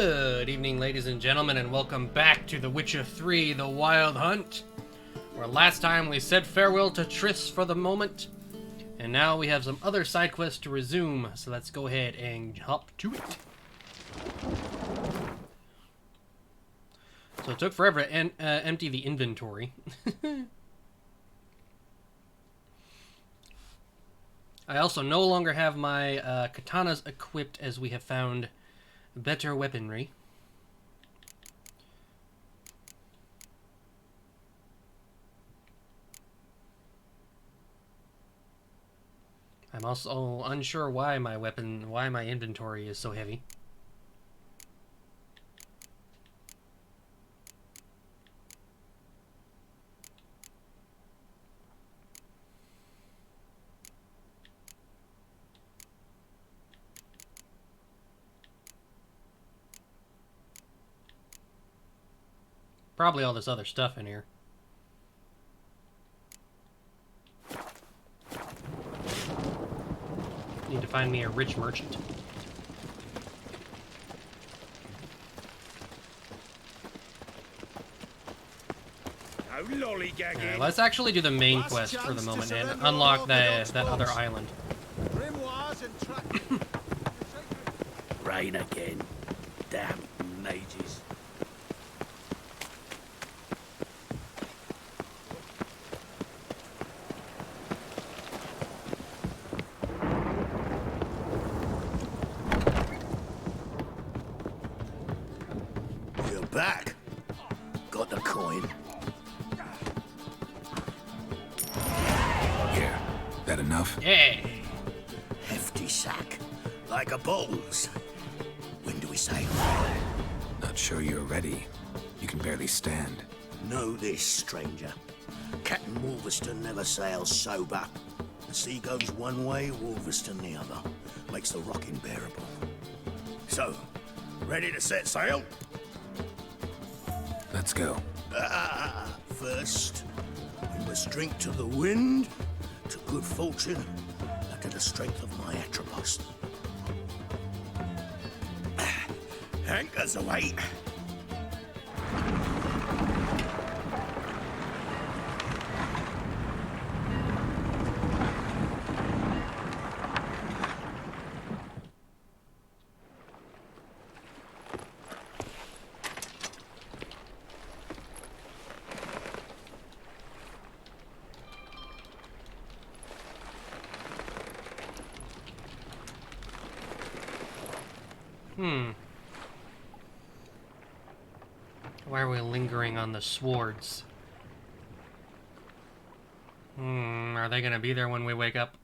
Good evening, ladies and gentlemen, and welcome back to The Witcher 3, The Wild Hunt, where last time we said farewell to Triss for the moment, and now we have some other side quests to resume, so let's go ahead and hop to it. So it took forever to empty the inventory. I also no longer have my katanas equipped, as we have found better weaponry. I'm also unsure why my inventory is so heavy. Probably all this other stuff in here. Need to find me a rich merchant. Let's actually do the main quest for the moment and unlock that other island. Rain again. Damn mages. You're back. Got the coin. Here, that enough? Yeah. Hefty sack. Like a bull's. When do we sail? Not sure you're ready. You can barely stand. Know this, stranger. Captain Wolverston never sails sober. The sea goes one way, Wolverston the other. Makes the rocking bearable. So, ready to set sail? Let's go. First, we must drink to the wind, to good fortune, and to the strength of my Atropos. Anchors away. Why are we lingering on the swords? Are they gonna be there when we wake up?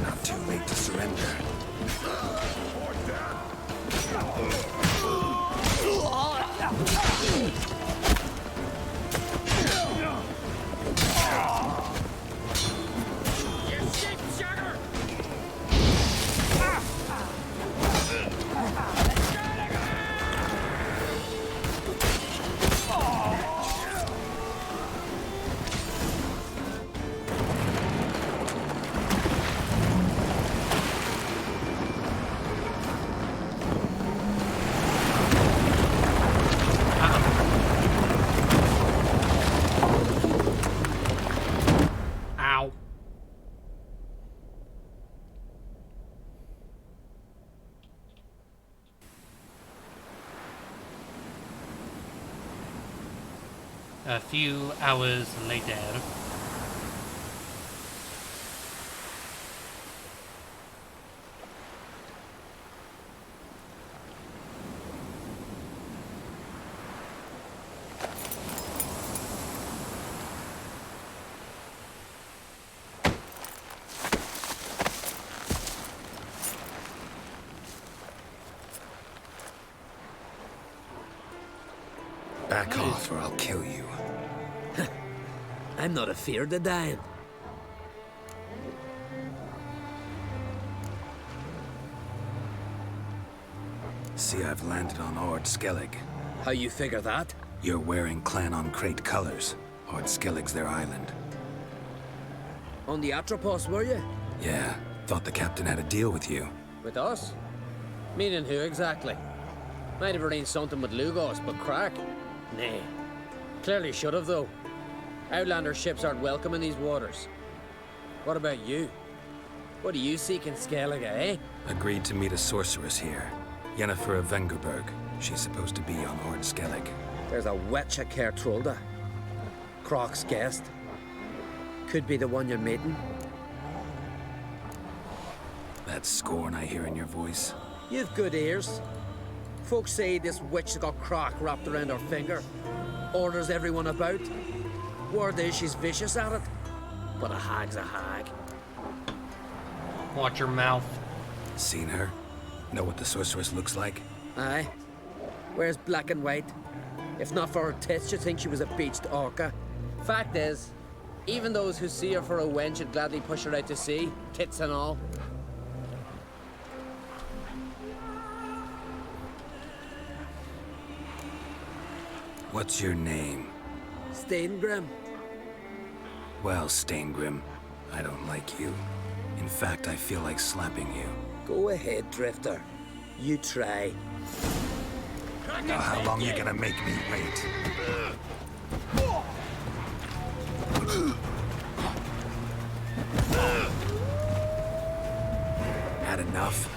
Not too late to surrender. Ow. A few hours later. Back off or I'll kill you. I'm not afeard of dying. See, I've landed on Ord Skellig. How you figure that? You're wearing Clan on Crate colors. Ord Skellig's their island. On the Atropos, were you? Yeah, thought the captain had a deal with you. With us? Meaning who exactly? Might have arranged something with Lugos, but crack? Nah. Clearly should have, though. Outlander ships aren't welcome in these waters. What about you? What do you seek in Skellige, eh? Agreed to meet a sorceress here. Yennefer of Vengerberg. She's supposed to be on Ord Skellig. There's a witch at Kertrolda. Croc's guest. Could be the one you're meeting. That scorn I hear in your voice. You've good ears. Folks say this witch has got Croc wrapped around her finger. Orders everyone about. Word is she's vicious at it. But a hag's a hag. Watch your mouth. Seen her? Know what the sorceress looks like? Aye. Wears black and white. If not for her tits, you'd think she was a beached orca. Fact is, even those who see her for a wench would gladly push her out to sea, tits and all. What's your name? Steingrim. Well, Steingrim, I don't like you. In fact, I feel like slapping you. Go ahead, Drifter. You try. Now, how long you gonna make me wait? Had enough?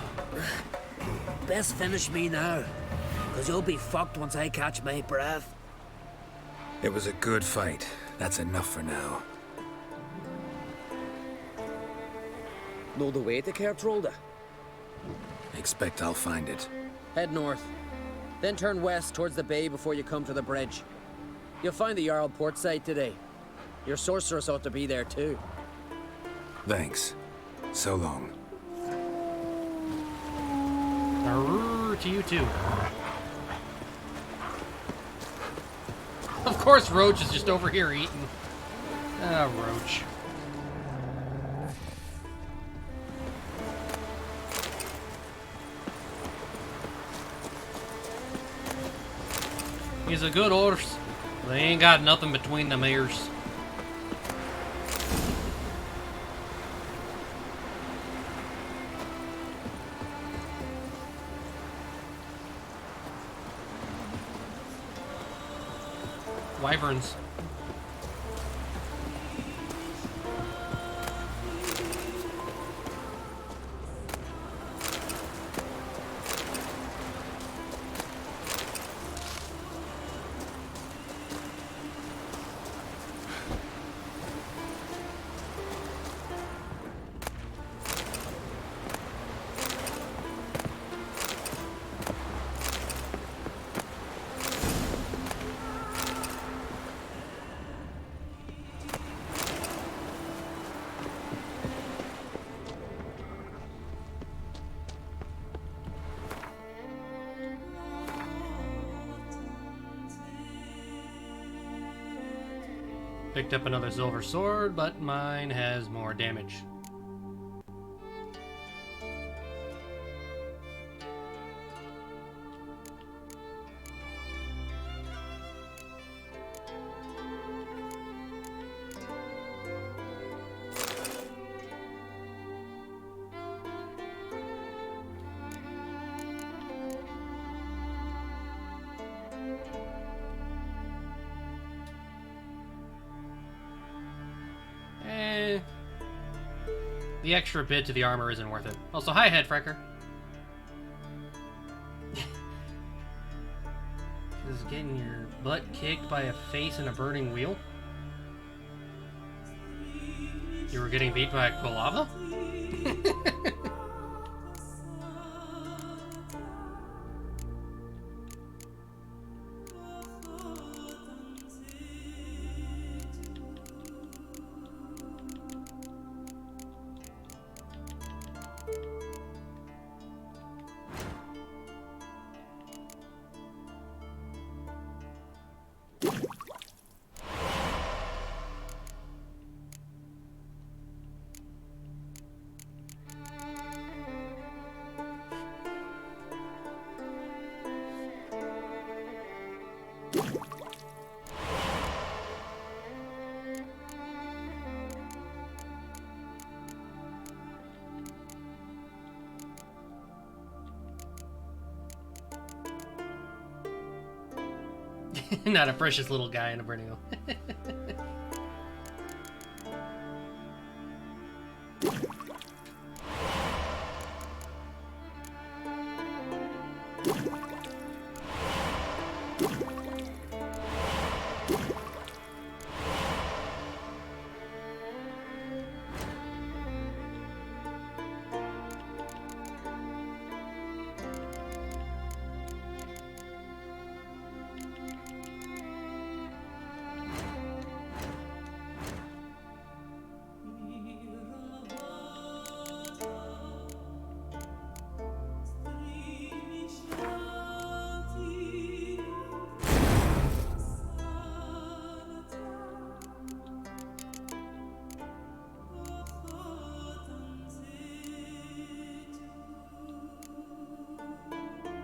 Best finish me now, cause you'll be fucked once I catch my breath. It was a good fight. That's enough for now. Know the way to Kertrolda? Expect I'll find it. Head north. Then turn west towards the bay before you come to the bridge. You'll find the Jarl port site today. Your sorceress ought to be there too. Thanks. So long. Arrrr, to you too. Of course Roach is just over here eating. Ah, Roach. He's a good horse. They ain't got nothing between them ears. Wyverns. Picked up another silver sword, but mine has more damage. The extra bit to the armor isn't worth it. Also, hi, Headfrecker. Is getting your butt kicked by a face in a burning wheel? You were getting beat by a Kolava? Not a precious little guy in a Brenio.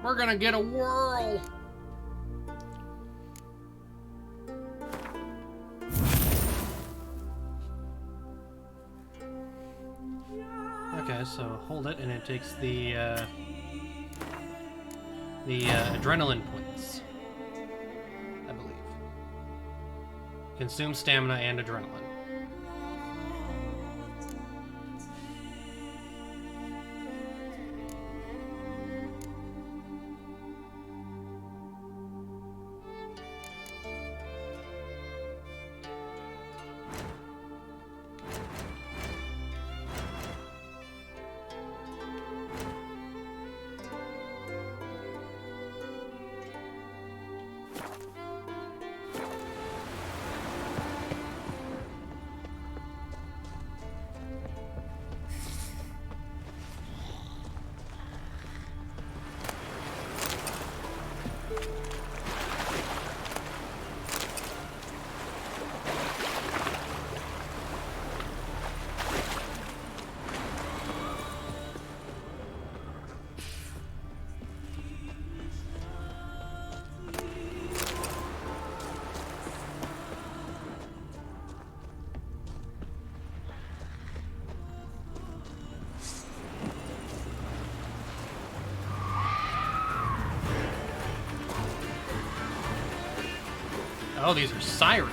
We're gonna get a whirl. Okay, so hold it, and it takes the adrenaline points, I believe. Consume stamina and adrenaline. Oh, these are sirens.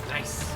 Nice.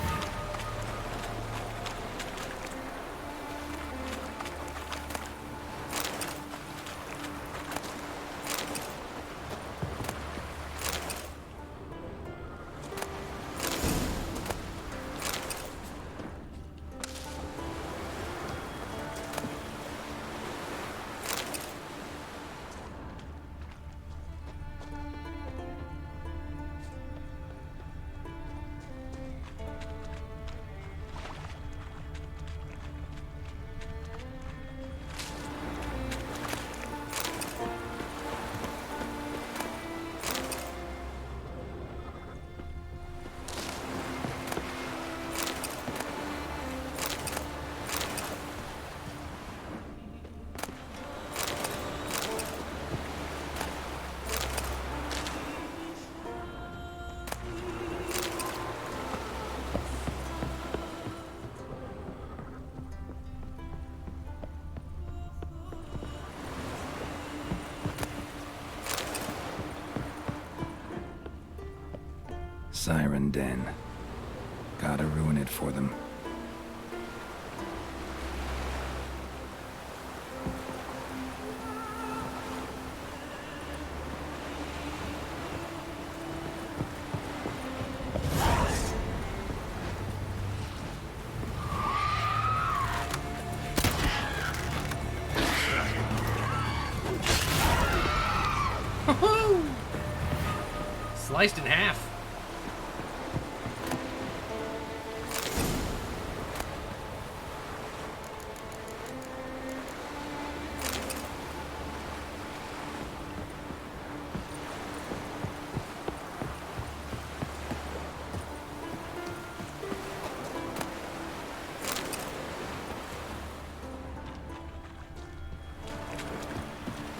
Siren Den. Gotta ruin it for them. Sliced in half.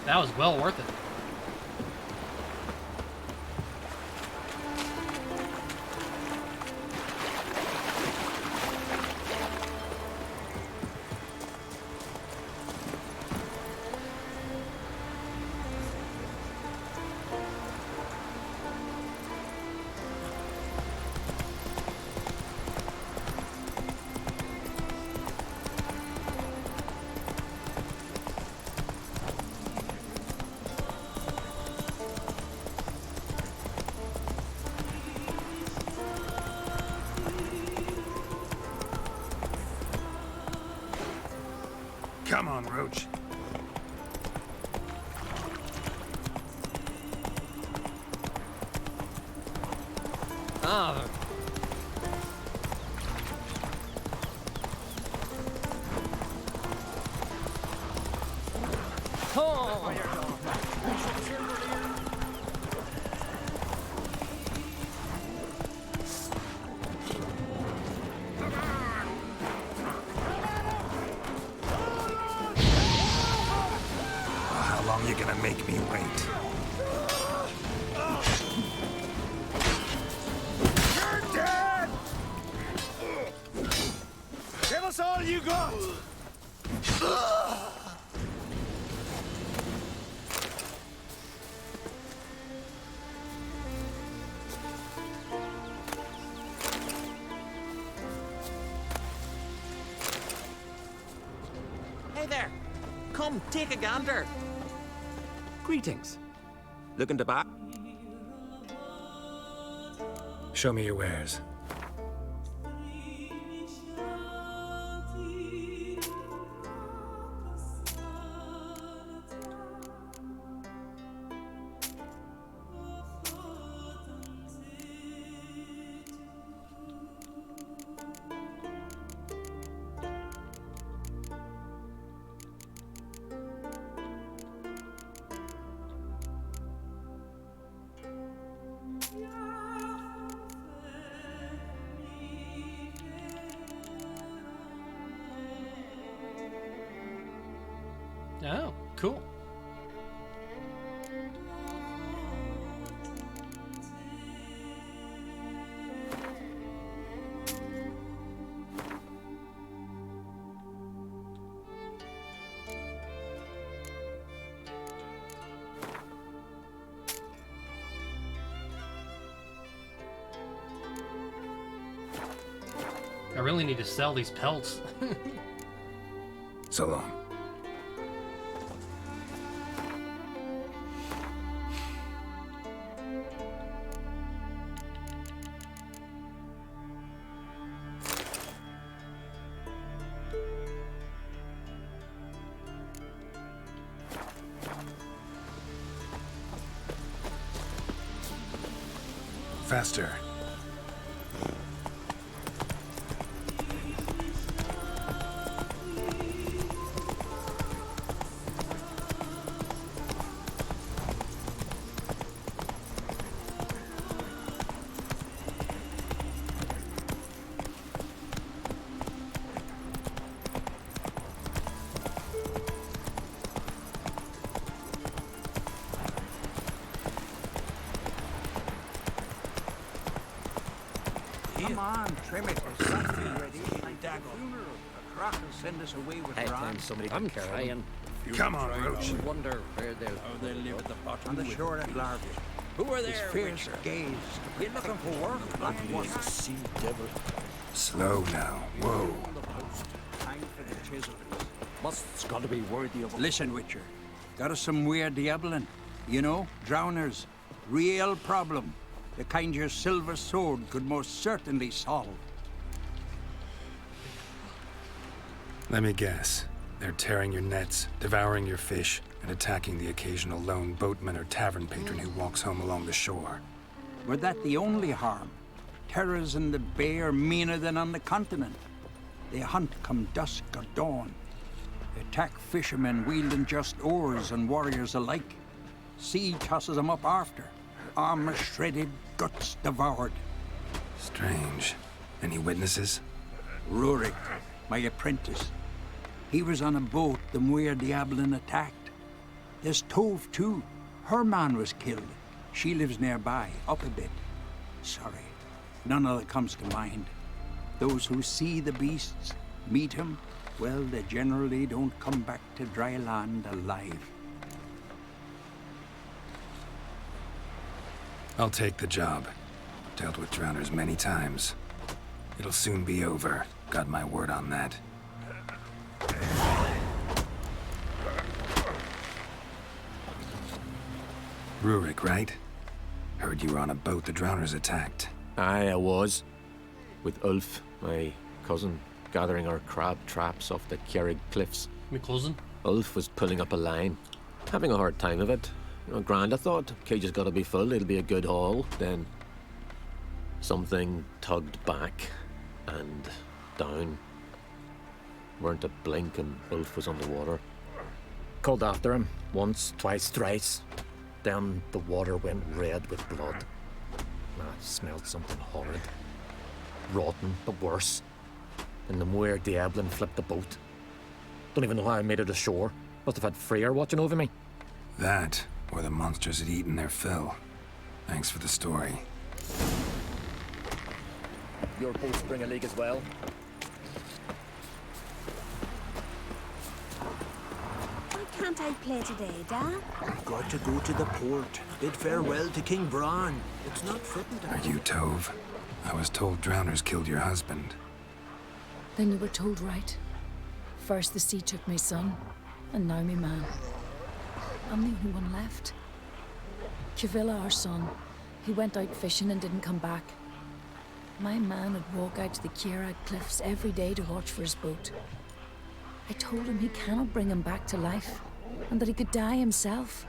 That was well worth it. Come on, Roach. Ah. Oh. How long you gonna make me wait? You're dead! Give us all you got! Hey there! Come, take a gander! Greetings. Looking to buy? Show me your wares. Oh, cool. I really need to sell these pelts. So long. Faster. Come on, trim it. It's something ready. Dago. The crack will send us away with Hey, Ron. find somebody to carry trying. Come on, Roach. I wonder where they'll... They live at the bottom on the shore at Larby. Who are His there, fierce Witcher? gaze. You looking for work? Black was a sea devil. Slow now. Whoa. On the post. Time for the chisel. Must's got to be worthy of. Listen, Witcher. Got us some weird diabling. You know, drowners. Real problem. The kind your silver sword could most certainly solve. Let me guess. They're tearing your nets, devouring your fish, and attacking the occasional lone boatman or tavern patron who walks home along the shore. Were that the only harm? Terrors in the bay are meaner than on the continent. They hunt come dusk or dawn. They attack fishermen wielding just oars and warriors alike. Sea tosses them up after. Armor shredded, guts devoured. Strange. Any witnesses? Rurik, my apprentice. He was on a boat the Muir Diablin attacked. There's Tove, too. Her man was killed. She lives nearby, up a bit. Sorry, none of that comes to mind. Those who see the beasts, meet him, well, they generally don't come back to dry land alive. I'll take the job. Dealt with drowners many times. It'll soon be over. Got my word on that. Rurik, right? Heard you were on a boat the drowners attacked. Aye, I was. With Ulf, my cousin, gathering our crab traps off the Kierig cliffs. My cousin? Ulf was pulling up a line. Having a hard time of it. You know, grand, I thought. Cage has got to be full, it'll be a good haul. Then something tugged back and down. Weren't a blink and Ulf was underwater. Called after him, once, twice, thrice. Then the water went red with blood. I smelled something horrid. Rotten, but worse. And the Muir Diablin flipped the boat. Don't even know how I made it ashore. Must have had Freyr watching over me. That, or the monsters had eaten their fill. Thanks for the story. Your boats bring a leak as well? Why can't I play today, Dad? I've got to go to the port. Bid farewell to King Bran. It's not fitting to... Are you Tove? I was told drowners killed your husband. Then you were told right. First the sea took my son, and now me man. I'm the only one left. Kavilla, our son, he went out fishing and didn't come back. My man would walk out to the Kierig cliffs every day to watch for his boat. I told him he cannot bring him back to life, and that he could die himself.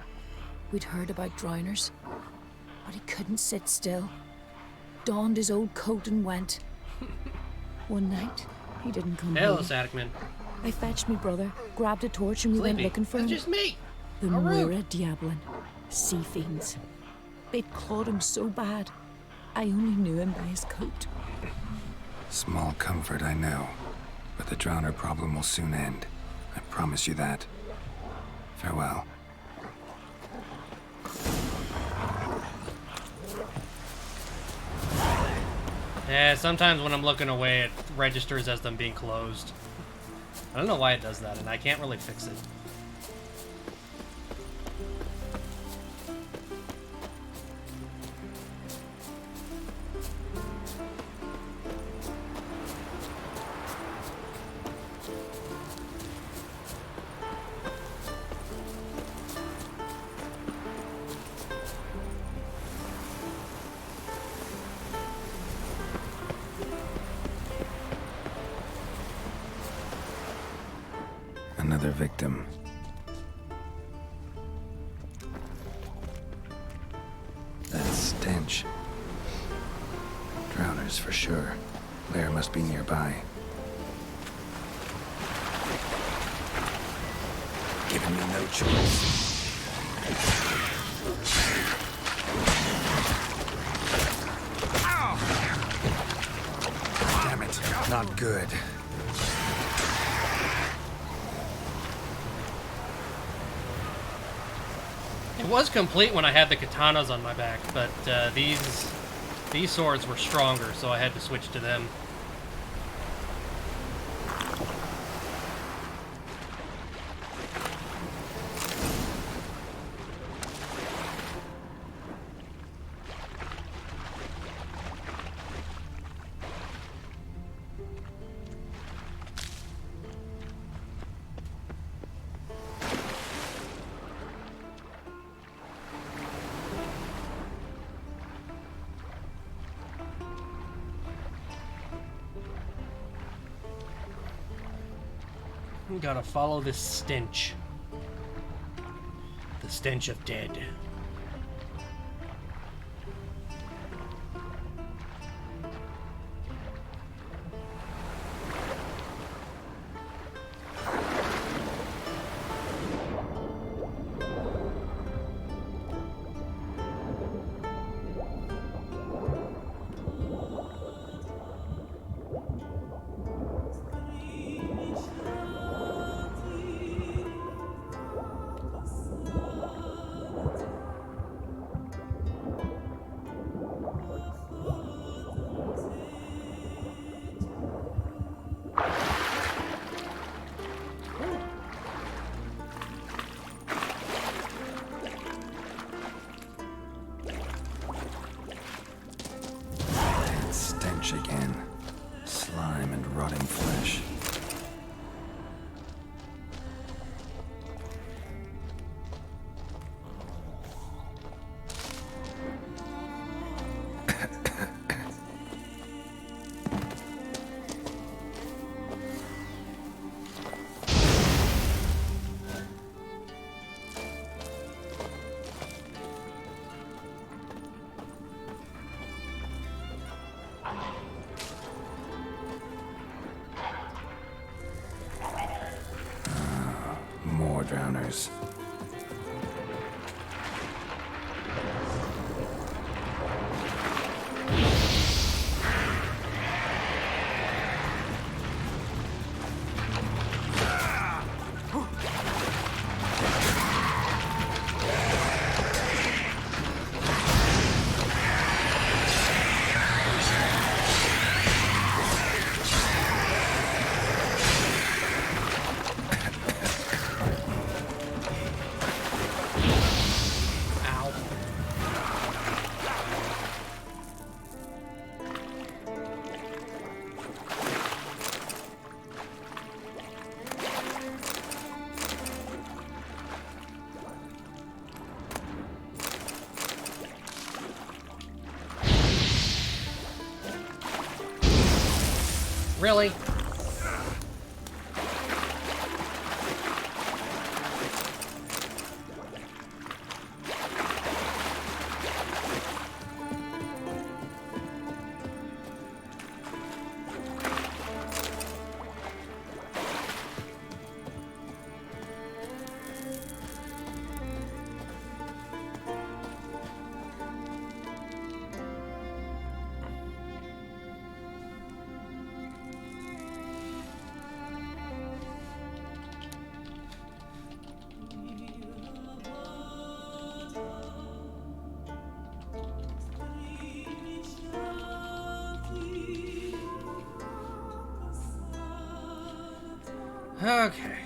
We'd heard about drowners, but he couldn't sit still. Donned his old coat and went. One night, he didn't come Hello, home. Sadikman. I fetched me brother, grabbed a torch, and we went looking for him. It's just me. The How rude. Muir Diablin. Sea fiends. They'd clawed him so bad, I only knew him by his coat. Small comfort, I know. But the drowner problem will soon end. I promise you that. Farewell. Yeah, sometimes when I'm looking away, it registers as them being closed. I don't know why it does that, and I can't really fix it. Another victim. That stench. Drowners for sure. Lair must be nearby. Giving me no choice. Damn it, not good. It was complete when I had the katanas on my back, but these swords were stronger, so I had to switch to them. We gotta follow this stench. The stench of dead. again. Slime and rotting flesh. More drowners. Really? Okay.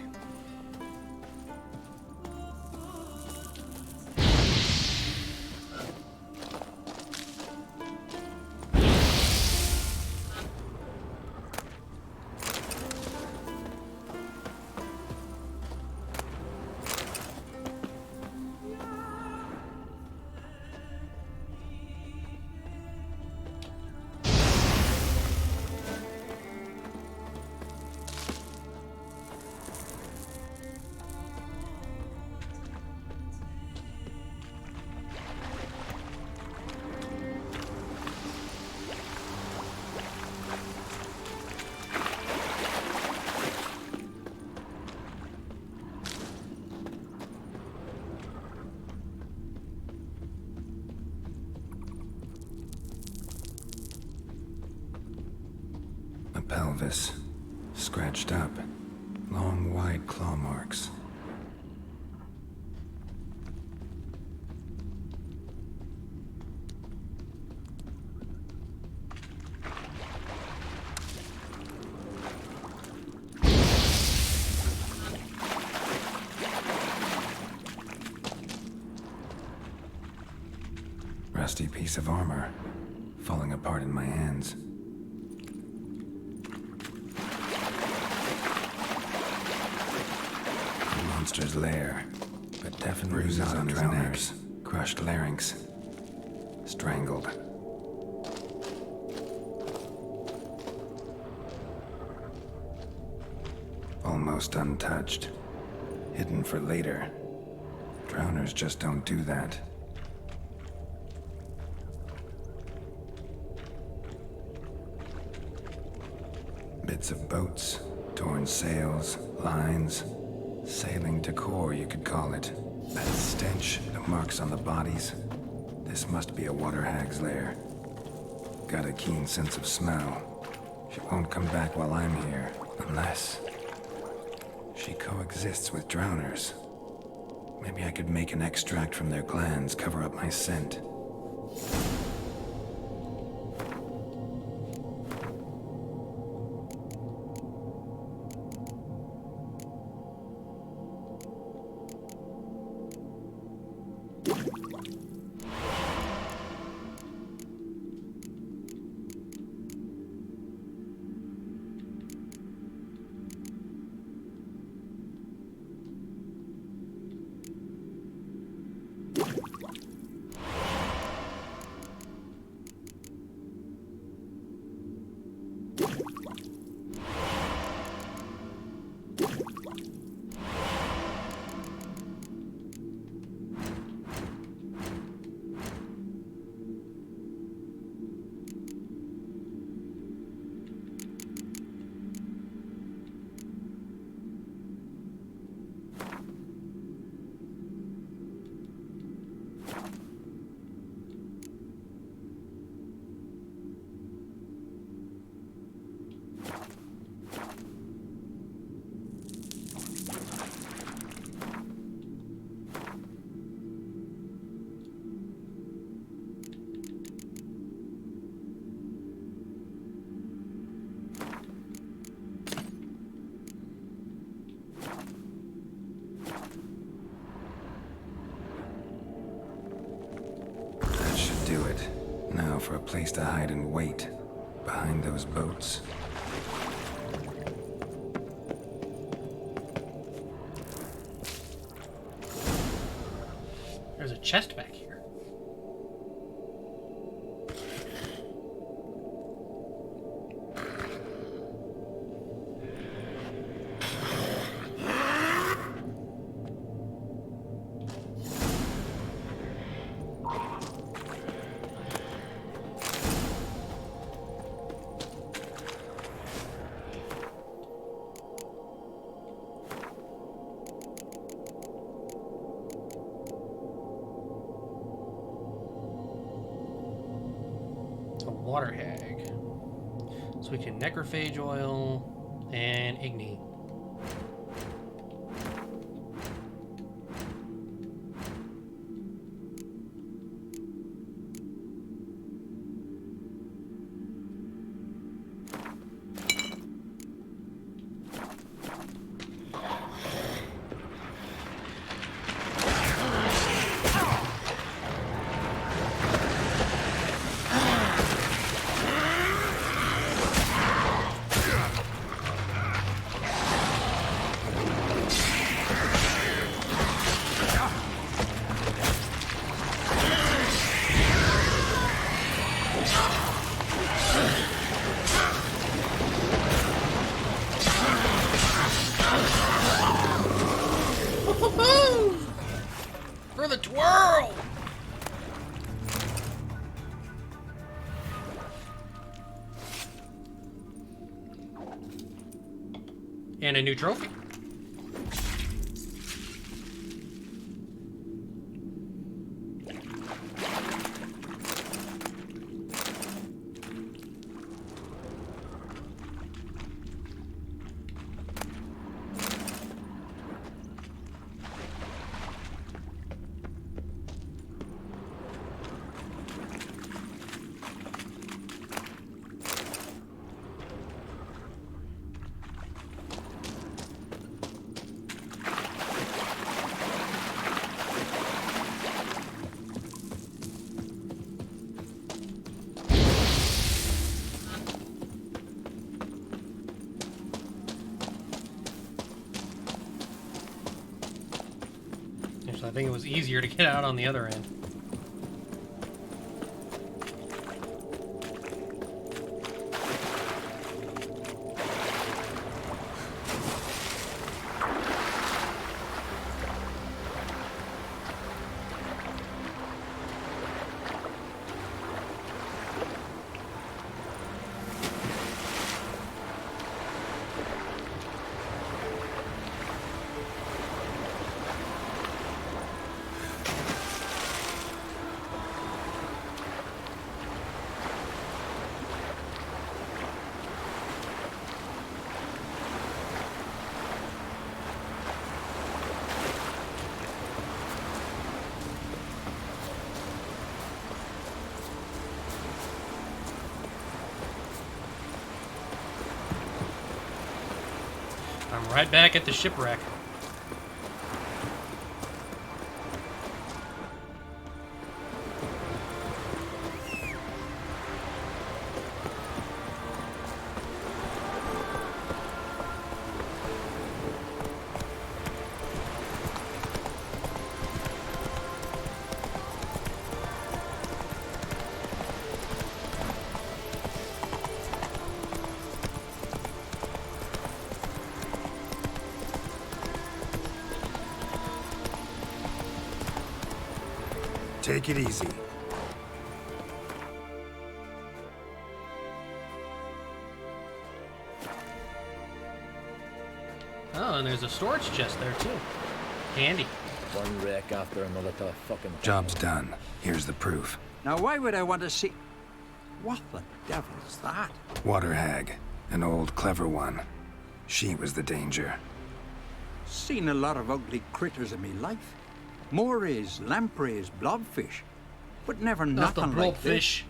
A pelvis. Scratched up. Long, wide claw marks. Rusty piece of armor, falling apart in my hands. The monster's lair, but definitely bruises on his neck, crushed larynx, strangled. Almost untouched, hidden for later. Drowners just don't do that. Bits of boats, torn sails, lines, sailing decor, you could call it. That stench, the marks on the bodies. This must be a water hag's lair. Got a keen sense of smell. She won't come back while I'm here, unless she coexists with drowners. Maybe I could make an extract from their glands, cover up my scent. Now for a place to hide and wait. Behind those boats. There's a chest back here. Water hag. So we can necrophage oil and Igni. For the twirl! And a new trophy. I think it was easier to get out on the other end. I'm right back at the shipwreck. Take it easy. Oh, and there's a storage chest there too. Handy. One wreck after another to fucking... Job's done. Here's the proof. Now, why would I want to see... What the devil's that? Water hag. An old, clever one. She was the danger. Seen a lot of ugly critters in me life. Morays, lampreys, blobfish. But never Not the nothing like this. blobfish.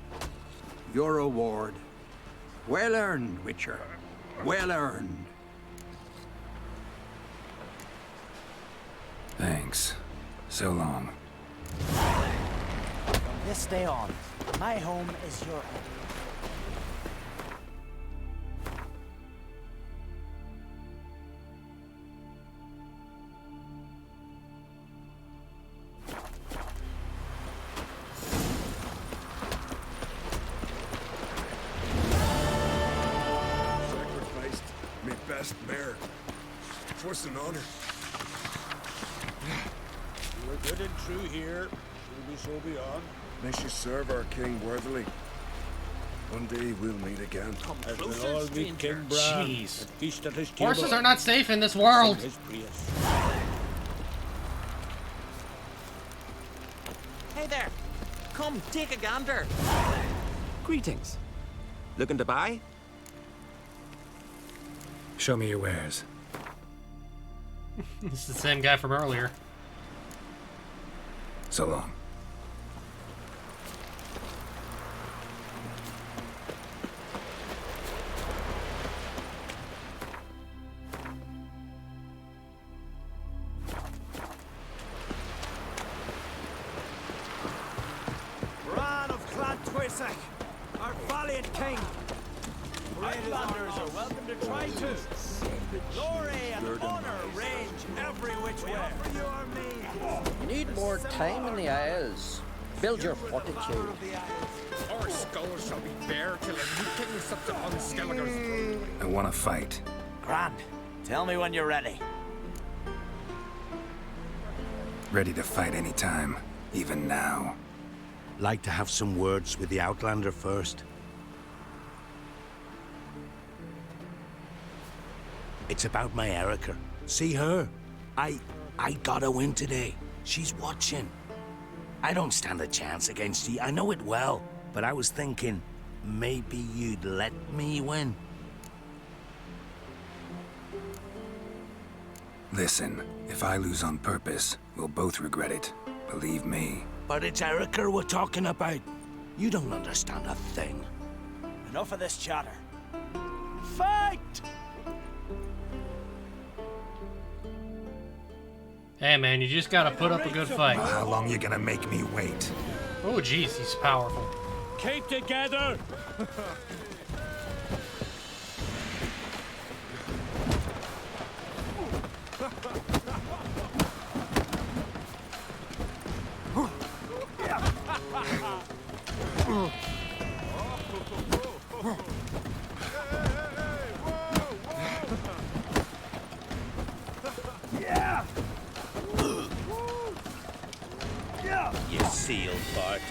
Your reward. Well earned, Witcher. Well earned. Thanks. So long. From this day on, My home is your home. Sacrificed me best mare. 'Twas an honor. We're good and true here. Will we so be on? May she serve our king worthily. One day we'll meet again. As we'll all meet King Bran. Jeez. And feast at his table. Horses are not safe in this world. His praise. Hey there. Come, take a gander. Greetings. Looking to buy? Show me your wares. This is the same guy from earlier. So long. Bran of Clan Twisak, our valiant king. Outlanders are welcome to try too. Glory and honor range every which way. You need more time in the Isles. Build your fortitude. Our skulls shall be bare till a new king sits upon Skellige's. I want to fight. Grand, tell me when you're ready. Ready to fight anytime, even now. Like to have some words with the Outlander first. It's about my Erica. See her? I got a win today. She's watching. I don't stand a chance against you. I know it well. But I was thinking, maybe you'd let me win. Listen, if I lose on purpose, we'll both regret it. Believe me. But it's Erica we're talking about. You don't understand a thing. Enough of this chatter. Fight! Hey man, you just gotta put up a good fight. How long you gonna make me wait? Oh jeez, he's powerful. Keep together! You seal fart.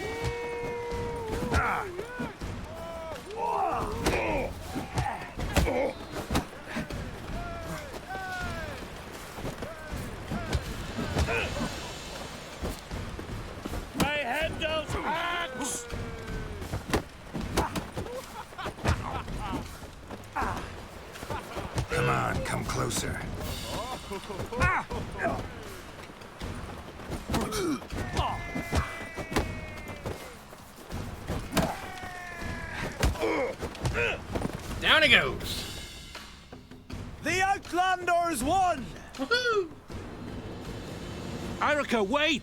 My handles axe! Come on, come closer. Down he goes. The Outlanders won! Woohoo! Erica, wait!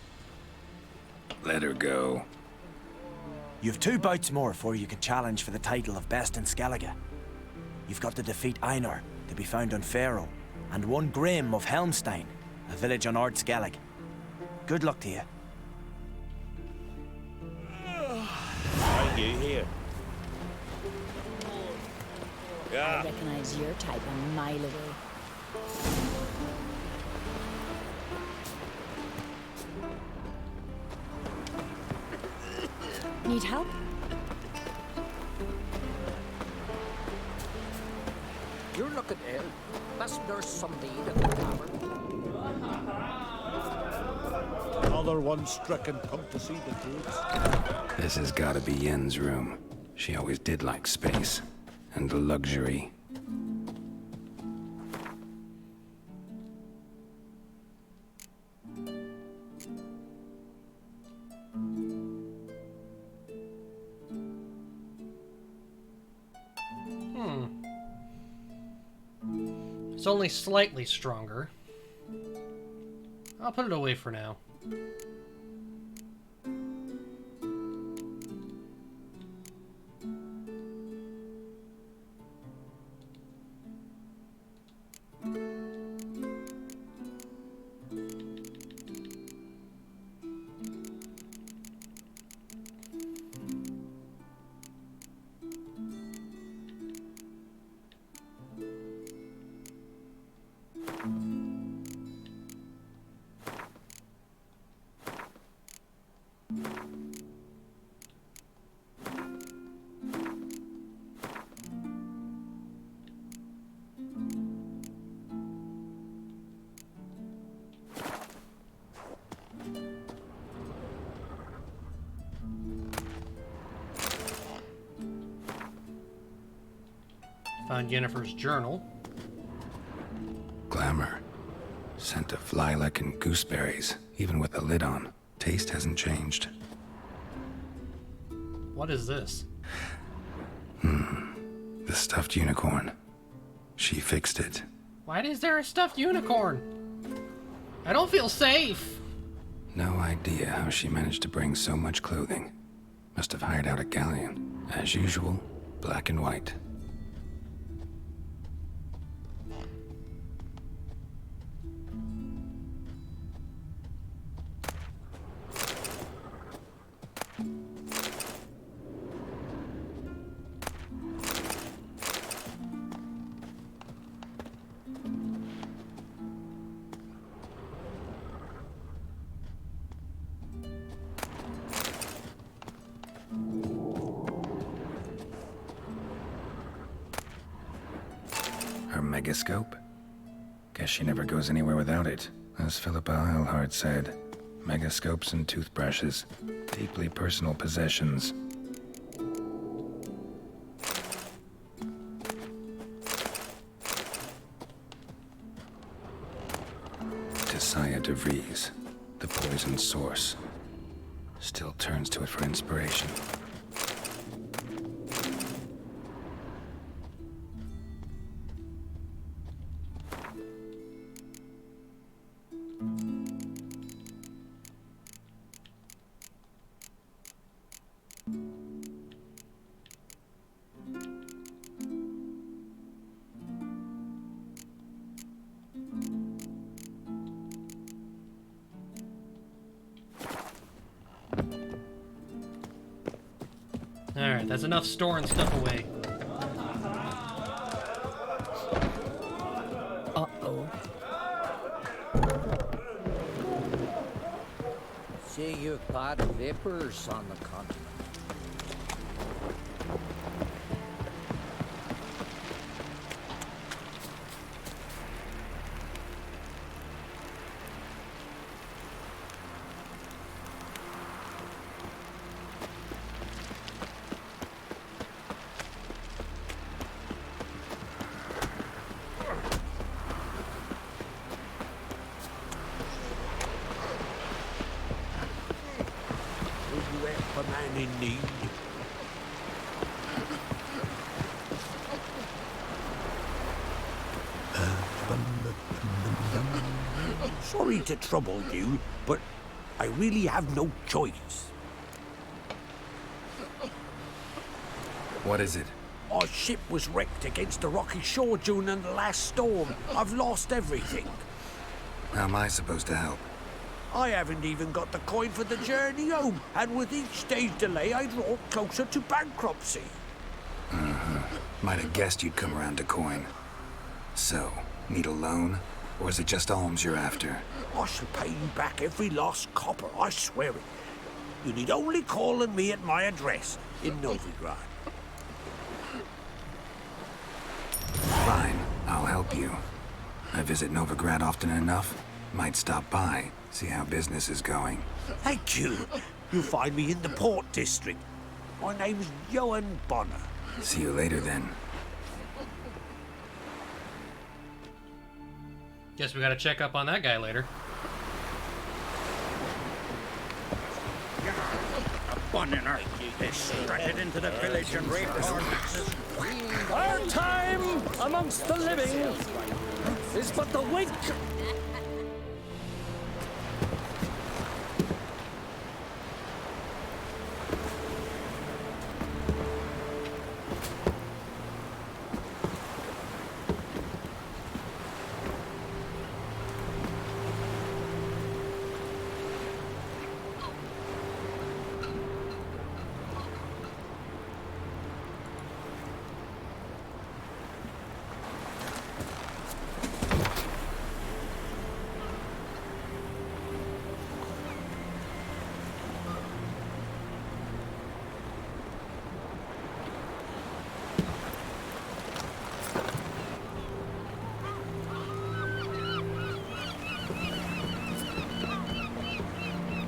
Let her go. You've 2 bouts more before you can challenge for the title of Best in Skellige. You've got to defeat Einar, to be found on Faroe, and 1 Grim of Helmstein, a village on Ard Skellig. Good luck to you. Are you here? I recognize your type a mile away. Need help? You're looking ill. Must nurse some need at the tavern. Another one stricken, come to see the troops. This has gotta be Yen's room. She always did like space. And luxury. It's only slightly stronger. I'll put it away for now. Found Yennefer's journal. Glamour. Scent of lilac and gooseberries, even with the lid on. Taste hasn't changed. What is this? The stuffed unicorn. She fixed it. Why is there a stuffed unicorn? I don't feel safe. No idea how she managed to bring so much clothing. Must have hired out a galleon. As usual, black and white. Her megascope? Guess she never goes anywhere without it. As Philippa Eilhart said, megascopes and toothbrushes, deeply personal possessions. Tissaia de Vries, the poison source. Still turns to it for inspiration. Alright, that's enough storing stuff away. Uh-oh. See, you've got vapors on the continent. A man in need. Sorry to trouble you, but I really have no choice. What is it? Our ship was wrecked against a rocky shore during the last storm. I've lost everything. How am I supposed to help? I haven't even got the coin for the journey home, and with each day's delay, I draw closer to bankruptcy. Might have guessed you'd come around to coin. So, need a loan? Or is it just alms you're after? I shall pay you back every lost copper, I swear it. You need only call on me at my address in Novigrad. Fine, I'll help you. I visit Novigrad often enough. Might stop by, see how business is going. Thank you. You'll find me in the Port District. My name's Johan Bonner. See you later then. Guess we gotta check up on that guy later. A bunner. They strutted into the village and raped our masses. Our time amongst the living is but the wink.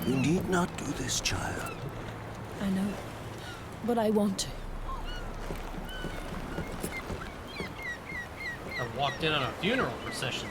You need not do this, child. I know, but I want to. walked in on a funeral procession.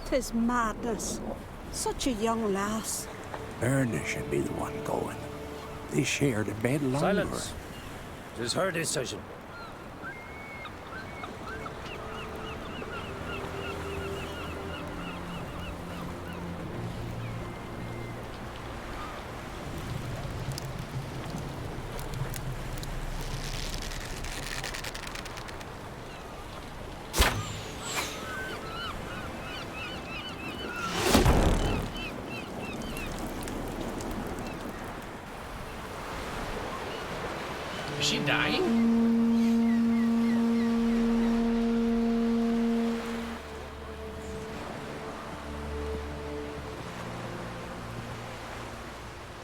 Tis madness. Such a young lass. Erna should be the one going. They shared a bed longer. Silence. It is her decision. Is she dying?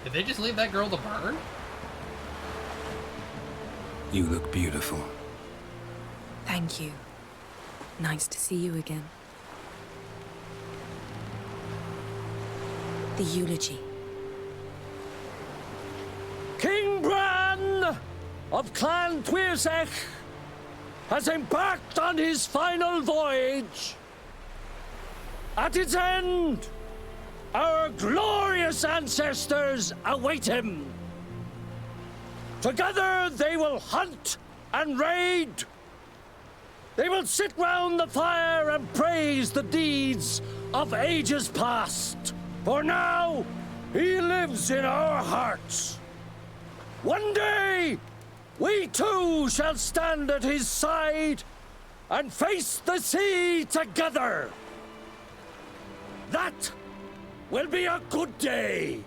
Did they just leave that girl to burn? You look beautiful. Thank you. Nice to see you again. The eulogy. King Bran of Clan Tuirsech has embarked on his final voyage. At its end, our glorious ancestors await him. Together they will hunt and raid. They will sit round the fire and praise the deeds of ages past. For now, he lives in our hearts. One day, we too shall stand at his side and face the sea together. That will be a good day.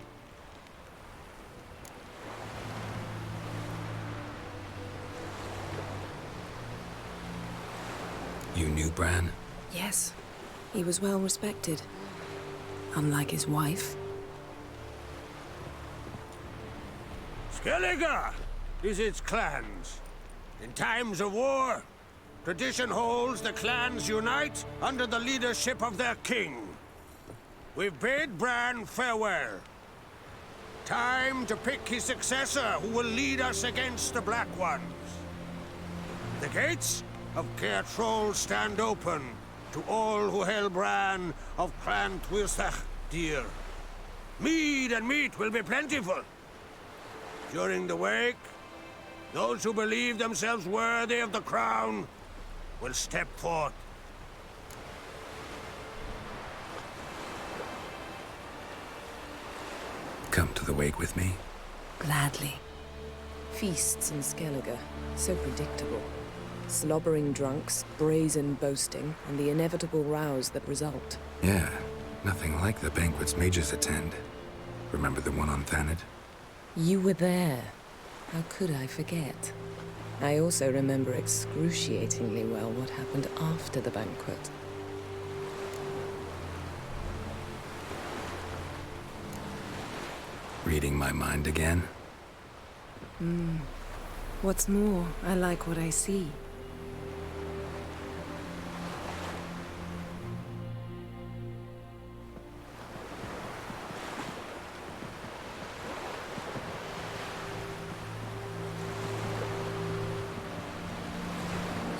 You knew Bran? Yes, he was well respected. Unlike his wife. Skellige is its clans. In times of war, tradition holds the clans unite under the leadership of their king. We've bid Bran farewell. Time to pick his successor who will lead us against the Black Ones. The gates of Caer Troll stand open to all who held Bran of Clan Tuirsech dear. Mead and meat will be plentiful. During the wake, those who believe themselves worthy of the crown will step forth. Come to the wake with me? Gladly. Feasts in Skellige, so predictable. Slobbering drunks, brazen boasting, and the inevitable rows that result. Yeah, nothing like the banquets mages attend. Remember the one on Thanedd? You were there. How could I forget? I also remember excruciatingly well what happened after the banquet. Reading my mind again? What's more, I like what I see.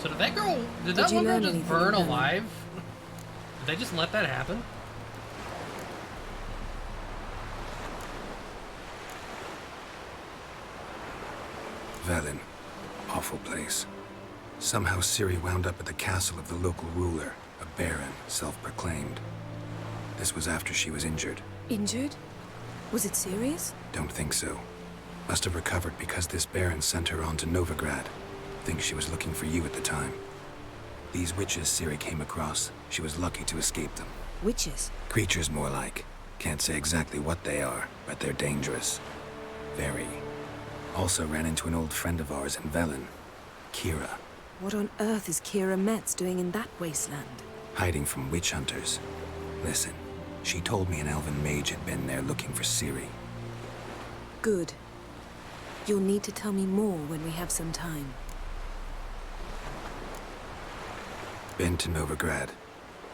So did that girl, did that one girl just burn alive? Did they just let that happen? Velen. Awful place. Somehow Ciri wound up at the castle of the local ruler, a baron, self-proclaimed. This was after she was injured. Injured? Was it serious? Don't think so. Must have recovered because this baron sent her on to Novigrad. Think she was looking for you at the time. These witches Ciri came across, she was lucky to escape them. Witches? Creatures more like. Can't say exactly what they are, but they're dangerous. Very. Also ran into an old friend of ours in Velen, Kira. What on earth is Kira Metz doing in that wasteland? Hiding from witch hunters. Listen, she told me an elven mage had been there looking for Ciri. Good. You'll need to tell me more when we have some time. Been to Novigrad.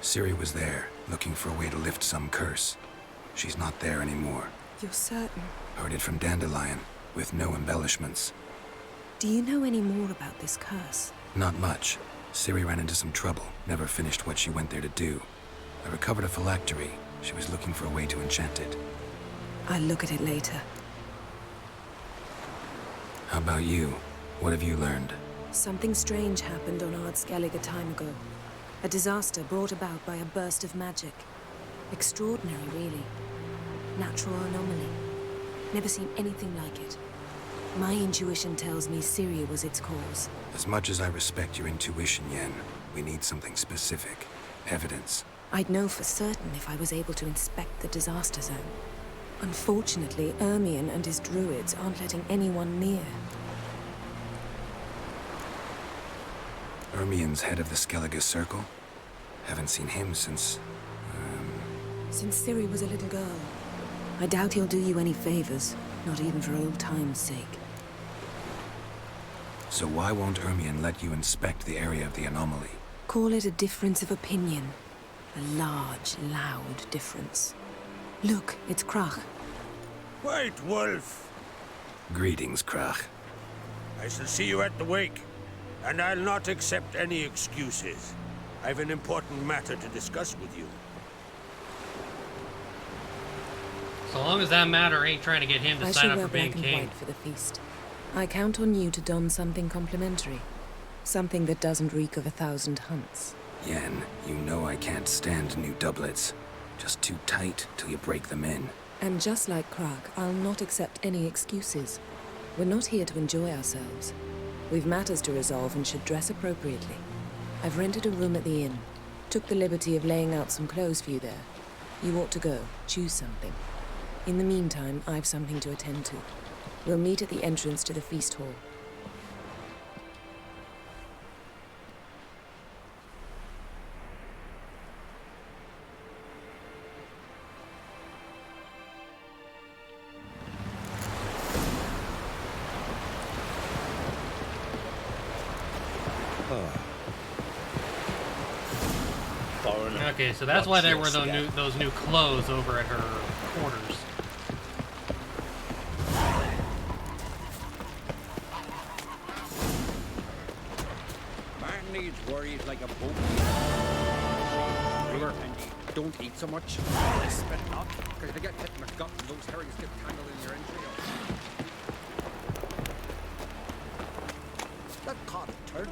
Ciri was there, looking for a way to lift some curse. She's not there anymore. You're certain? Heard it from Dandelion, with no embellishments. Do you know any more about this curse? Not much. Ciri ran into some trouble, never finished what she went there to do. I recovered a phylactery. She was looking for a way to enchant it. I'll look at it later. How about you? What have you learned? Something strange happened on Ard Skellig a time ago. A disaster brought about by a burst of magic. Extraordinary, really. Natural anomaly. Never seen anything like it. My intuition tells me Ciri was its cause. As much as I respect your intuition, Yen, we need something specific. Evidence. I'd know for certain if I was able to inspect the disaster zone. Unfortunately, Ermion and his druids aren't letting anyone near. Ermion's head of the Skellige Circle? Haven't seen him since... Since Ciri was a little girl. I doubt he'll do you any favors, not even for old time's sake. So why won't Ermion let you inspect the area of the anomaly? Call it a difference of opinion. A large, loud difference. Look, it's Crach. White Wolf! Greetings, Crach. I shall see you at the wake, and I'll not accept any excuses. I've an important matter to discuss with you. So long as that matter ain't trying to get him to I sign shall up wear for being black and king. white for the feast. I count on you to don something complimentary. Something that doesn't reek of 1,000 hunts. Yen, you know I can't stand new doublets. Just too tight till you break them in. And just like Crach, I'll not accept any excuses. We're not here to enjoy ourselves. We've matters to resolve and should dress appropriately. I've rented a room at the inn. Took the liberty of laying out some clothes for you there. You ought to go. Choose something. In the meantime, I've something to attend to. We'll meet at the entrance to the feast hall. Okay, so that's why there were those new clothes over at her quarters. Man needs worries like a boat. River, and don't eat so much. Spit not, because they get hit in the gut and those herrings get tangled in your entrails. That caught a turd.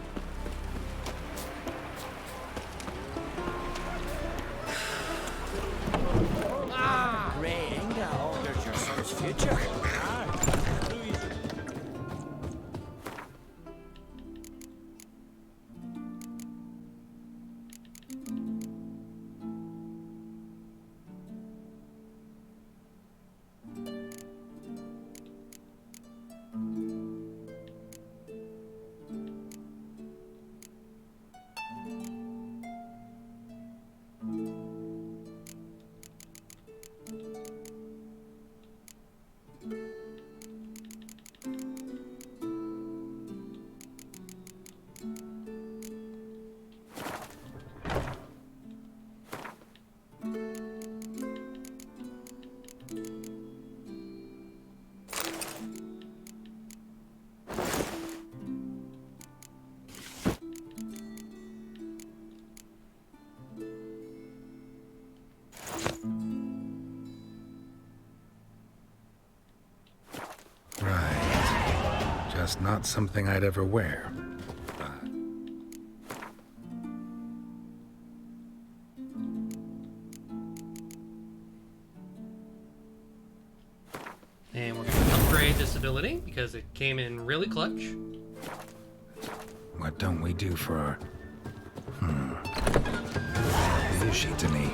Ray Inga alters your son's future. Right. Just not something I'd ever wear. And we're going to upgrade this ability because it came in really clutch. What don't we do for our... Who is she to me?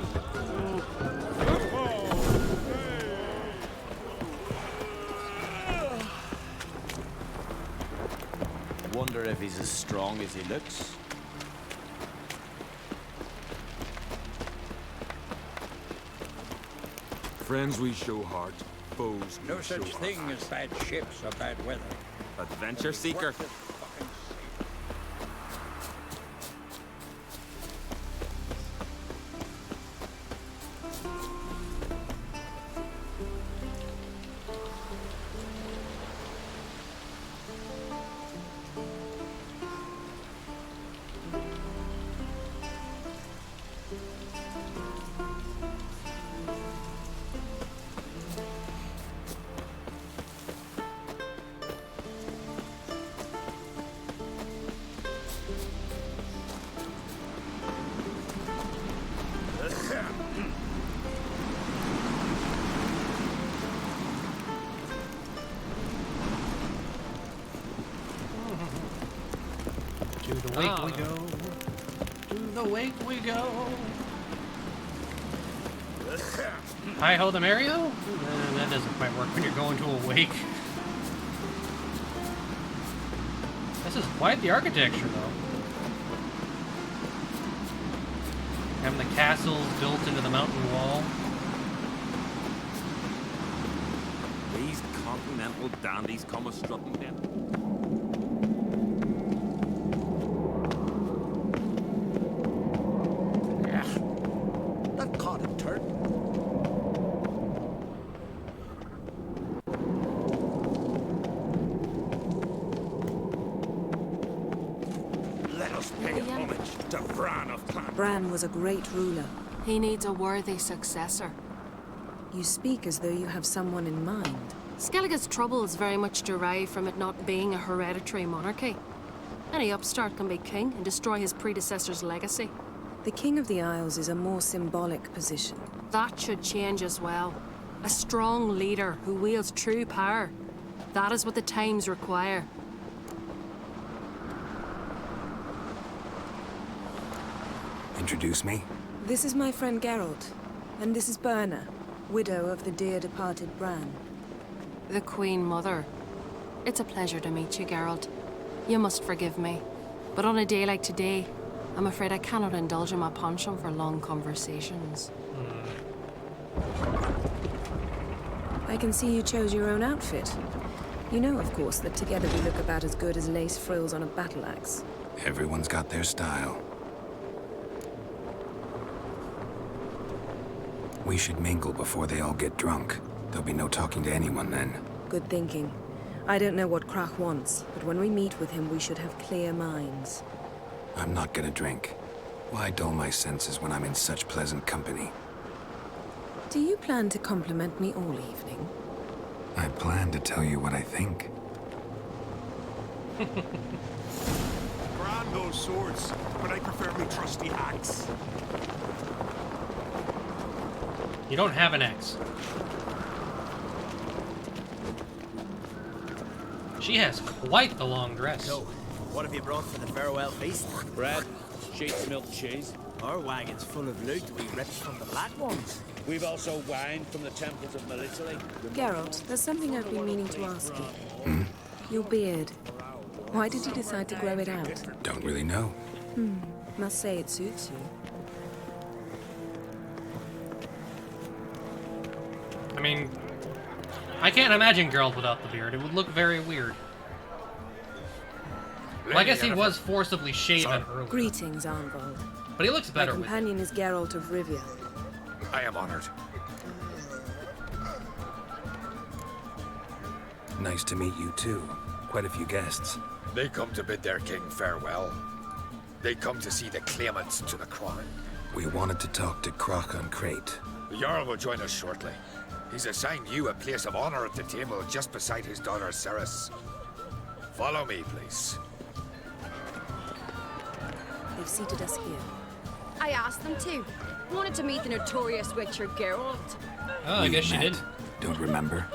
Wonder if he's as strong as he looks. Friends we show heart, foes. No such thing as bad ships or bad weather. Adventure seeker. To the wake we go. To the wake we go. Hi ho the Mario? That doesn't quite work when you're going to a wake. This is quite the architecture, though. Having the castles built into the mountain wall. These continental dandies come a strutting then. That caught a turd. Let us pay homage to Bran of Clan. Bran was a great ruler. He needs a worthy successor. You speak as though you have someone in mind. Skellige's troubles very much derive from it not being a hereditary monarchy. Any upstart can be king and destroy his predecessor's legacy. The King of the Isles is a more symbolic position. That should change as well. A strong leader who wields true power. That is what the times require. Introduce me? This is my friend Geralt, and this is Birna, widow of the dear departed Bran. The Queen Mother. It's a pleasure to meet you, Geralt. You must forgive me, but on a day like today, I'm afraid I cannot indulge in my penchant for long conversations. I can see you chose your own outfit. You know, of course, that together we look about as good as lace frills on a battle axe. Everyone's got their style. We should mingle before they all get drunk. There'll be no talking to anyone then. Good thinking. I don't know what Krach wants, but when we meet with him, we should have clear minds. I'm not gonna drink. Why dull my senses when I'm in such pleasant company? Do you plan to compliment me all evening? I plan to tell you what I think. Grand those swords, but I prefer me trusty axe. You don't have an axe. She has quite the long dress. So, what have you brought for the farewell feast? Bread, sheets, milk, cheese. Our wagon's full of loot we ripped from the Black Ones. We've also wine from the temples of Melitele. Geralt, there's something I've been meaning to ask you. Your beard. Why did you decide to grow it out? Don't really know. Must say it suits you. I mean, I can't imagine Geralt without the beard. It would look very weird. Well, I guess he was forcibly shaven earlier. Greetings, Arnvald. But he looks better My with it. companion is Geralt of Rivia. I am honored. Nice to meet you too. Quite a few guests. They come to bid their king farewell. They come to see the claimants to the crown. We wanted to talk to Krach on Crate. The Jarl will join us shortly. He's assigned you a place of honor at the table just beside his daughter Ceres. Follow me, please. They've seated us here. I asked them to. Wanted to meet the notorious Witcher Geralt. Oh, I guess she did. Don't remember.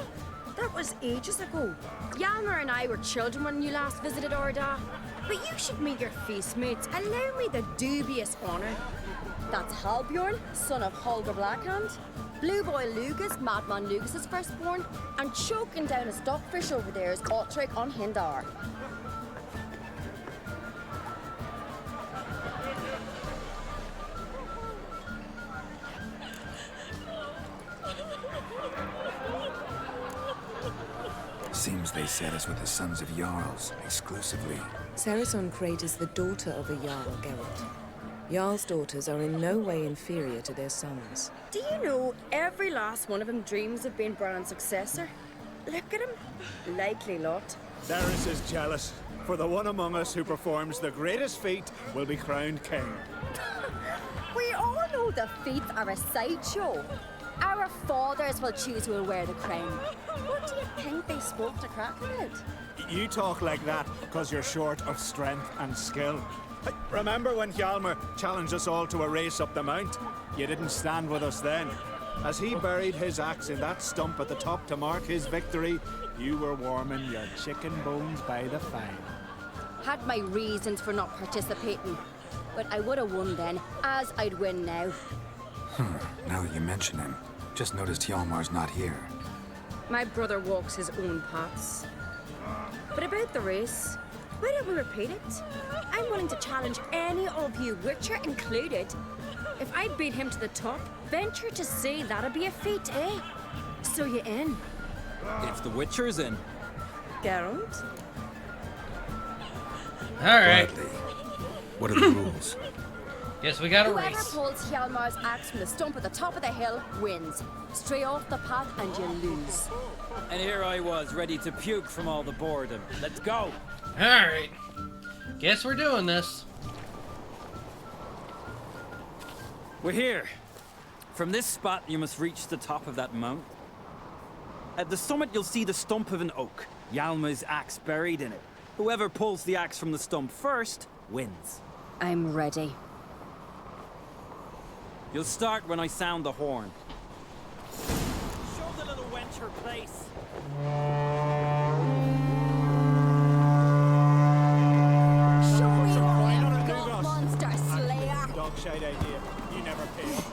That was ages ago. Yalmer and I were children when you last visited Orda. But you should meet your feast mates. Allow me the dubious honor. That's Halbjorn, son of Holger Blackhand. Blue Boy Lugus, Madman Lugus' firstborn. And choking down a stockfish over there is Otric on Hindar. Seems they set us with the sons of Jarls, exclusively. Cerys on Crate is the daughter of a Jarl, Geralt. Jarl's daughters are in no way inferior to their sons. Do you know every last one of them dreams of being Bran's successor? Look at him. Likely lot. Cerys is jealous, for the one among us who performs the greatest feat will be crowned king. We all know the feats are a sideshow. Our fathers will choose who will wear the crown. What do you think they spoke to Crach about? You talk like that because you're short of strength and skill. Remember when Hjalmar challenged us all to a race up the mount? You didn't stand with us then. As he buried his axe in that stump at the top to mark his victory, you were warming your chicken bones by the fire. Had my reasons for not participating, but I would have won then, as I'd win now. Now that you mention him, just noticed Hjalmar's not here. My brother walks his own paths. But about the race, why don't we repeat it? I'm willing to challenge any of you, Witcher included. If I beat him to the top, venture to say that'd be a feat, eh? So you in? If the Witcher's in. Geralt? Alright. What are the rules? Guess we got a Whoever race. pulls Hjalmar's axe from the stump at the top of the hill wins. Stray off the path and you lose. And here I was, ready to puke from all the boredom. Let's go! Alright. Guess we're doing this. We're here. From this spot, you must reach the top of that mount. At the summit, you'll see the stump of an oak. Hjalmar's axe buried in it. Whoever pulls the axe from the stump first, wins. I'm ready. You'll start when I sound the horn. Show the little wench her place. Show me your god, monster slayer! Dog shite idea. You never pay up.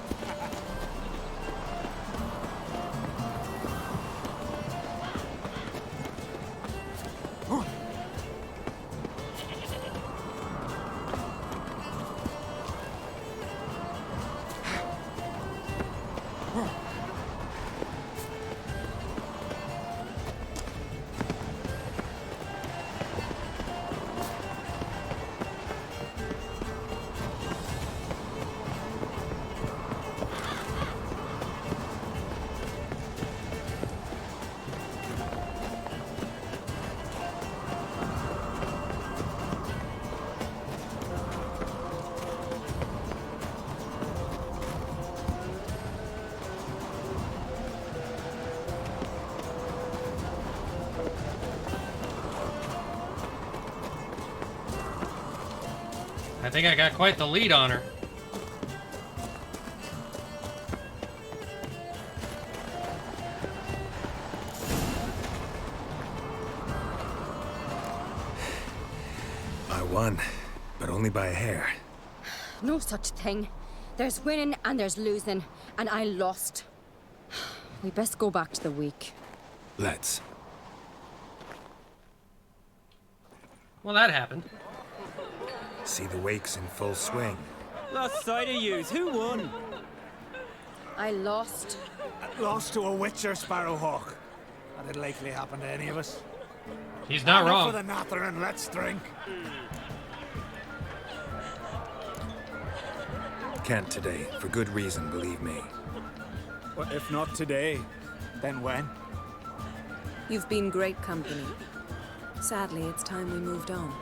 I think I got quite the lead on her. I won, but only by a hair. No such thing. There's winning and there's losing, and I lost. We best go back to the week. Let's. Well, that happened. See the wakes in full swing. Lost sight of yous. Who won? I lost. Lost to a Witcher, Sparrowhawk. That'd likely happen to any of us. He's not Enough wrong. for the natter and let's drink. Can't today, for good reason, believe me. Well, if not today, then when? You've been great company. Sadly, it's time we moved on.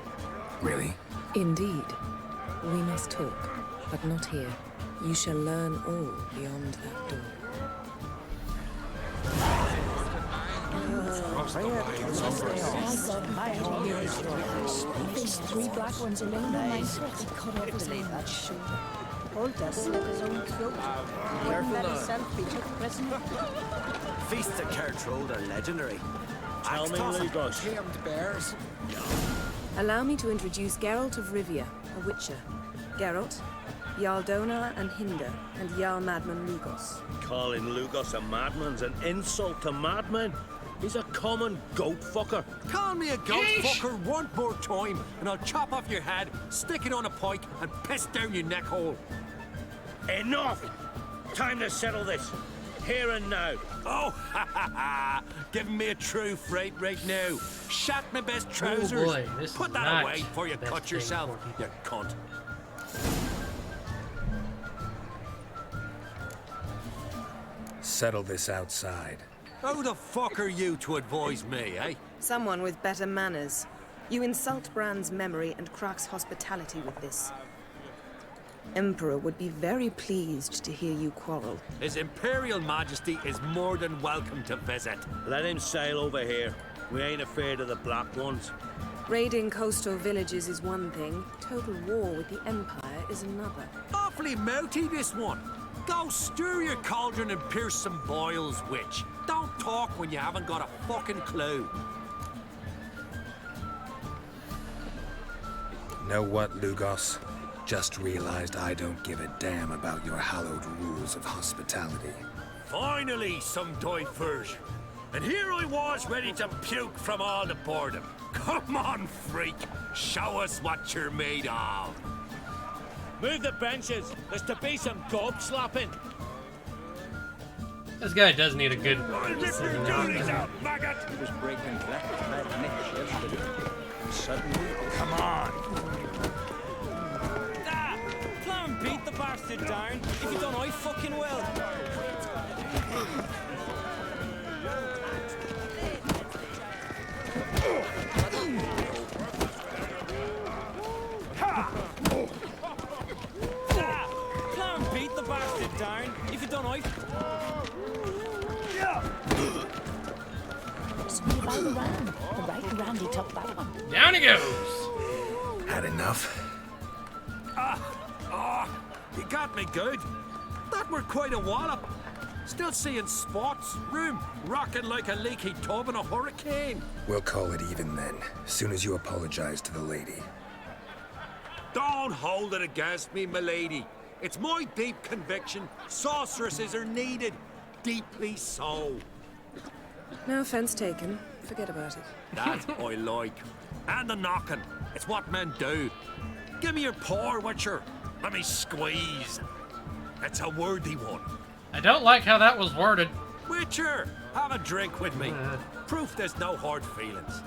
Really? Indeed. We must talk, but not here. You shall learn all beyond that door. There's 3 black ones alone on my foot. He cut off his that shoulder. Poultice with his own throat. Wouldn't let himself be took prisoner. Feasts at Kertrode are legendary. Tell me, Lugos. Tamed bears. Allow me to introduce Geralt of Rivia, a Witcher. Geralt, Jarl Dona and Hinder, and Jarl Madman Lugos. Calling Lugos a madman's an insult to madmen. He's a common goat fucker. Call me a goat fucker one more time, and I'll chop off your head, stick it on a pike, and piss down your neck hole. Enough! Time to settle this. here and now. Oh, ha ha ha! Giving me a true fright right now. Shat my best trousers. Oh boy, this Put is that not away before you the best cut thing yourself, for you cunt. Settle this outside. Who the fuck are you to advise me, eh? Someone with better manners. You insult Bran's memory and Crach's hospitality with this. Emperor would be very pleased to hear you quarrel. His Imperial Majesty is more than welcome to visit. Let him sail over here. We ain't afraid of the black ones. Raiding coastal villages is one thing. Total war with the Empire is another. Awfully melty, this one. Go stir your cauldron and pierce some boils, witch. Don't talk when you haven't got a fucking clue. Know what, Lugos? Just realized I don't give a damn about your hallowed rules of hospitality. Finally, some diversion. And here I was ready to puke from all the boredom. Come on, freak. Show us what you're made of. Move the benches. There's to be some gob slapping. This guy does need a good. Maggot! He was breaking black yesterday. Suddenly, come on! Plow and beat the bastard down. If you don't, I fucking will. Plow and beat the bastard down. If you don't, I. Swing by the ram. The right Randy took that one. Down he goes. Had enough? You got me good. That were quite a wallop. Still seeing spots, room rocking like a leaky tub in a hurricane. We'll call it even then, soon as you apologize to the lady. Don't hold it against me, milady. It's my deep conviction sorceresses are needed. Deeply so. No offense taken. Forget about it. That I like. And the knocking. It's what men do. Give me your paw, Witcher. Let me squeeze. It's a worthy one. I don't like how that was worded. Witcher, have a drink with me. Proof there's no hard feelings.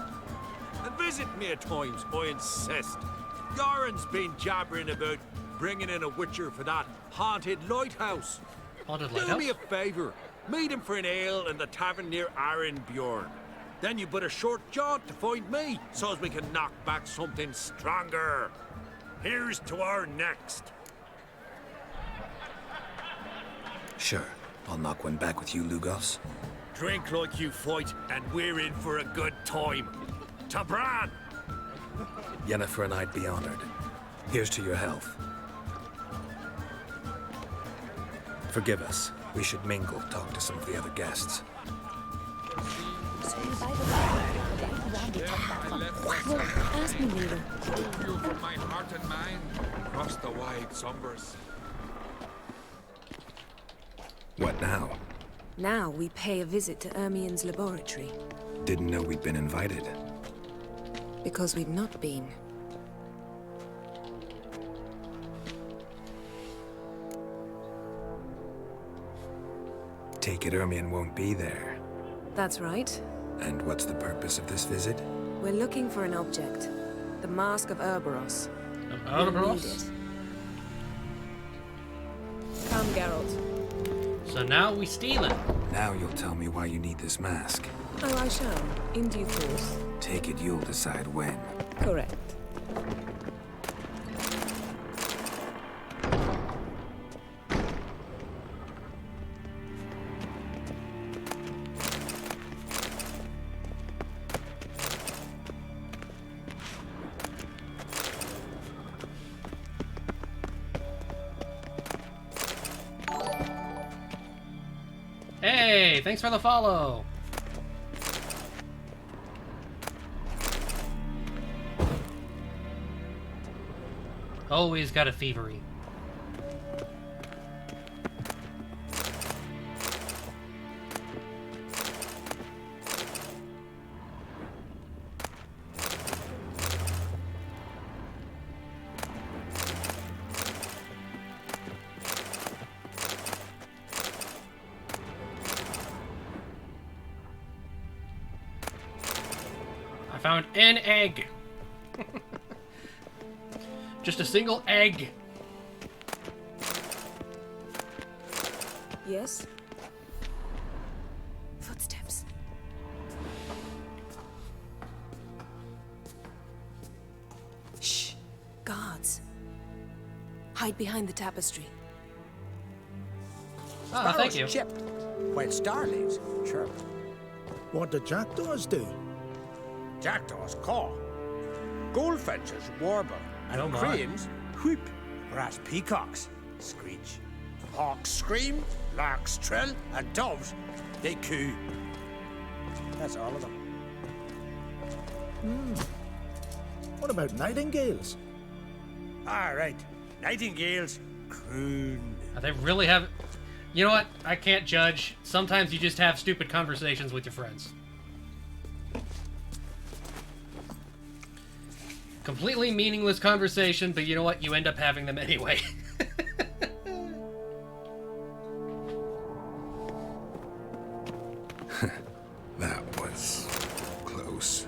And visit me at times, I insist. Goran's been jabbering about bringing in a Witcher for that haunted lighthouse. Haunted Do lighthouse? me a favour. Meet him for an ale in the tavern near Arenbjorn. Then you but a short jaunt to find me, so as we can knock back something stronger. Here's to our next. Sure, I'll knock one back with you, Lugos. Drink like you fight, and we're in for a good time. To Bran! Yennefer and I'd be honored. Here's to your health. Forgive us. We should mingle, talk to some of the other guests. Swing by the ram. The right Randy took that one. Well, ask me later. Drove you from my heart and mind across the wide sombers. What now? Now we pay a visit to Ermien's laboratory. Didn't know we'd been invited. Because we've not been. Take it Ermien won't be there. That's right. And what's the purpose of this visit? We're looking for an object. The Mask of Ouroboros. Of We'll Ouroboros? need it. Come, Geralt. So now we stealing. Now you'll tell me why you need this mask. Oh, I shall. In due course. Take it you'll decide when. Correct. Hey, thanks for the follow. Always got a thievery. found an egg. Just a single egg. Yes? Footsteps. Shh. Guards. Hide behind the tapestry. Ah, thank you. Chip. While starlings chirp. What do jackdaws do? Jackdaws caw. Goldfinches warble. And Oh my. cranes whoop. Whereas peacocks screech. Hawks scream, larks trill, and doves, they coo. That's all of them. What about nightingales? All right. Nightingales croon. They really have. You know what? I can't judge. Sometimes you just have stupid conversations with your friends. Completely meaningless conversation, but you know what? You end up having them anyway. That was close.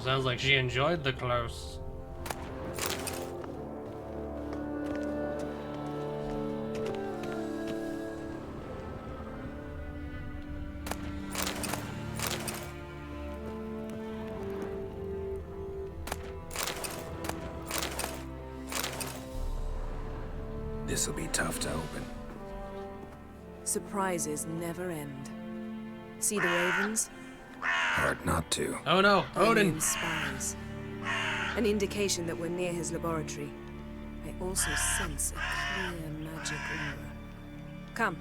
Sounds like she enjoyed the close. This'll be tough to open. Surprises never end. See the ravens? Hard not to. Oh no, Odin! Name's spies. An indication that we're near his laboratory. I also sense a clear magic aura. Come,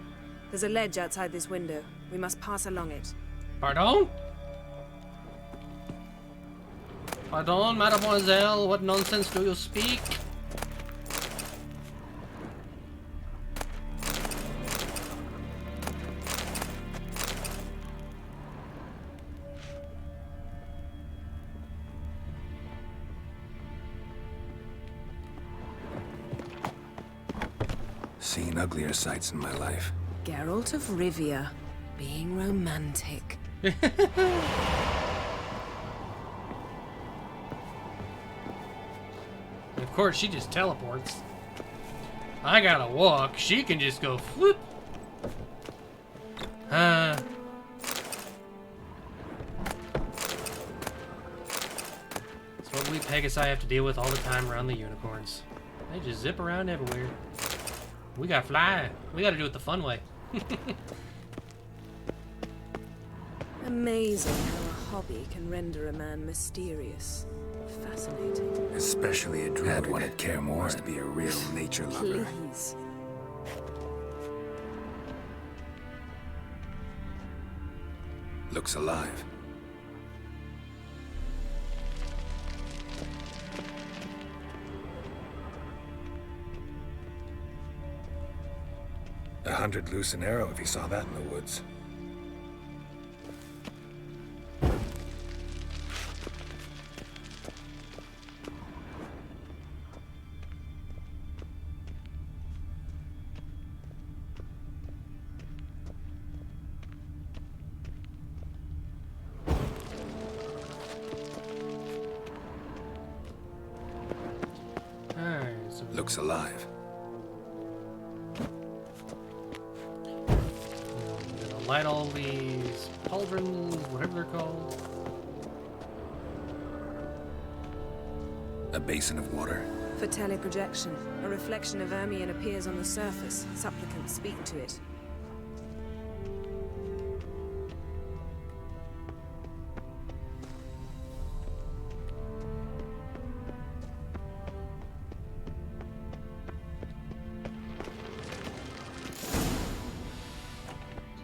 there's a ledge outside this window. We must pass along it. Pardon? Pardon, mademoiselle, what nonsense do you speak? Seen uglier sights in my life. Geralt of Rivia, being romantic. Of course, she just teleports. I gotta walk. She can just go whoop. It's what we Pegasi have to deal with all the time around the unicorns. They just zip around everywhere. We gotta fly. We gotta do it the fun way. Amazing how a hobby can render a man mysterious. Fascinating. Especially a druid. Had one at Kaer Morhen. Must be a real nature lover. Please. Looks alive. $100 loose an arrow if you saw that in the woods. Alright, so Looks alive. I'm gonna light all these pauldrons, whatever they're called. A basin of water. For teleprojection, a reflection of Ermion appears on the surface. Supplicants speak to it.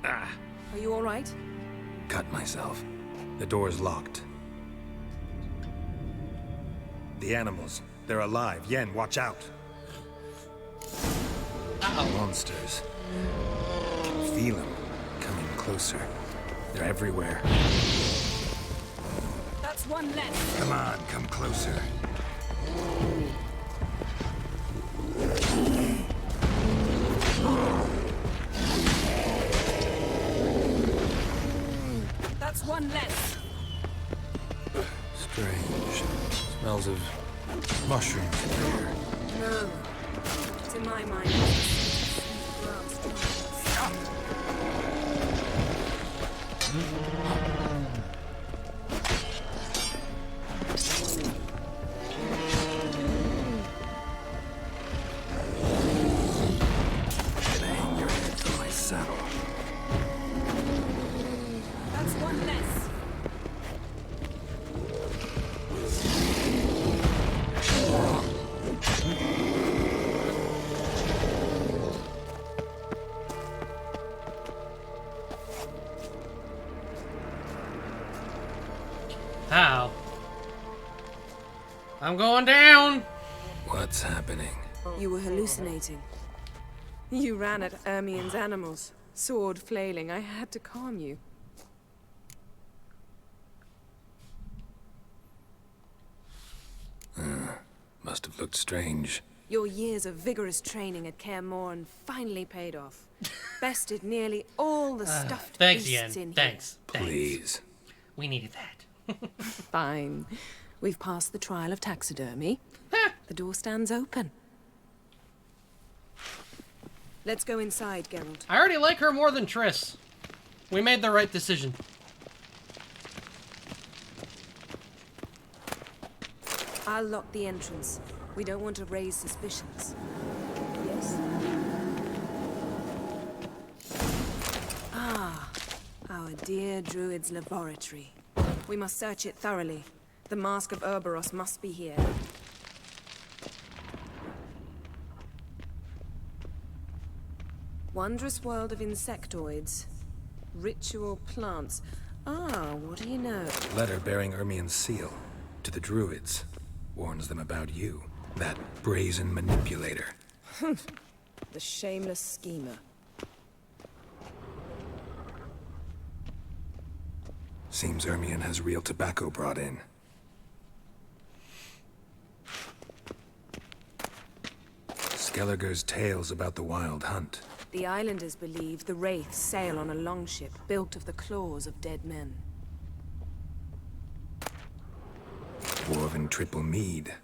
Are you all right? Cut myself. The door's locked. The animals. They're alive. Yen, watch out. Monsters. Feel them. Coming closer. They're everywhere. That's one less. Come on, come closer. one less. Strange. Smells of mushrooms in here. No. To my mind, Hang your head from my saddle. that's one less. How? I'm going down! What's happening? You were hallucinating. You ran at Ermien's animals, sword flailing. I had to calm you. Must have looked strange. Your years of vigorous training at Kaer Morhen finally paid off. Bested nearly all the stuffed Thanks, beasts Yen. in Thanks. Please. We needed that. here. Fine. We've passed the trial of taxidermy. The door stands open. Let's go inside, Geralt. I already like her more than Triss. We made the right decision. I'll lock the entrance. We don't want to raise suspicions. Yes? Ah, our dear Druid's laboratory. We must search it thoroughly. The Mask of Urboros must be here. Wondrous world of insectoids. Ritual plants. Ah, what do you know? Letter bearing Ermien's seal to the Druids. Warns them about you. That brazen manipulator. The shameless schemer. Seems Ermien has real tobacco brought in. Skellige's tales about the Wild Hunt. The islanders believe the Wraiths sail on a longship built of the claws of dead men. Dwarven triple mead.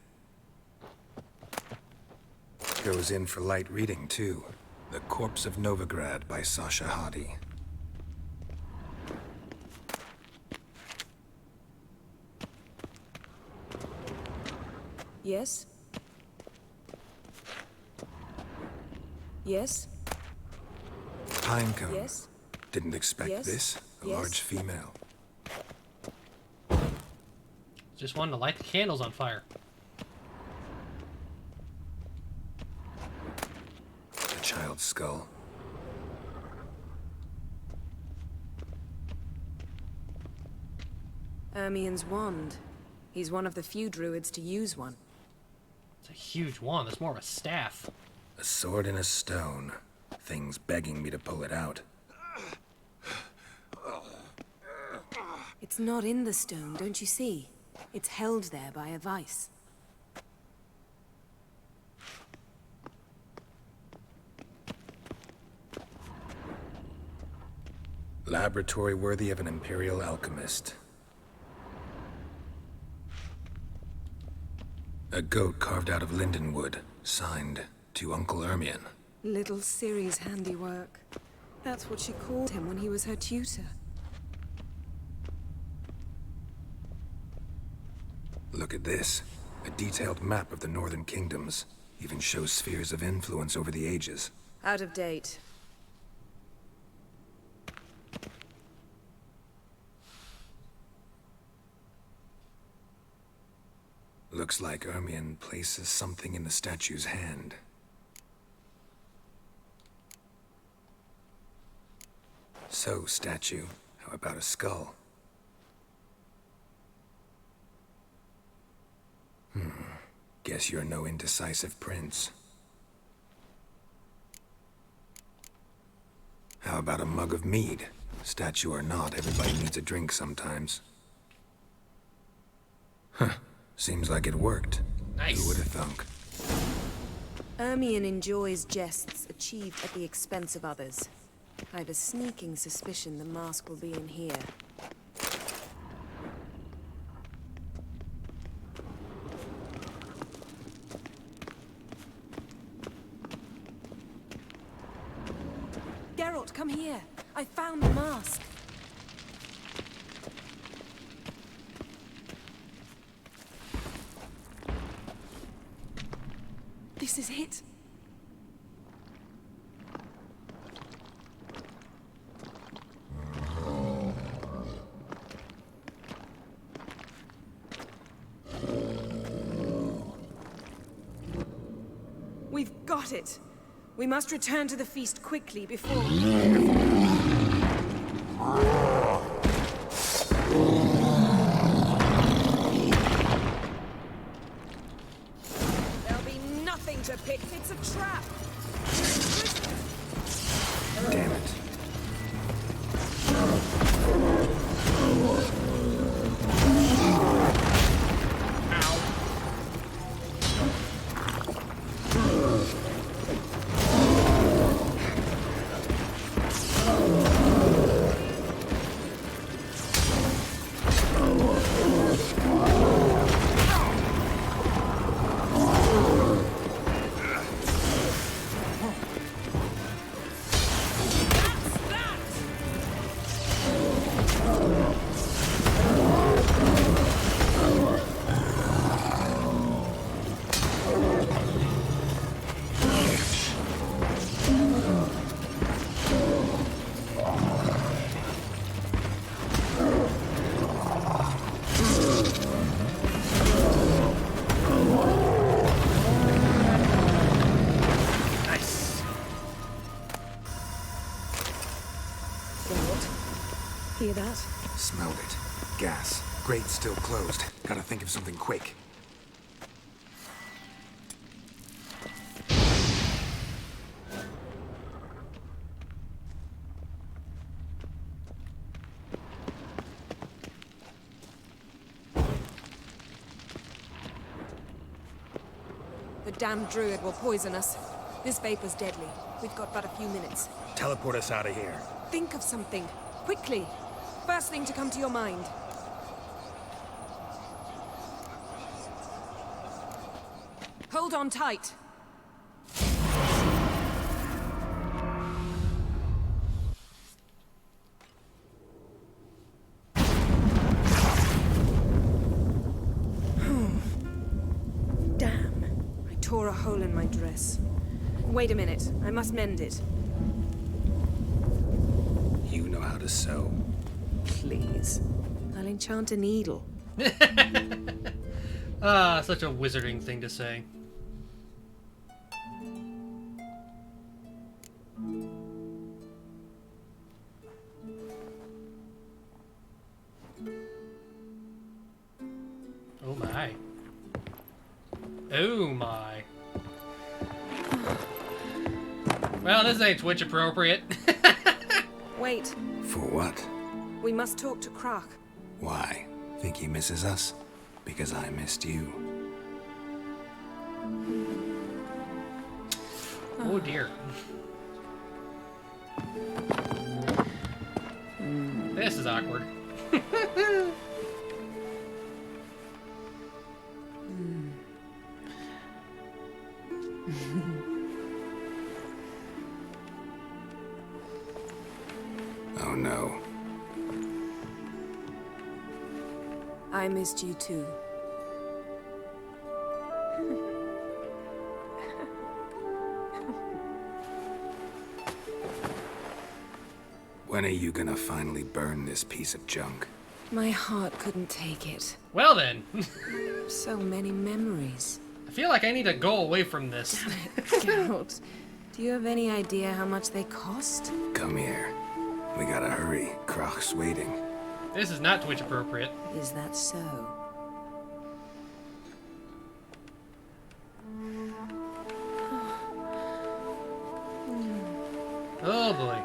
Goes in for light reading, too. The Corpse of Novigrad by Sasha Hadi. Yes? Yes? Pinecone. Yes? Didn't expect Yes? this. A Yes? large female. Just wanted to light the candles on fire. A child's skull. Ermien's wand. He's one of the few druids to use one. It's a huge wand. That's more of a staff. A sword and a stone. Thing's begging me to pull it out. It's not in the stone, don't you see? It's held there by a vice. Laboratory worthy of an imperial alchemist. A goat carved out of lindenwood, signed to Uncle Ermien. Little Ciri's handiwork. That's what she called him when he was her tutor. Look at this. A detailed map of the northern kingdoms. Even shows spheres of influence over the ages. Out of date. Looks like Ermien places something in the statue's hand. So, statue, how about a skull? Guess you're no indecisive prince. How about a mug of mead? Statue or not, everybody needs a drink sometimes. Huh. Seems like it worked. Nice. Who would have thunk? Ermien enjoys jests achieved at the expense of others. I've a sneaking suspicion the mask will be in here. Geralt, come here. I found the mask. This is it. We've got it. We must return to the feast quickly before... There'll be nothing to pick. It's a trap. Damn it. Hear that? Smelled it. Gas. Grate's still closed. Gotta think of something quick. The damned druid will poison us. This vapor's deadly. We've got but a few minutes. Teleport us out of here. Think of something. Quickly. First thing to come to your mind. Hold on tight. Damn. I tore a hole in my dress. Wait a minute. I must mend it. You know how to sew. Please. I'll enchant a needle. Ah, such a wizarding thing to say. Oh my. Oh my. Well, this ain't Twitch appropriate. Wait. For what? We must talk to Croc. Why? Think he misses us? Because I missed you. Oh dear. This is awkward. Oh no. I missed you too. When are you gonna finally burn this piece of junk? My heart couldn't take it. Well then. So many memories. I feel like I need to go away from this. Geralt, do you have any idea how much they cost? Come here. We gotta hurry. Croc's waiting. This is not Twitch appropriate. Is that so? Oh boy.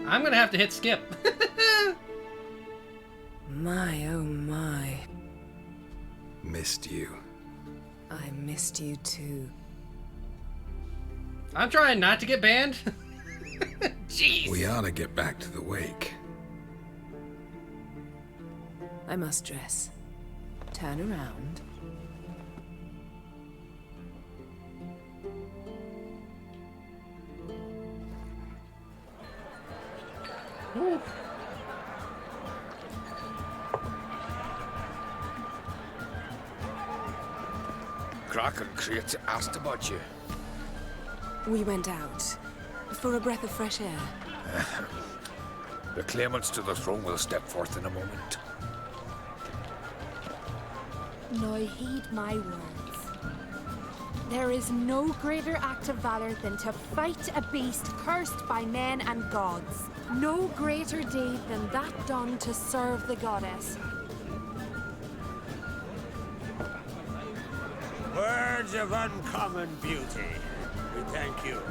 I'm gonna have to hit skip. My, oh my. Missed you. I missed you too. I'm trying not to get banned. Jeez. We ought to get back to the wake. I must dress. Turn around. Crach and Crate asked about you. We went out for a breath of fresh air. The claimants to the throne will step forth in a moment. Now heed my words. There is no greater act of valor than to fight a beast cursed by men and gods. No greater deed than that done to serve the goddess. Words of uncommon beauty. We thank you.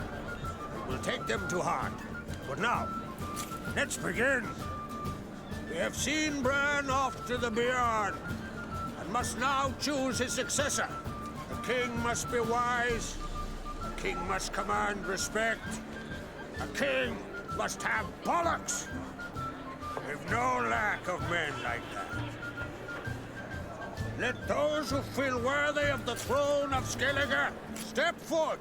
We'll take them to heart. But now, let's begin. We have seen Bran off to the Beyond, and must now choose his successor. A king must be wise. A king must command respect. A king must have bollocks. We've no lack of men like that. Let those who feel worthy of the throne of Skellige step forth.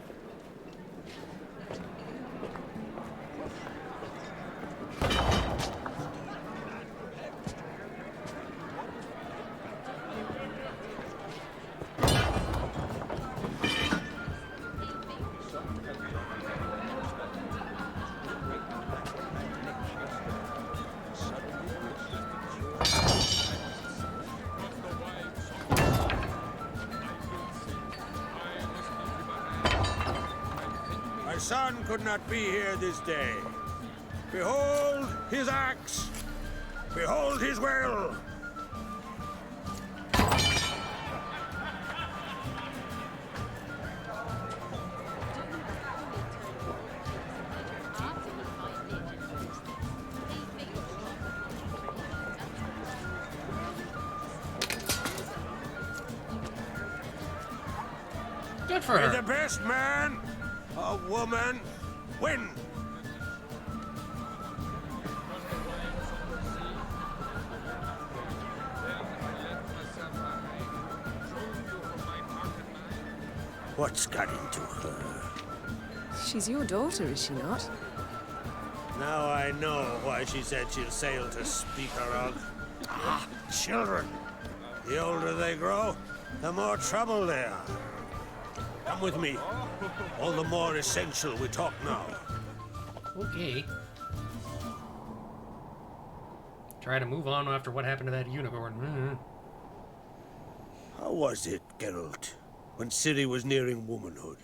My son could not be here this day. Behold his axe. Behold his will. Good for May her. the best man or woman win. What's got into her? She's your daughter, is she not? Now I know why she said she'll sail to Speakerog. Ah, children. The older they grow, the more trouble they are. Come with me. All the more essential we talk now. Okay. Try to move on after what happened to that unicorn. How was it, Geralt, when Ciri was nearing womanhood?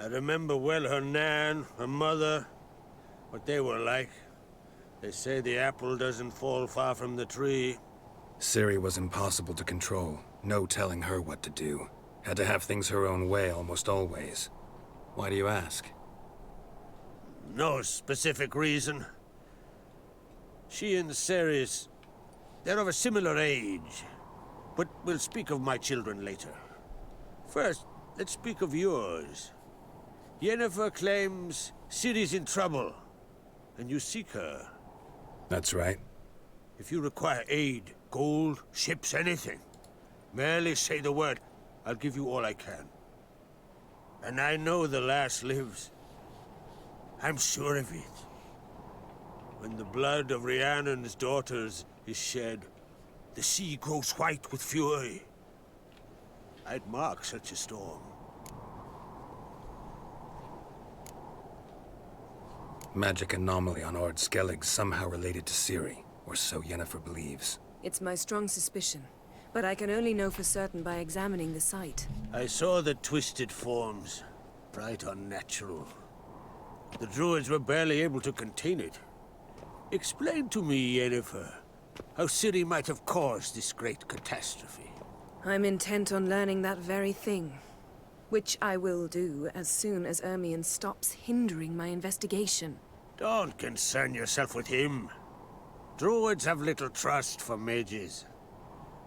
I remember well her nan, her mother, what they were like. They say the apple doesn't fall far from the tree. Ciri was impossible to control. No telling her what to do. Had to have things her own way almost always. Why do you ask? No specific reason. She and Ceres, they're of a similar age. But we'll speak of my children later. First, let's speak of yours. Yennefer claims Ciri's in trouble, and you seek her. That's right. If you require aid, gold, ships, anything, merely say the word. I'll give you all I can. And I know the lass lives. I'm sure of it. When the blood of Rhiannon's daughters is shed, the sea grows white with fury. I'd mark such a storm. Magic anomaly on Ord Skellig somehow related to Ciri, or so Yennefer believes. It's my strong suspicion, but I can only know for certain by examining the site. I saw the twisted forms, bright unnatural. The druids were barely able to contain it. Explain to me, Yennefer, how Ciri might have caused this great catastrophe. I'm intent on learning that very thing, which I will do as soon as Ermion stops hindering my investigation. Don't concern yourself with him. Druids have little trust for mages.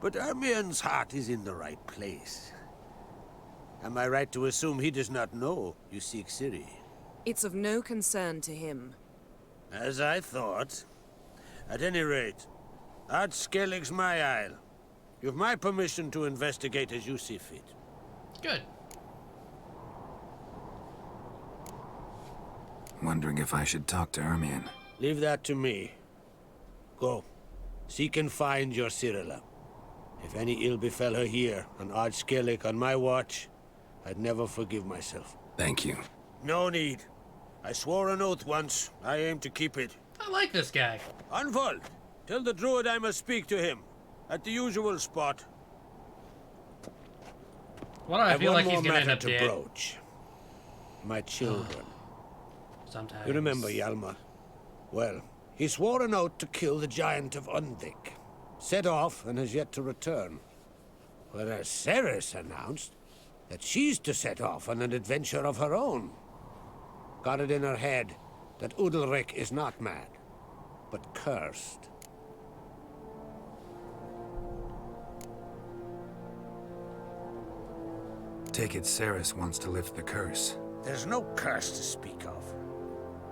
But Ermion's heart is in the right place. Am I right to assume he does not know you seek Ciri? It's of no concern to him. As I thought. At any rate, Ard Skellig's my isle. You've my permission to investigate as you see fit. Good. Wondering if I should talk to Ermion. Leave that to me. Go. Seek and find your Cyrilla. If any ill befell her here on Ard Skellig on my watch, I'd never forgive myself. Thank you. No need. I swore an oath once. I aim to keep it. I like this guy. Anvald, tell the druid I must speak to him. At the usual spot. Why do I feel like he's one more gonna end matter up to dead? broach. My children. Sometimes. You remember Hjalmar? Well, he swore an oath to kill the giant of Undvik. Set off and has yet to return. Whereas Ceres announced that she's to set off on an adventure of her own. Got it in her head that Udalric is not mad, but cursed. Take it Ceres wants to lift the curse. There's no curse to speak of.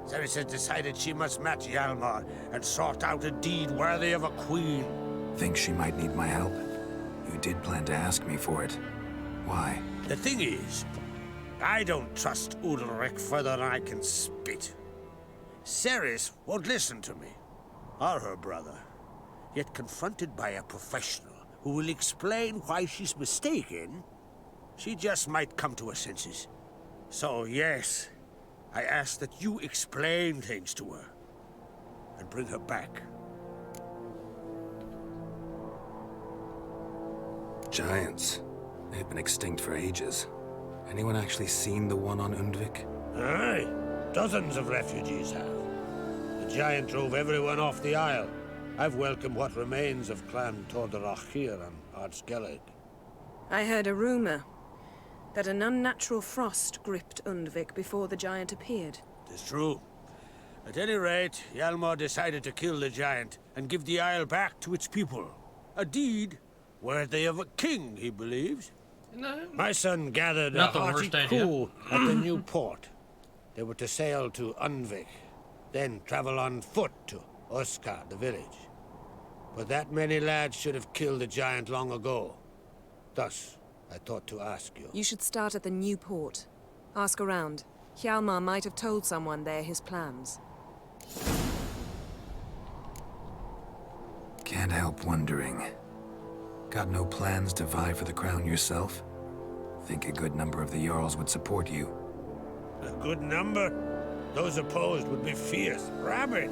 Ceres has decided she must match Hjalmar and sort out a deed worthy of a queen. Think she might need my help? You did plan to ask me for it. Why? The thing is, I don't trust Udalric further than I can spit. Ceres won't listen to me, or her brother. Yet confronted by a professional who will explain why she's mistaken, she just might come to her senses. So yes, I ask that you explain things to her and bring her back. Giants. They've been extinct for ages. Anyone actually seen the one on Undvik? Aye, dozens of refugees have. The giant drove everyone off the isle. I've welcomed what remains of Clan Tordarach here on Ard Skellig. I heard a rumor that an unnatural frost gripped Undvik before the giant appeared. It's true. At any rate, Hjalmar decided to kill the giant and give the isle back to its people. A deed worthy of a king, he believes. No. My son gathered Not a the hearty worst idea. crew at the new port. They were to sail to Undvik, then travel on foot to Oskar, the village. But that many lads should have killed the giant long ago. Thus, I thought to ask you. You should start at the new port. Ask around. Hjalmar might have told someone there his plans. Can't help wondering. Got no plans to vie for the crown yourself? Think a good number of the Jarls would support you. A good number? Those opposed would be fierce, rabid.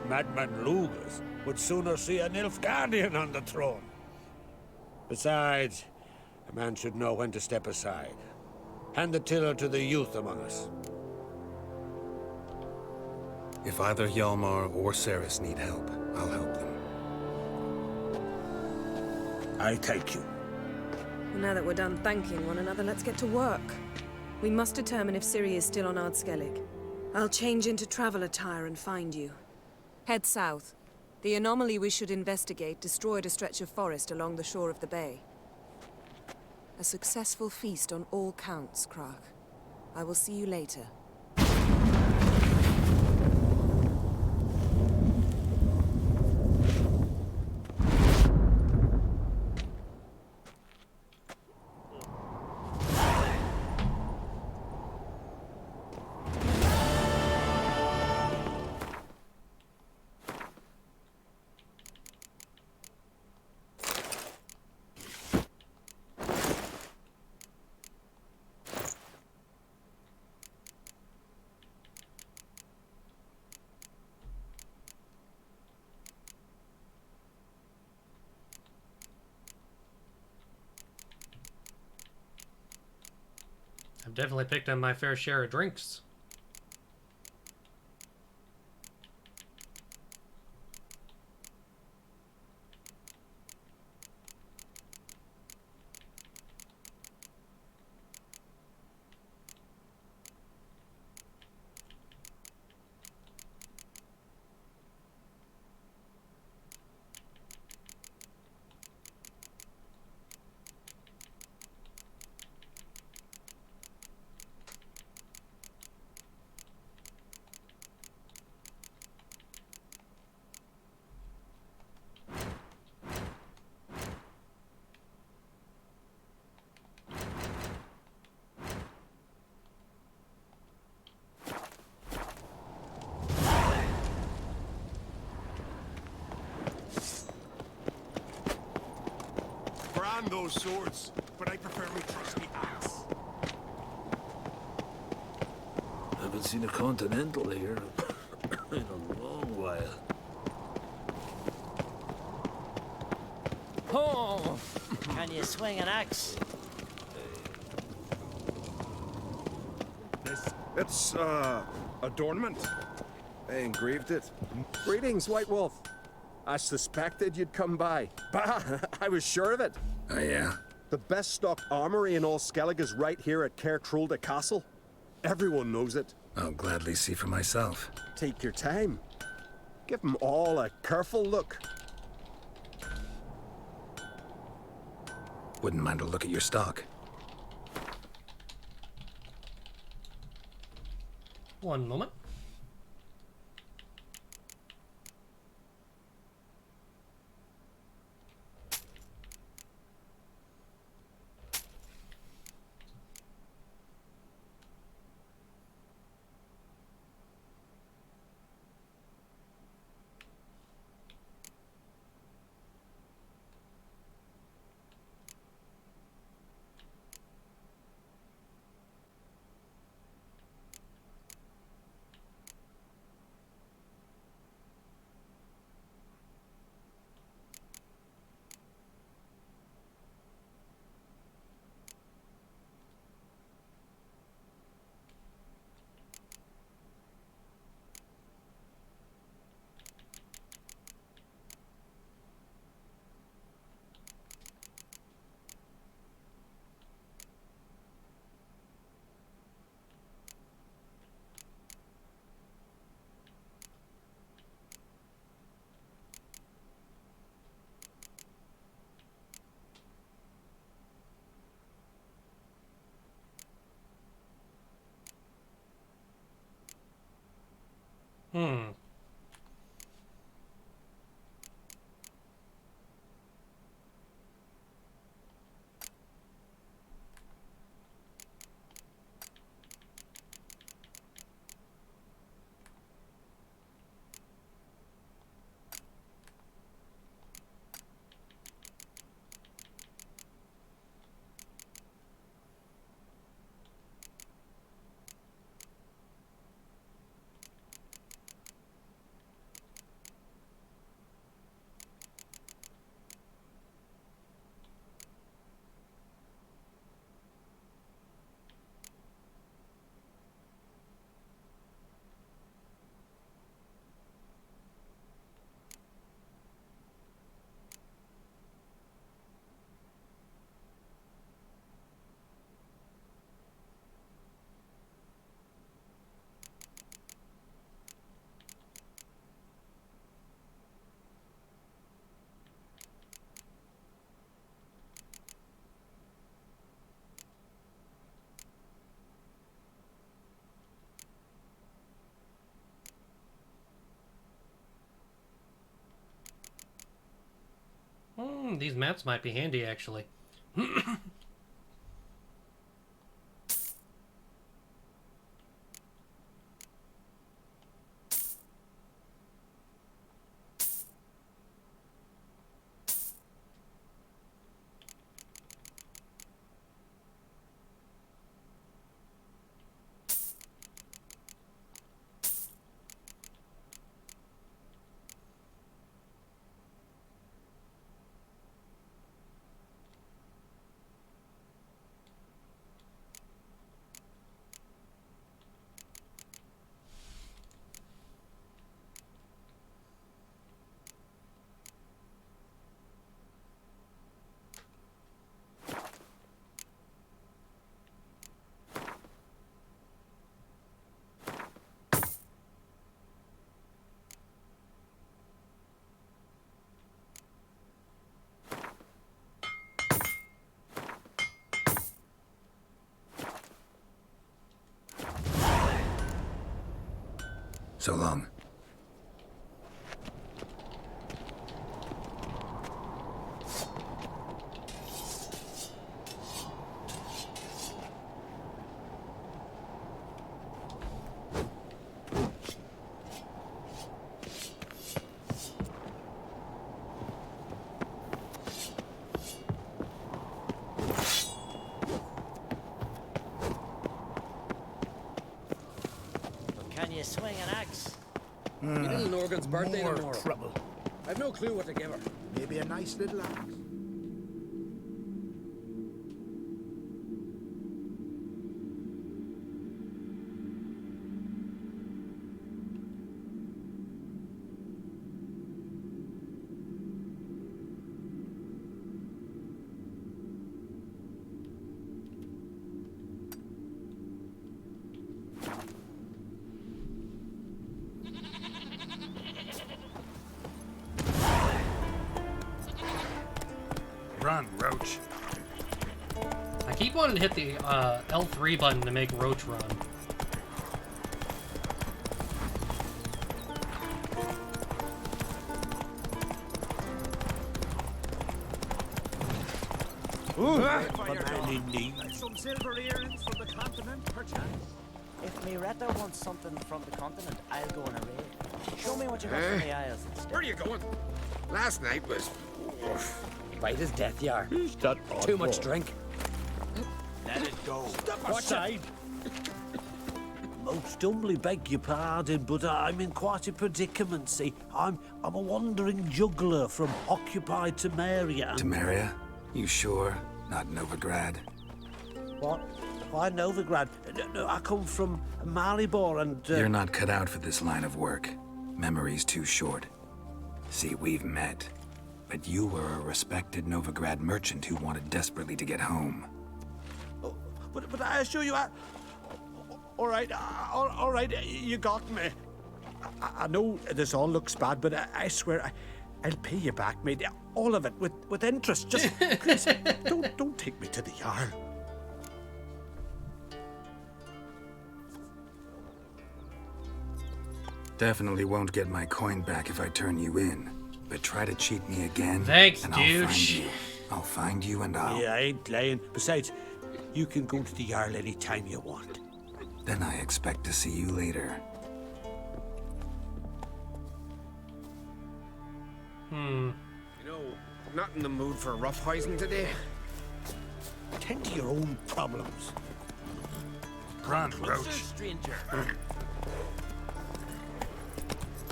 Madman Lugas would sooner see a Nilfgaardian on the throne. Besides, a man should know when to step aside. Hand the tiller to the youth among us. If either Hjalmar or Ceres need help, I'll help them. I thank you. Now that we're done thanking one another, let's get to work. We must determine if Ciri is still on Ard Skellig. I'll change into travel attire and find you. Head south. The anomaly we should investigate destroyed a stretch of forest along the shore of the bay. A successful feast on all counts, Crach. I will see you later. I've definitely picked up my fair share of drinks. those swords, but I prefer my trusty axe. Haven't seen a Continental here in a long while. Oh! Can you swing an axe? It's, adornment. I engraved it. Greetings, White Wolf. I suspected you'd come by. Bah, I was sure of it. Oh, yeah? The best stock armory in all Skellige's right here at Caer Trolda Castle. Everyone knows it. I'll gladly see for myself. Take your time. Give them all a careful look. Wouldn't mind a look at your stock. One moment. Hmm. These maps might be handy, actually. So long. you swing an axe? Your little Norgan's birthday more tomorrow. trouble. I've no clue what to give her. Maybe a nice little axe. Run, Roach. I keep wanting to hit the L3 button to make Roach run. Some silver earrings from the continent, perchance. If Miretta wants something from the continent, I'll go on a raid. Show me what you got from the Isles instead. Where are you going? Last night was... Bite his death, Yar. Who's that Too much oddball? drink. Let it go. Step Watch aside. Most humbly beg your pardon, but I'm in quite a predicament. See, I'm a wandering juggler from occupied Temeria. Temeria? You sure? Not Novigrad? What? Why Novigrad? No, I come from Maribor and... You're not cut out for this line of work. Memory's too short. See, we've met. But you were a respected Novigrad merchant who wanted desperately to get home. But I assure you, all right, you got me. I know this all looks bad, but I swear I'll pay you back, mate. All of it, with interest. Just please, don't take me to the Jarl. Definitely won't get my coin back if I turn you in. But try to cheat me again, Thanks, and douche. I'll find you and I'll... Yeah, I ain't lying. Besides, you can go to the Jarl any time you want. Then I expect to see you later. You know, not in the mood for roughhousing today. Tend to your own problems. Run, Roach. Stranger.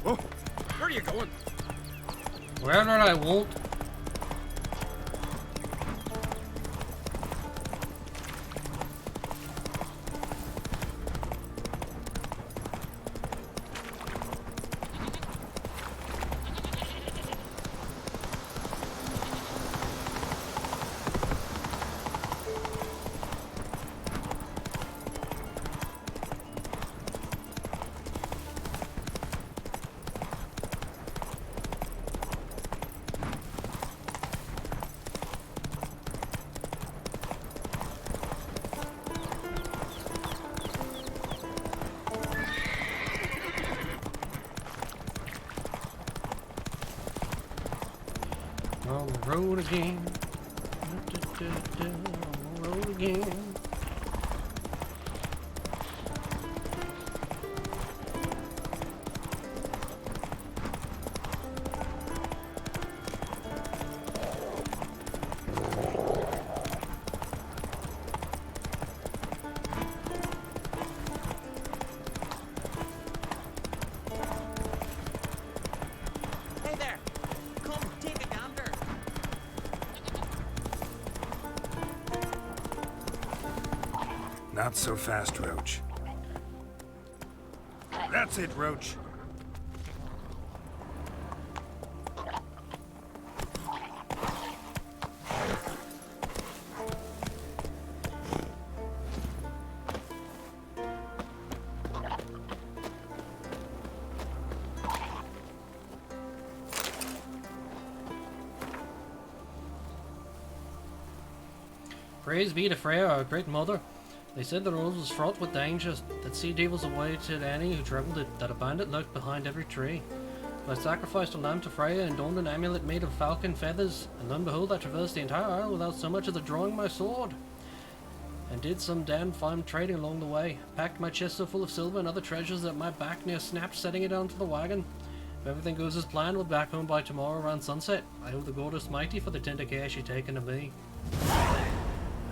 Oh, where are you going? Wherever I won't. On the road again. On the road again. Hey there. Come, take a gander. Not so fast, Roach. That's it, Roach. Praise be to Freya, our great mother. They said the road was fraught with dangers, that sea devils awaited any who travelled it, that a bandit lurked behind every tree. So I sacrificed a lamb to Freya and donned an amulet made of falcon feathers, and lo and behold I traversed the entire isle without so much as drawing my sword. And did some damn fine trading along the way. Packed my chest so full of silver and other treasures that my back near snapped setting it onto the wagon. If everything goes as planned, we'll be back home by tomorrow around sunset. I owe the goddess mighty for the tender care she taken of me.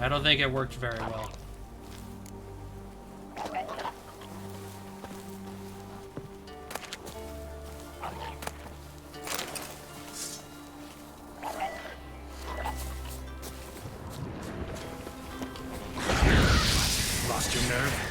I don't think it worked very well. a nerve.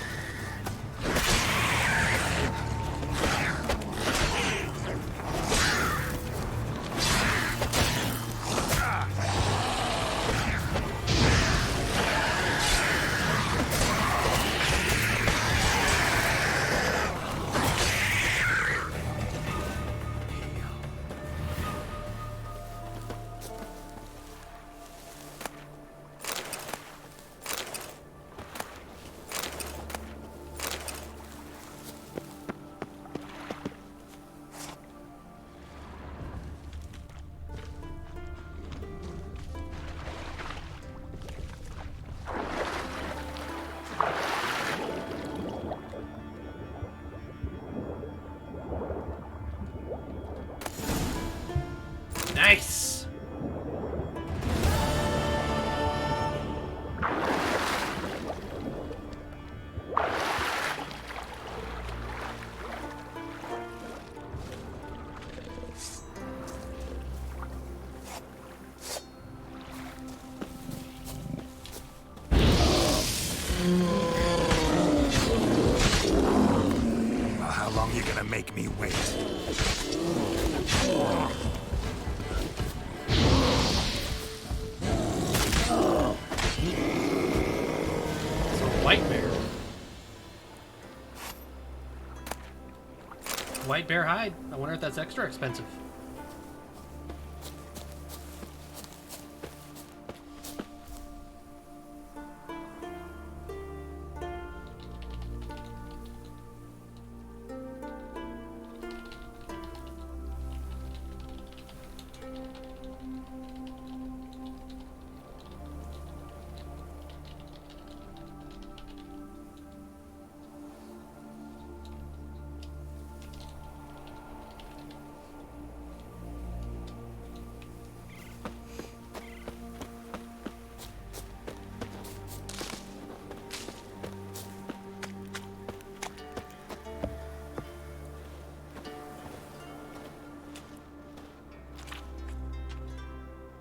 Nice! Well, how long you gonna make me wait? White bear. White bear hide. I wonder if that's extra expensive.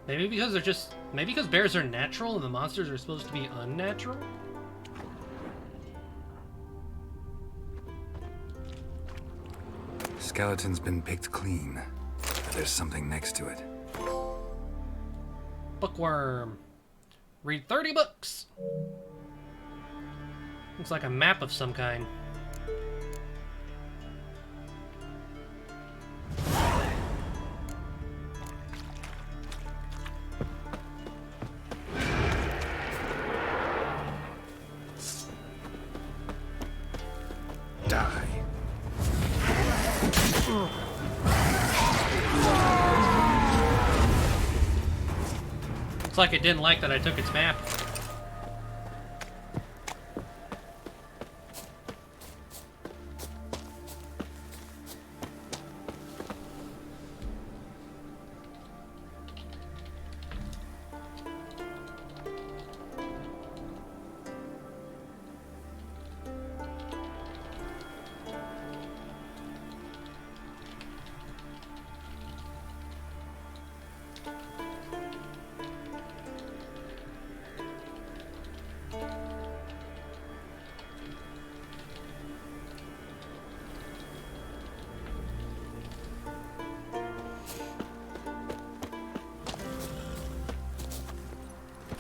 Maybe because they're just... Maybe because bears are natural and the monsters are supposed to be unnatural? Skeleton's been picked clean, but there's something next to it. Bookworm. Read 30 books. Looks like a map of some kind. Looks like it didn't like that I took its map.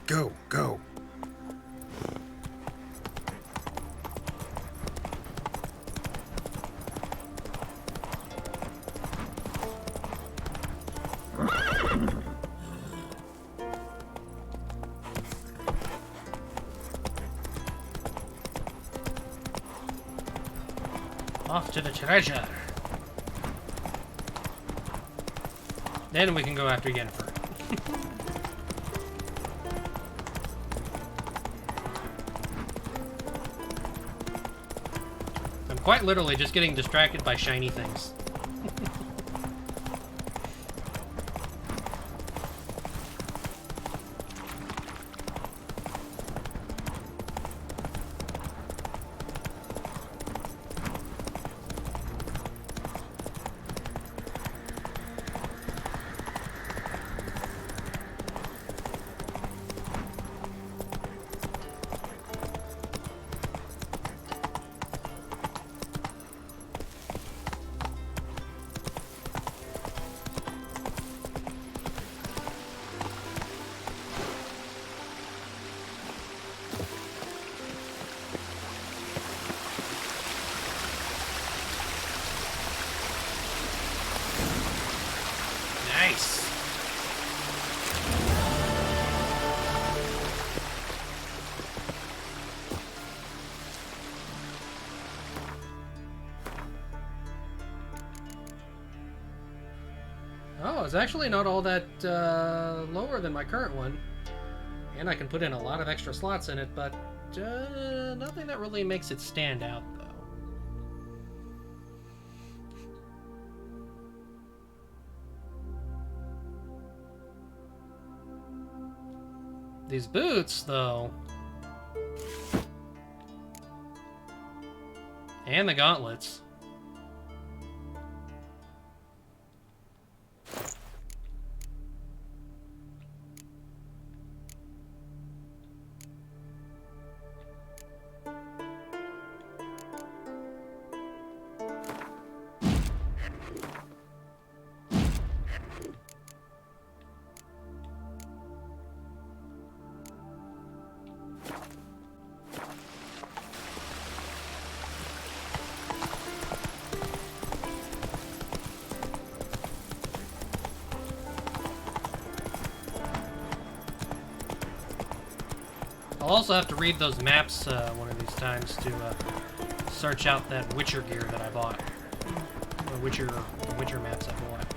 Go, go. Off to the treasure. Then we can go after Yennefer. I'm quite literally just getting distracted by shiny things. it's actually not all that lower than my current one. And I can put in a lot of extra slots in it, but nothing that really makes it stand out, though. These boots, though. And the gauntlets. I'll also have to read those maps one of these times to search out that Witcher gear that I bought. Or Witcher maps I bought.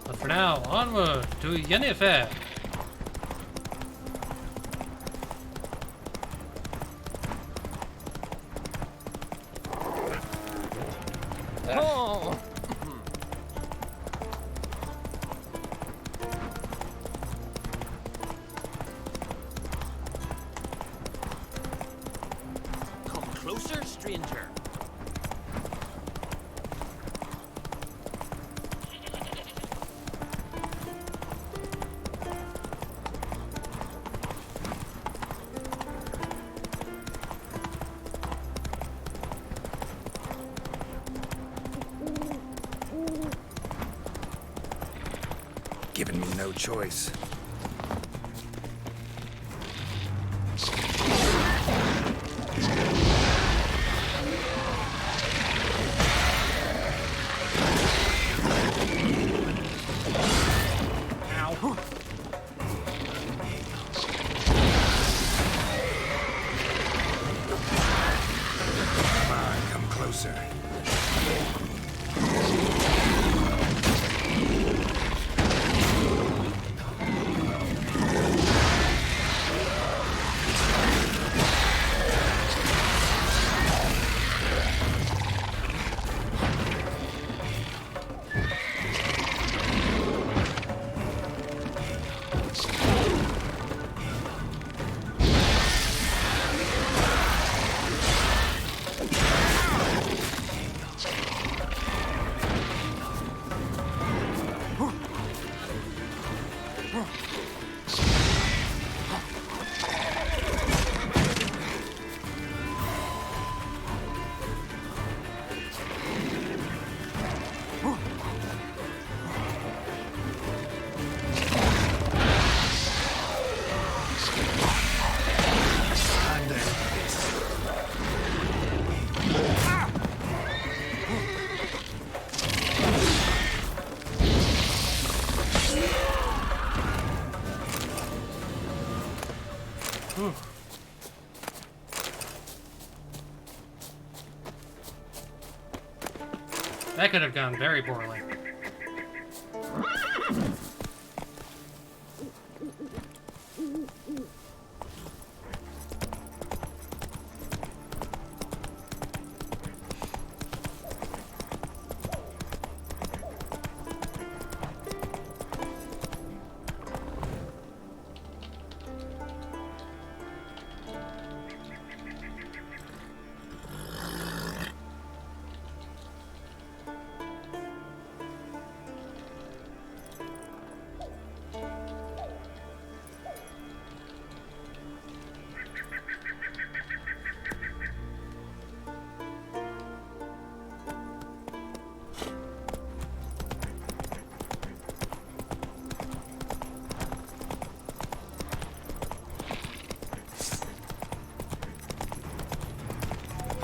But for now, onward to Yennefer. Oh! Come closer, stranger. Giving me no choice. Ow. Come on, come closer. That could have gone very poorly.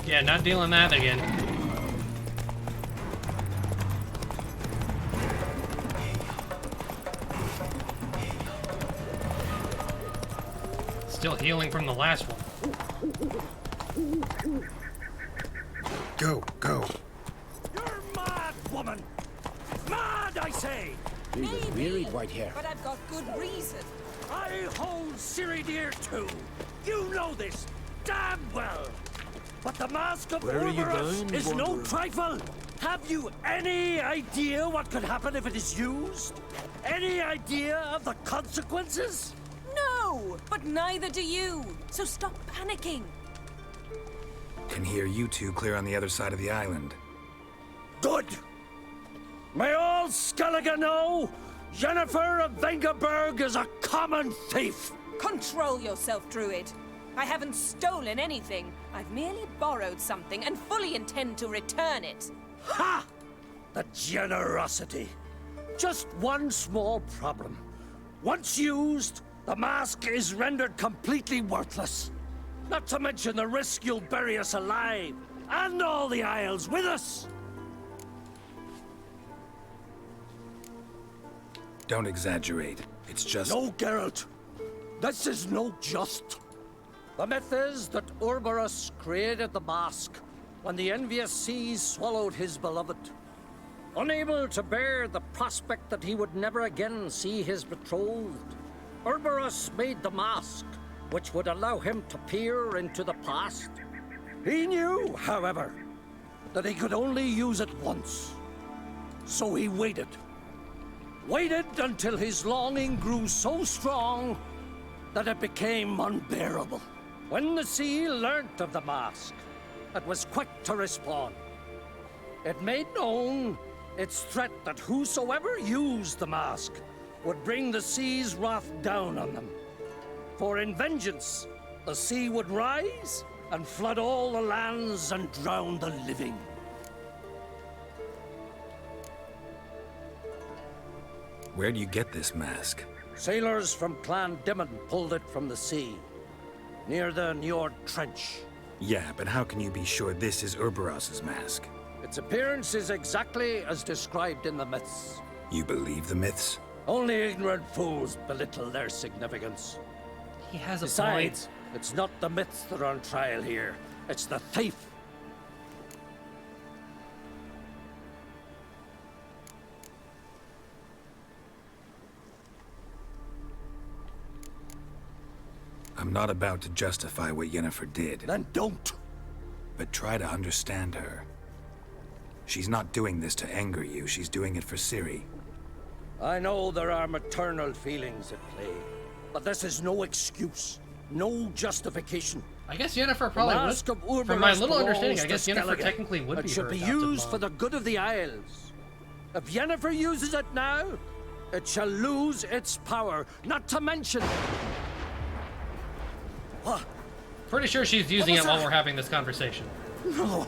Yeah, not dealing that again. Still healing from the last one. Go, go. You're mad, woman! Mad, I say! You look wearied, Whitehair. But I've got good reason. I hold Ciri dear too. You know this damn well. But the Mask of Where are you Orboros bound, is no Wanderer? trifle. Have you any idea what could happen if it is used? Any idea of the consequences? No, but neither do you. So stop panicking. Can hear you two clear on the other side of the island. Good. May all Skellige know Yennefer of Vengerberg is a common thief. Control yourself, Druid. I haven't stolen anything. I've merely borrowed something and fully intend to return it. Ha! The generosity. Just one small problem. Once used, the mask is rendered completely worthless. Not to mention the risk you'll bury us alive, and all the Isles with us. Don't exaggerate. It's just... No, Geralt. This is no just. The myth is that Orboros created the mask when the envious seas swallowed his beloved. Unable to bear the prospect that he would never again see his betrothed, Orboros made the mask, which would allow him to peer into the past. He knew, however, that he could only use it once. So he waited. Waited until his longing grew so strong that it became unbearable. When the sea learnt of the mask, it was quick to respond. It made known its threat that whosoever used the mask would bring the sea's wrath down on them. For in vengeance, the sea would rise and flood all the lands and drown the living. Where do you get this mask? Sailors from Clan Dimon pulled it from the sea, near the Njord Trench. Yeah, but how can you be sure this is Urboros's mask? Its appearance is exactly as described in the myths. You believe the myths? Only ignorant fools belittle their significance. He has a Besides, it's not the myths that are on trial here. It's the thief. I'm not about to justify what Yennefer did. Then don't. But try to understand her. She's not doing this to anger you, she's doing it for Ciri. I know there are maternal feelings at play, but this is no excuse, no justification. I guess Yennefer probably would. From my little understanding, I guess Yennefer technically would be. It should her be adopted used mom. for the good of the Isles. If Yennefer uses it now, it shall lose its power. Not to mention. What? Pretty sure she's using it was while that? we're having this conversation. No.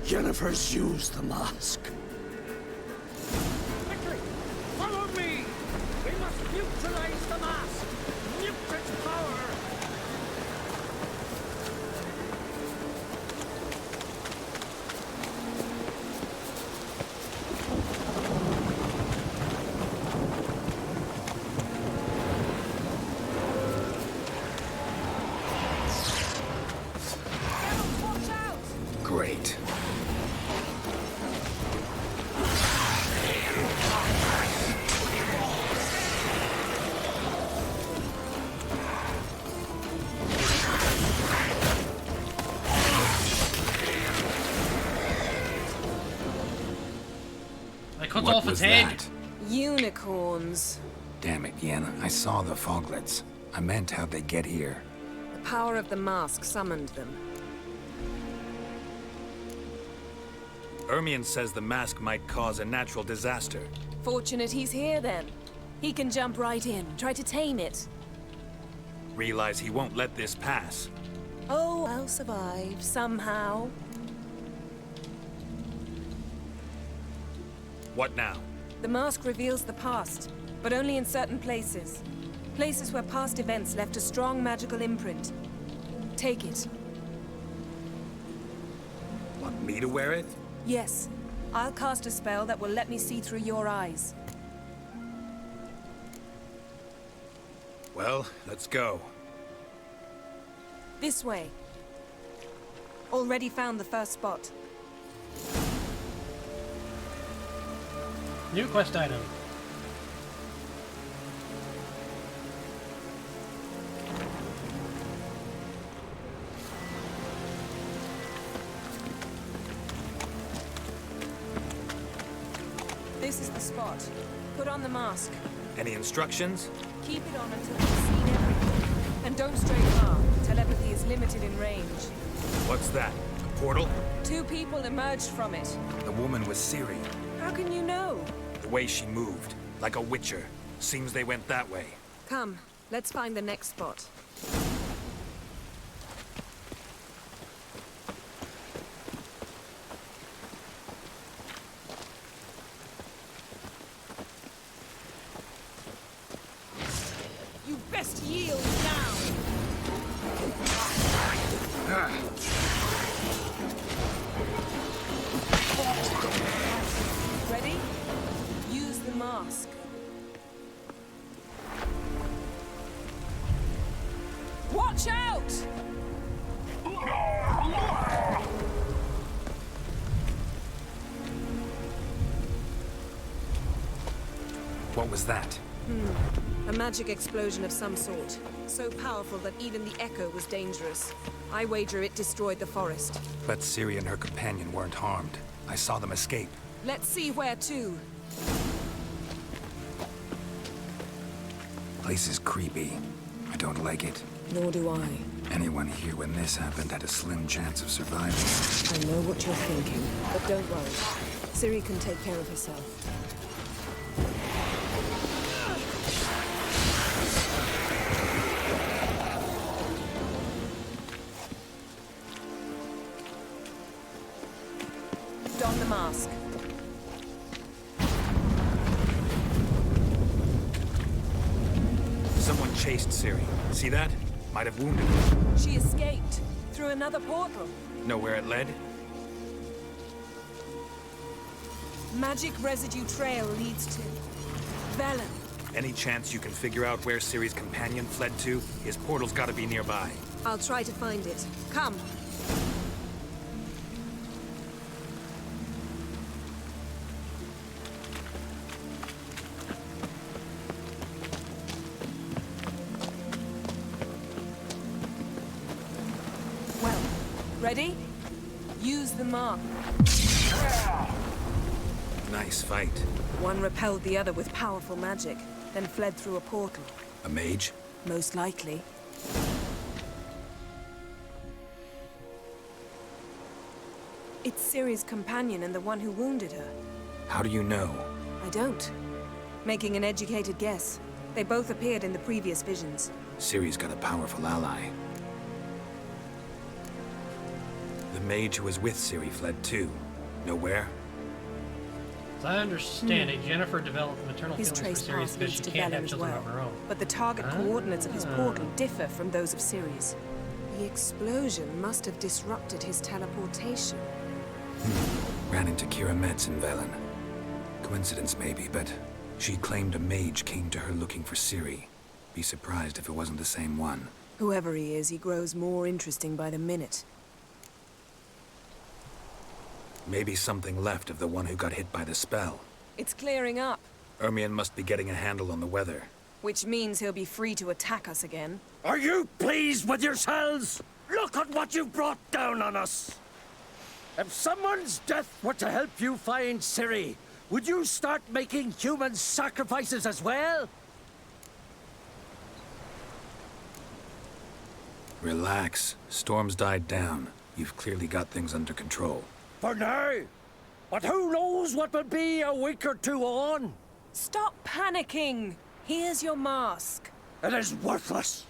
Yennefer's used the mask. Quickly, follow me. We must neutralize the mask. Nuke its power. Great. I cut What off its was head. that? Unicorns. Damn it, Yenna. I saw the foglets. I meant how'd they get here. The power of the mask summoned them. Ermion says the mask might cause a natural disaster. Fortunate he's here then. He can jump right in, try to tame it. Realize he won't let this pass. Oh, I'll survive, somehow. What now? The mask reveals the past, but only in certain places. Places where past events left a strong magical imprint. Take it. Want me to wear it? Yes. I'll cast a spell that will let me see through your eyes. Well, let's go. This way. Already found the first spot. New quest item. This is the spot. Put on the mask. Any instructions? Keep it on until you've seen everything. And don't stray far. Telepathy is limited in range. What's that? A portal? 2 people emerged from it. The woman was Ciri. How can you know? The way she moved, like a witcher. Seems they went that way. Come, let's find the next spot. You best yield now! Ready? Use the mask. Watch out! What was that? A magic explosion of some sort. So powerful that even the echo was dangerous. I wager it destroyed the forest. But Ciri and her companion weren't harmed. I saw them escape. Let's see where to. Place is creepy. I don't like it. Nor do I. Anyone here when this happened had a slim chance of surviving. I know what you're thinking, but don't worry. Ciri can take care of herself. Don the mask. Someone chased Ciri. See that? Might have wounded her. She escaped through another portal. Know where it led? Magic residue trail leads to Velen. Any chance you can figure out where Ciri's companion fled to? His portal's gotta be nearby. I'll try to find it. Come. Well, ready? Use the mark. Nice fight. One repelled the other with powerful magic, then fled through a portal. A mage? Most likely. It's Ciri's companion and the one who wounded her. How do you know? I don't. Making an educated guess. They both appeared in the previous visions. Ciri's got a powerful ally. The mage who was with Ciri fled too. Know where? As I understand it, Jennifer developed maternal His feelings trace for Ciri path because leads she to can't Velen have as children well. of her own. But the target coordinates of his portal differ from those of Ciri's. The explosion must have disrupted his teleportation. Ran into Kira Metz in Velen. Coincidence maybe, but she claimed a mage came to her looking for Ciri. Be surprised if it wasn't the same one. Whoever he is, he grows more interesting by the minute. Maybe something left of the one who got hit by the spell. It's clearing up, Ermion must be getting a handle on the weather. which means he'll be free to attack us again. Are you pleased with yourselves? Look at what you've brought down on us! If someone's death were to help you find Ciri, would you start making human sacrifices as well? Relax. Storm's died down. You've clearly got things under control. For now. But who knows what will be a week or two on? Stop panicking! Here's your mask. It is worthless.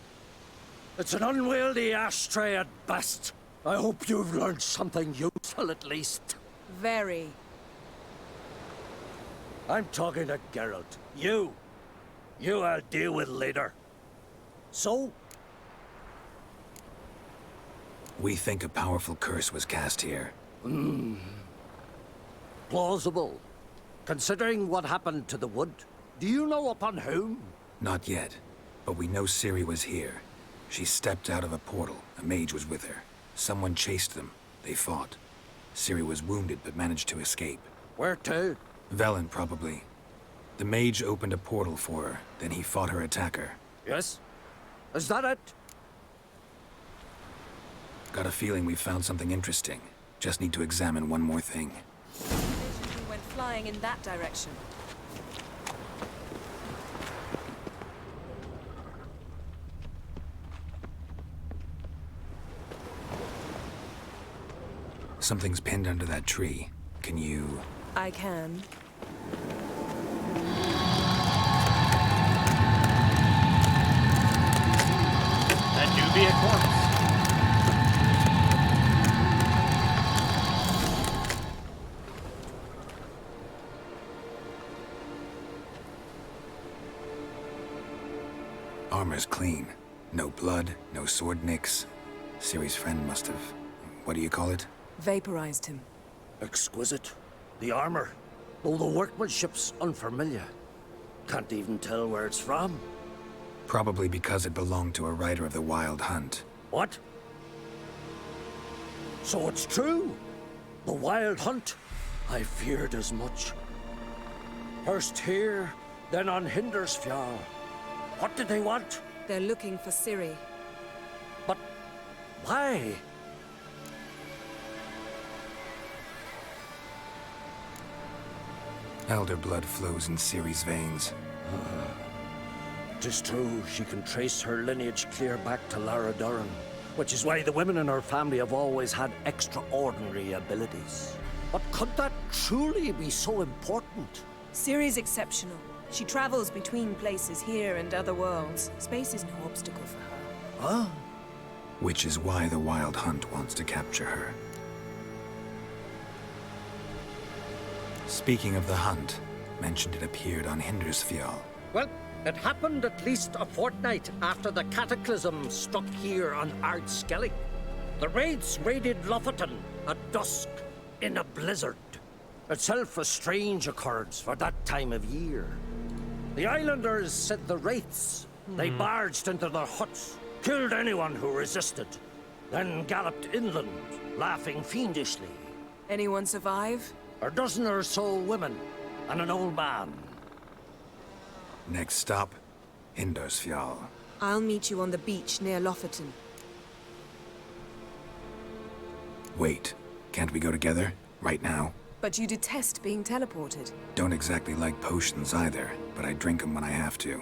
It's an unwieldy ashtray at best. I hope you've learned something useful at least. Very. I'm talking to Geralt. You I'll deal with later. So? We think a powerful curse was cast here. Plausible. Considering what happened to the wood, do you know upon whom? Not yet, but we know Ciri was here. She stepped out of a portal. A mage was with her. Someone chased them. They fought. Ciri was wounded but managed to escape. Where to? Velen, probably. The mage opened a portal for her, then he fought her attacker. Yes? Is that it? Got a feeling we found something interesting. Just need to examine one more thing. We went flying in that direction. Something's pinned under that tree. Can you... I can. That do be a corpse. Armor's clean. No blood, no sword nicks. Ciri's friend must have... What do you call it? Vaporized him. Exquisite. The armor, though the workmanship's unfamiliar. Can't even tell where it's from. Probably because it belonged to a rider of the Wild Hunt. What? So it's true? The Wild Hunt? I feared as much. First here, then on Hindersfjall. What did they want? They're looking for Ciri. But why? Elder blood flows in Ciri's veins. 'Tis true, she can trace her lineage clear back to Lara Duran, which is why the women in her family have always had extraordinary abilities. But could that truly be so important? Ciri's exceptional. She travels between places here and other worlds. Space is no obstacle for her. Huh? Which is why the Wild Hunt wants to capture her. Speaking of the hunt, mentioned it appeared on Hindersfjall. Well, it happened at least a fortnight after the cataclysm struck here on Ardskellig. The raids raided Lofoten at dusk in a blizzard. Itself a strange occurrence for that time of year. The islanders said the wraiths. They barged into their huts, killed anyone who resisted, then galloped inland, laughing fiendishly. Anyone survive? A dozen or so women, and an old man. Next stop, Hindersfjall. I'll meet you on the beach near Lofoten. Wait, can't we go together? Right now? But you detest being teleported. Don't exactly like potions either, but I drink them when I have to.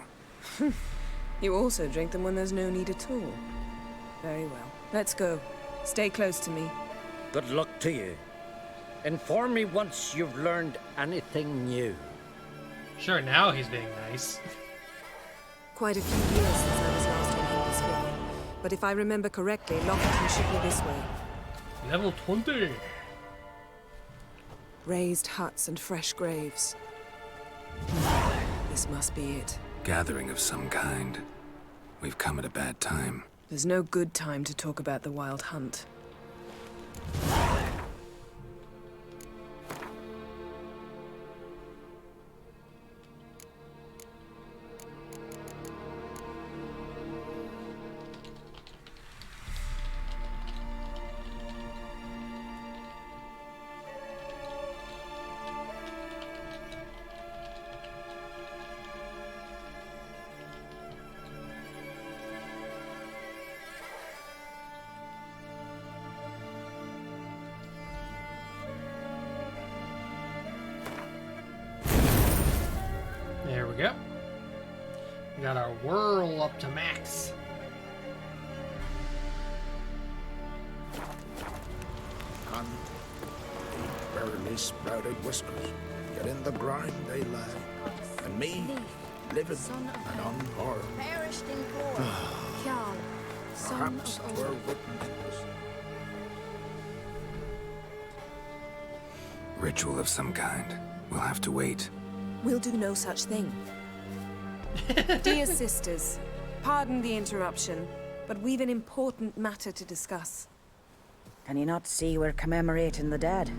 You also drink them when there's no need at all. Very well. Let's go. Stay close to me. Good luck to you. Inform me once you've learned anything new. Sure, now he's being nice. Quite a few years since I was last on Hindersfjall. But if I remember correctly, Lofoten should be this way. Level 20. Raised huts and fresh graves. This must be it. Gathering of some kind. We've come at a bad time. There's no good time to talk about the Wild Hunt. There we go. We got our whirl up to max. And the barely sprouted whiskers get in the ground they lie, and me living and unharmed. Perished in war. Kjall, son Perhaps of twere Odin. written to us. Ritual of some kind. We'll have to wait. We'll do no such thing. Dear sisters, pardon the interruption, but we've an important matter to discuss. Can you not see we're commemorating the dead?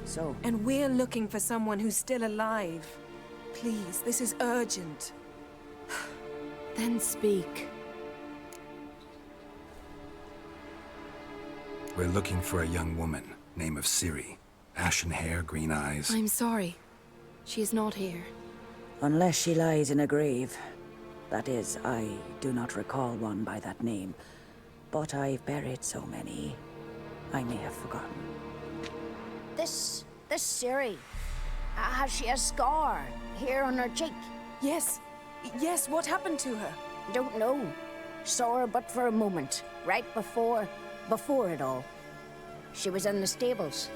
So? And we're looking for someone who's still alive. Please, this is urgent. Then speak. We're looking for a young woman, name of Ciri. Ashen hair, green eyes. I'm sorry. She is not here. Unless she lies in a grave. That is, I do not recall one by that name. But I've buried so many, I may have forgotten. This Ciri, has she a scar here on her cheek? Yes. Yes, what happened to her? Don't know. Saw her but for a moment, right before it all. She was in the stables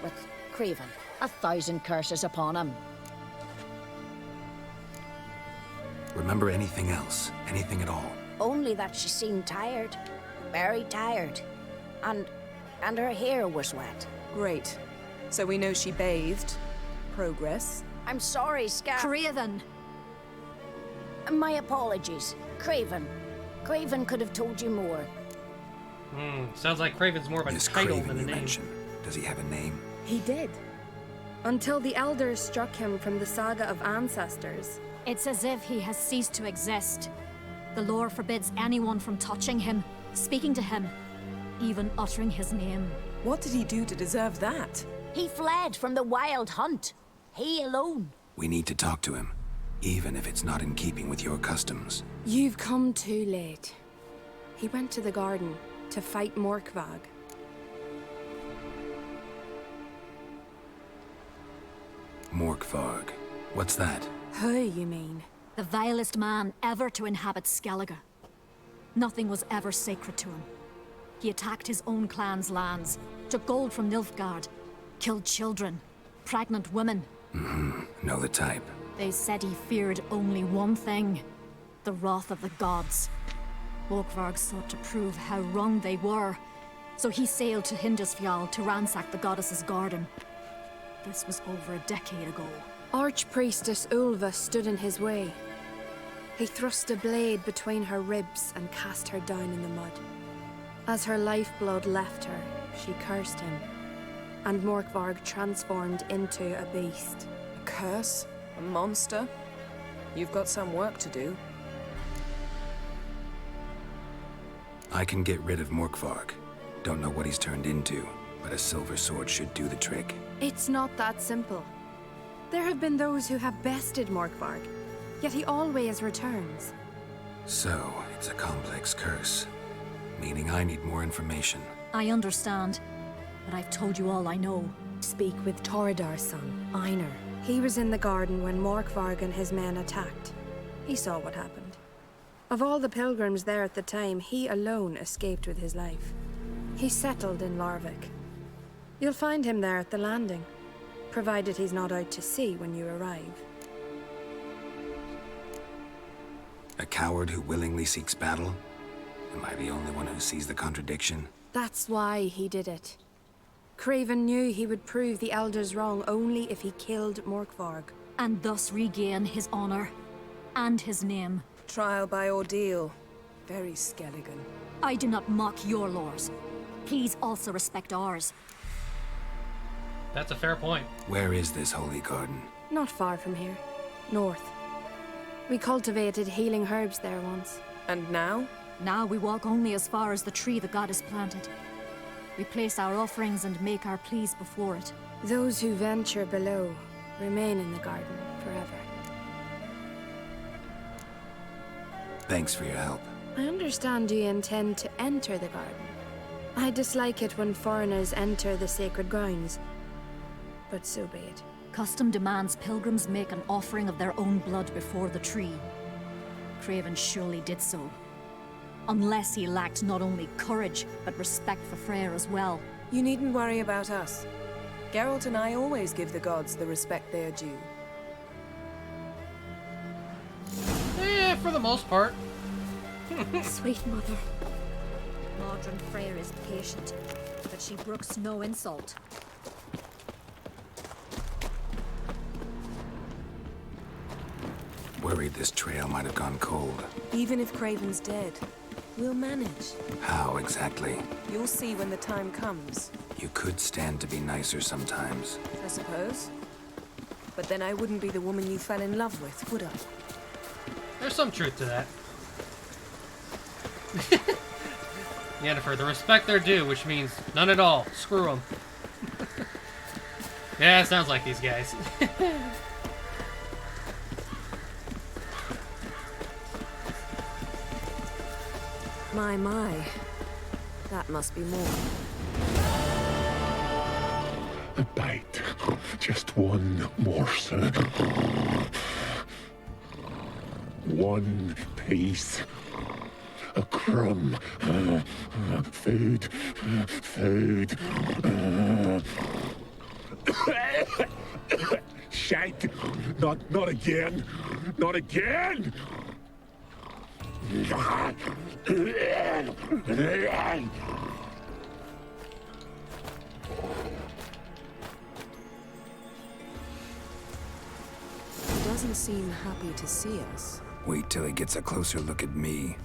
with Craven. 1,000 curses upon him. Remember anything else? Anything at all? Only that she seemed tired. Very tired. And her hair was wet. Great. So we know she bathed. Progress. I'm sorry, Craven! My apologies. Craven. Craven could have told you more. Sounds like Craven's more of a This title Craven than a you name. mentioned, does he have a name? He did. Until the Elders struck him from the Saga of Ancestors. It's as if he has ceased to exist. The lore forbids anyone from touching him, speaking to him, even uttering his name. What did he do to deserve that? He fled from the Wild Hunt. He alone. We need to talk to him, even if it's not in keeping with your customs. You've come too late. He went to the garden to fight Morkvag. Morkvarg. What's that? Who, you mean? The vilest man ever to inhabit Skellige. Nothing was ever sacred to him. He attacked his own clan's lands, took gold from Nilfgaard, killed children, pregnant women. Know the type. They said he feared only one thing, the wrath of the gods. Morkvarg sought to prove how wrong they were, so he sailed to Hindisfjall to ransack the goddess's garden. This was over a decade ago. Archpriestess Ulva stood in his way. He thrust a blade between her ribs and cast her down in the mud. As her lifeblood left her, she cursed him, and Morkvarg transformed into a beast. A curse? A monster? You've got some work to do. I can get rid of Morkvarg. Don't know what he's turned into, but a silver sword should do the trick. It's not that simple. There have been those who have bested Morkvarg, yet he always returns. So, it's a complex curse, meaning I need more information. I understand, but I've told you all I know. Speak with Torridar's son, Einar. He was in the garden when Morkvarg and his men attacked. He saw what happened. Of all the pilgrims there at the time, he alone escaped with his life. He settled in Larvik. You'll find him there at the landing, provided he's not out to sea when you arrive. A coward who willingly seeks battle? Am I the only one who sees the contradiction? That's why he did it. Craven knew he would prove the Elders wrong only if he killed Morkvarg. And thus regain his honor and his name. Trial by ordeal. Very Skelligan. I do not mock your laws. Please also respect ours. That's a fair point. Where is this holy garden? Not far from here. North. We cultivated healing herbs there once. And now? Now we walk only as far as the tree the goddess planted. We place our offerings and make our pleas before it. Those who venture below remain in the garden forever. Thanks for your help. I understand you intend to enter the garden. I dislike it when foreigners enter the sacred grounds, but so be it. Custom demands pilgrims make an offering of their own blood before the tree. Craven surely did so. Unless he lacked not only courage, but respect for Freyr as well. You needn't worry about us. Geralt and I always give the gods the respect they are due. For the most part. Sweet mother. Modron Freyr is patient, but she brooks no insult. Worried this trail might have gone cold. Even if Craven's dead, we'll manage. How exactly? You'll see when the time comes. You could stand to be nicer sometimes. I suppose. But then I wouldn't be the woman you fell in love with, would I? There's some truth to that. Yennefer, the respect they're due, which means none at all. Screw them. Yeah, it sounds like these guys. My. That must be more. A bite. Just one morsel. One piece. A crumb. Food. Food. Shite. Not again. Not again. He doesn't seem happy to see us. Wait till he gets a closer look at me.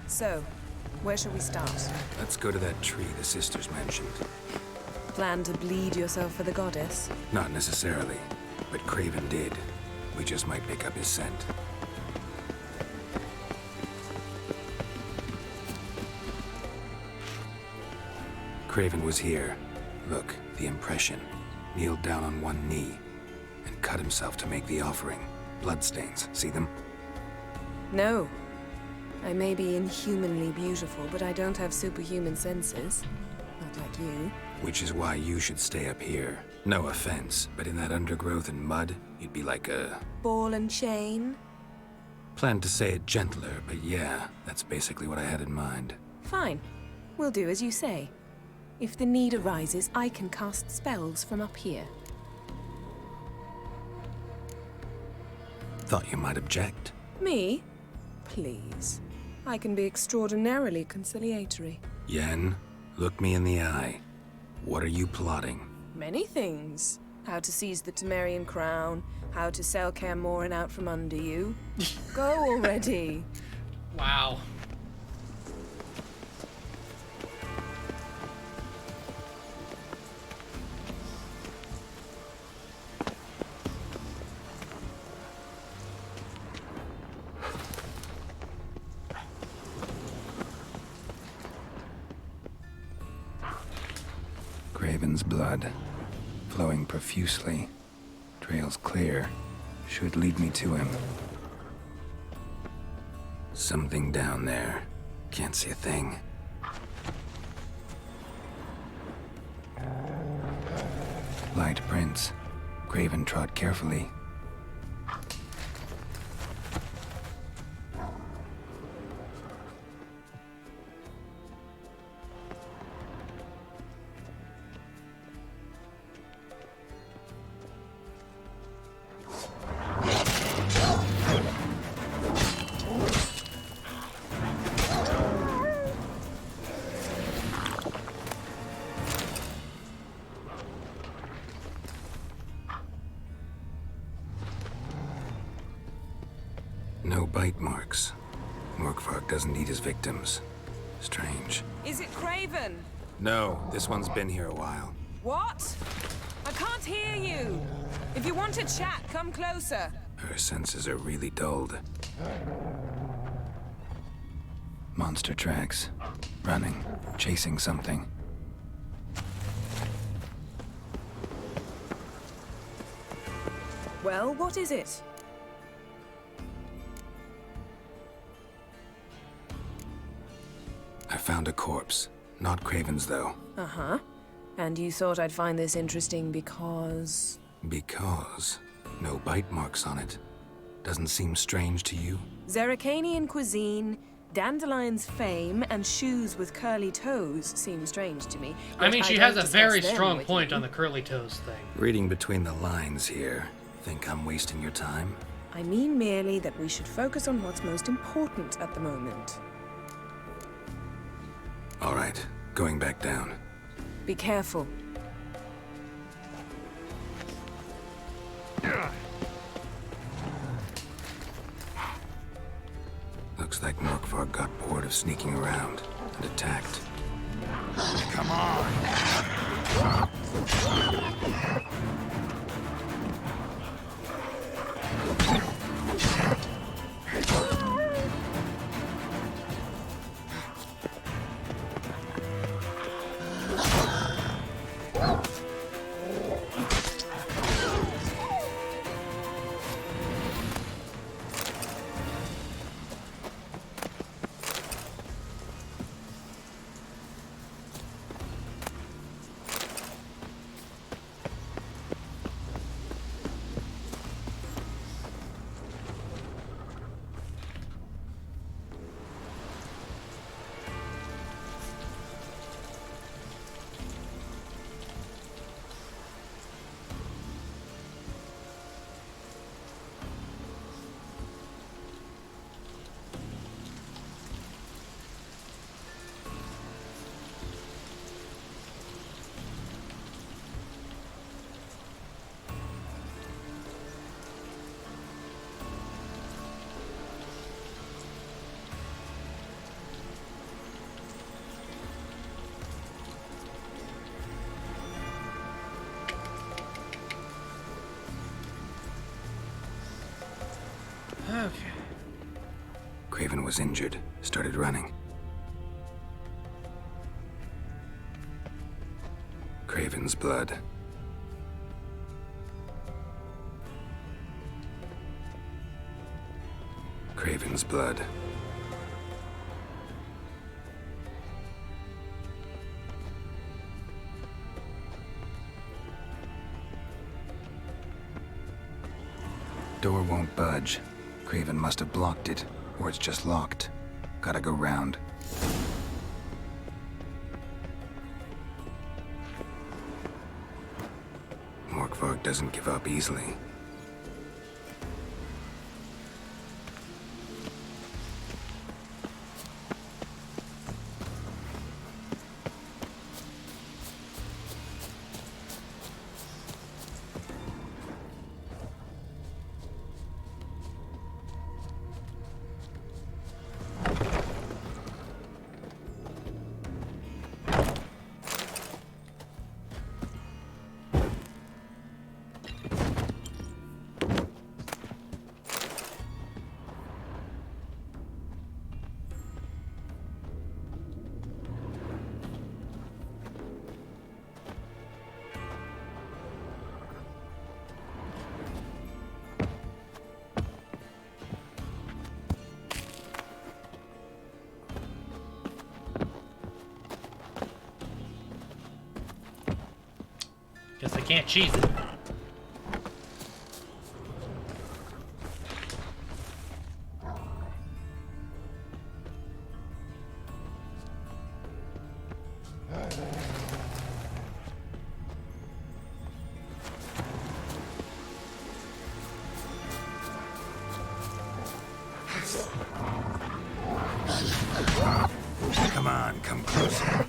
So, where shall we start? Let's go to that tree the sisters mentioned. Plan to bleed yourself for the goddess? Not necessarily, but Craven did. We just might pick up his scent. Craven was here. Look, the impression. Kneeled down on one knee and cut himself to make the offering. Bloodstains, see them? No. I may be inhumanly beautiful, but I don't have superhuman senses. Not like you. Which is why you should stay up here. No offense, but in that undergrowth and mud, you'd be like a... Ball and chain? Planned to say it gentler, but yeah, that's basically what I had in mind. Fine. We'll do as you say. If the need arises, I can cast spells from up here. Thought you might object. Me? Please. I can be extraordinarily conciliatory. Yen, look me in the eye. What are you plotting? Many things. How to seize the Temerian crown, how to sell Kaer Morhen out from under you. Go already. Wow. Craven's blood, flowing profusely. Trail's clear. Should lead me to him. Something down there. Can't see a thing. Light prints. Craven trod carefully. No bite marks. Morkvark doesn't eat his victims. Strange. Is it Craven? No, this one's been here a while. What? I can't hear you. If you want to chat, come closer. Her senses are really dulled. Monster tracks. Running. Chasing something. Well, what is it? I found a corpse. Not Craven's, though. Uh-huh. And you thought I'd find this interesting because... Because no bite marks on it. Doesn't seem strange to you? Zerrikanian cuisine, Dandelion's fame, and shoes with curly toes seem strange to me. I mean, she don't has a discuss very them strong with point you. on the curly toes thing. Reading between the lines here. Think I'm wasting your time? I mean merely that we should focus on what's most important at the moment. All right, going back down. Be careful. Looks like Morkvark got bored of sneaking around and attacked. Come on! was injured, started running. Craven's blood. Craven's blood. Door won't budge. Craven must have blocked it, or it's just locked. Gotta go round. Morkvarg doesn't give up easily. Guess I can't cheese it. Come on, come closer.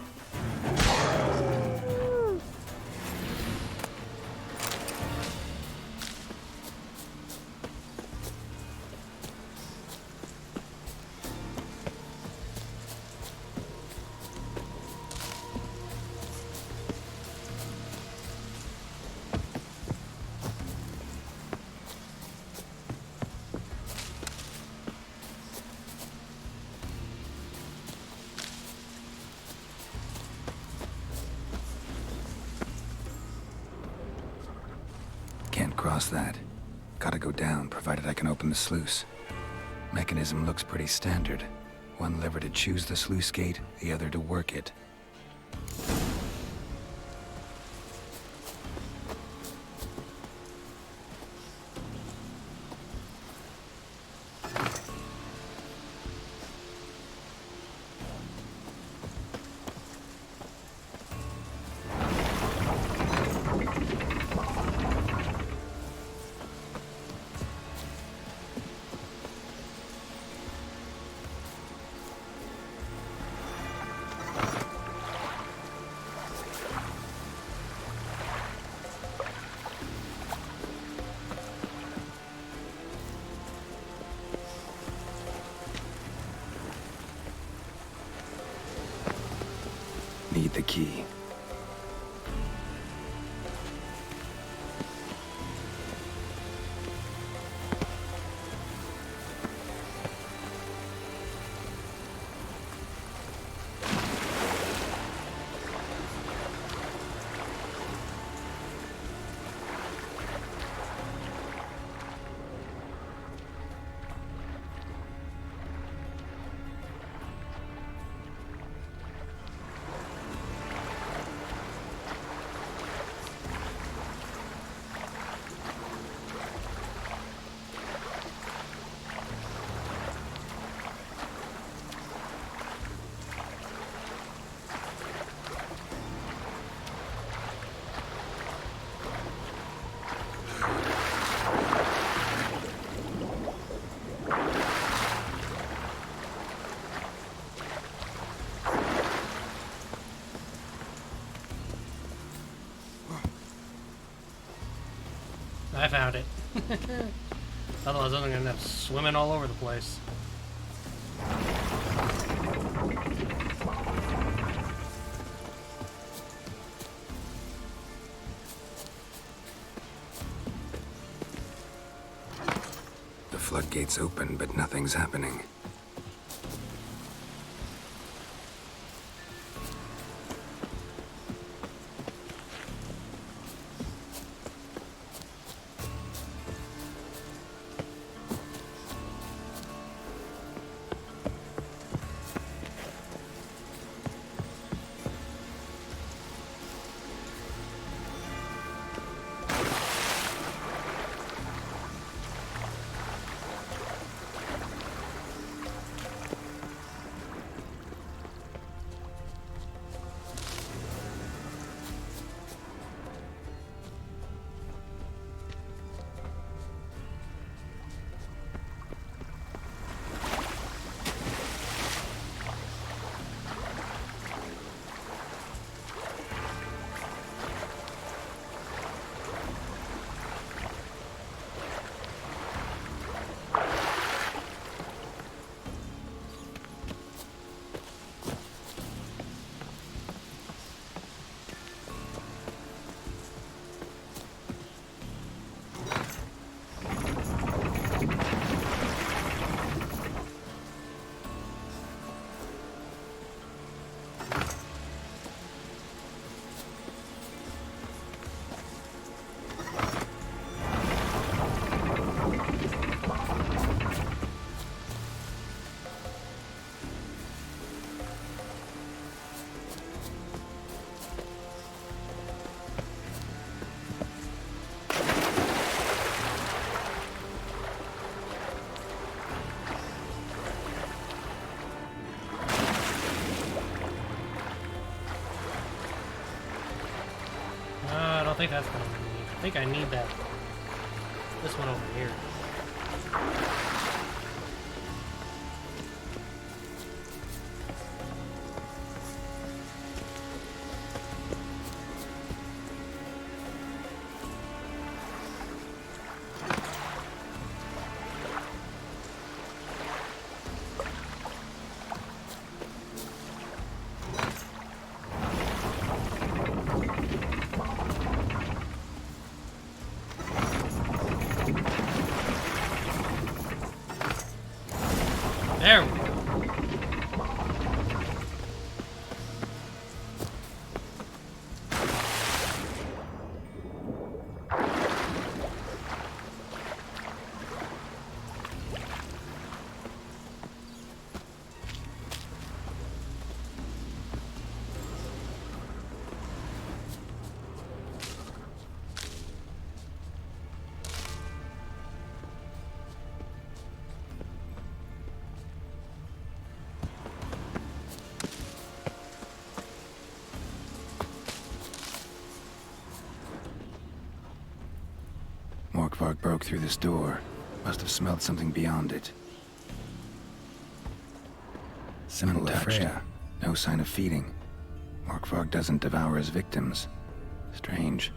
Can't cross that. Gotta go down, provided I can open the sluice. Mechanism looks pretty standard. One lever to choose the sluice gate, the other to work it. Need the key. I found it. Otherwise, I'm gonna end up swimming all over the place. The floodgates open, but nothing's happening. think that's what I need. I think I need that. This one over here. There we go. Morkvarg broke through this door. Must have smelled something beyond it. Simple Freya. No sign of feeding. Morkvarg doesn't devour his victims. Strange.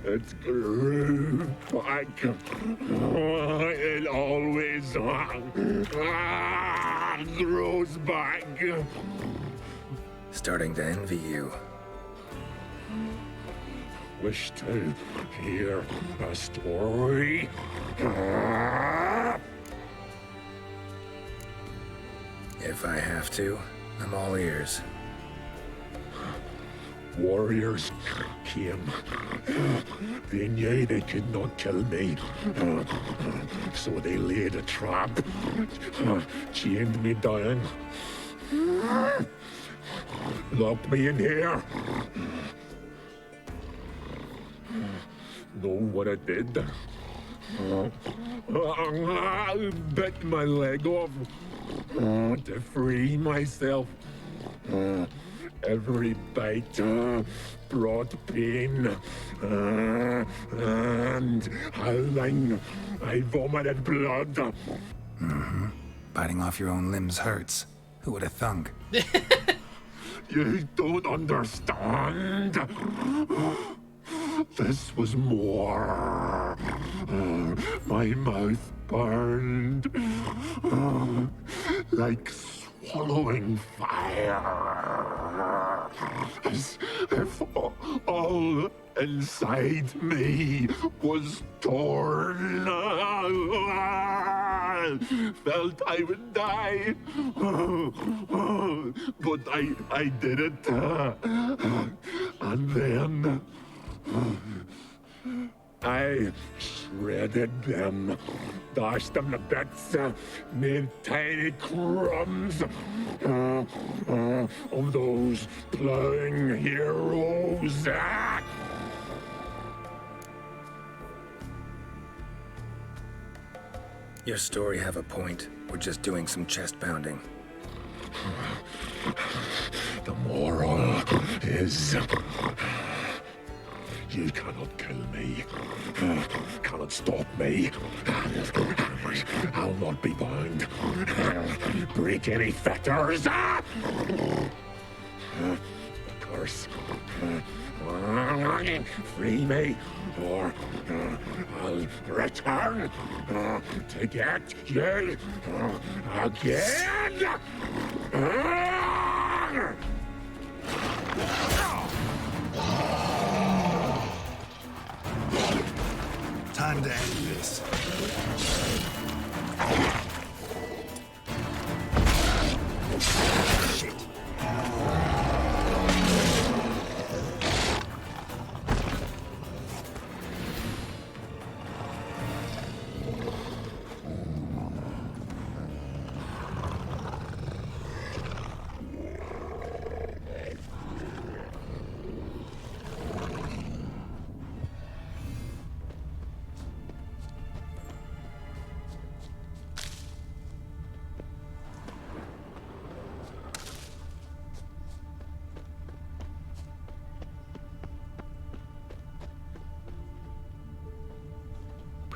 It's grew back. It always grows back. Starting to envy you. Wish to hear a story. If I have to, I'm all ears. Warriors came. They knew they could not kill me. So they laid a trap. Chained me down. Locked me in here. Know what I did? I bit my leg off to free myself. Every bite brought pain, and howling, I vomited blood. Mm-hmm. Biting off your own limbs hurts. Who would have thunk? You don't understand. This was more. My mouth burned like swallowing fire, as if all inside me was torn. Felt I would die, but I did it, and then I shredded them, dashed them to bits, made tiny crumbs of those plowing heroes. Your story have a point. We're just doing some chest pounding. The moral is, you cannot kill me, cannot stop me. I'll not be bound, break any fetters. The curse. Free me, or I'll return to get you again. Time to end this. Shit.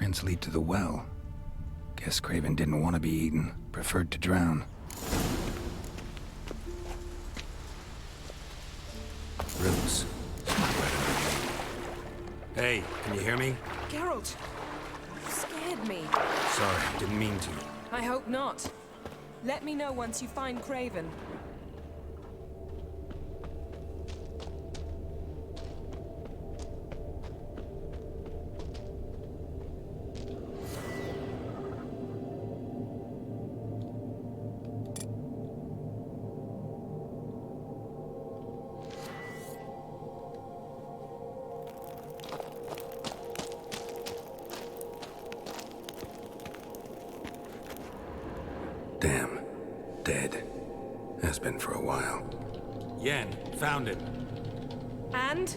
Footprints lead to the well. Guess Craven didn't want to be eaten, preferred to drown. Roots. Hey, can you hear me? Geralt, you scared me. Sorry, didn't mean to. I hope not. Let me know once you find Craven. Damn. Dead. Has been for a while. Yen, found it. And?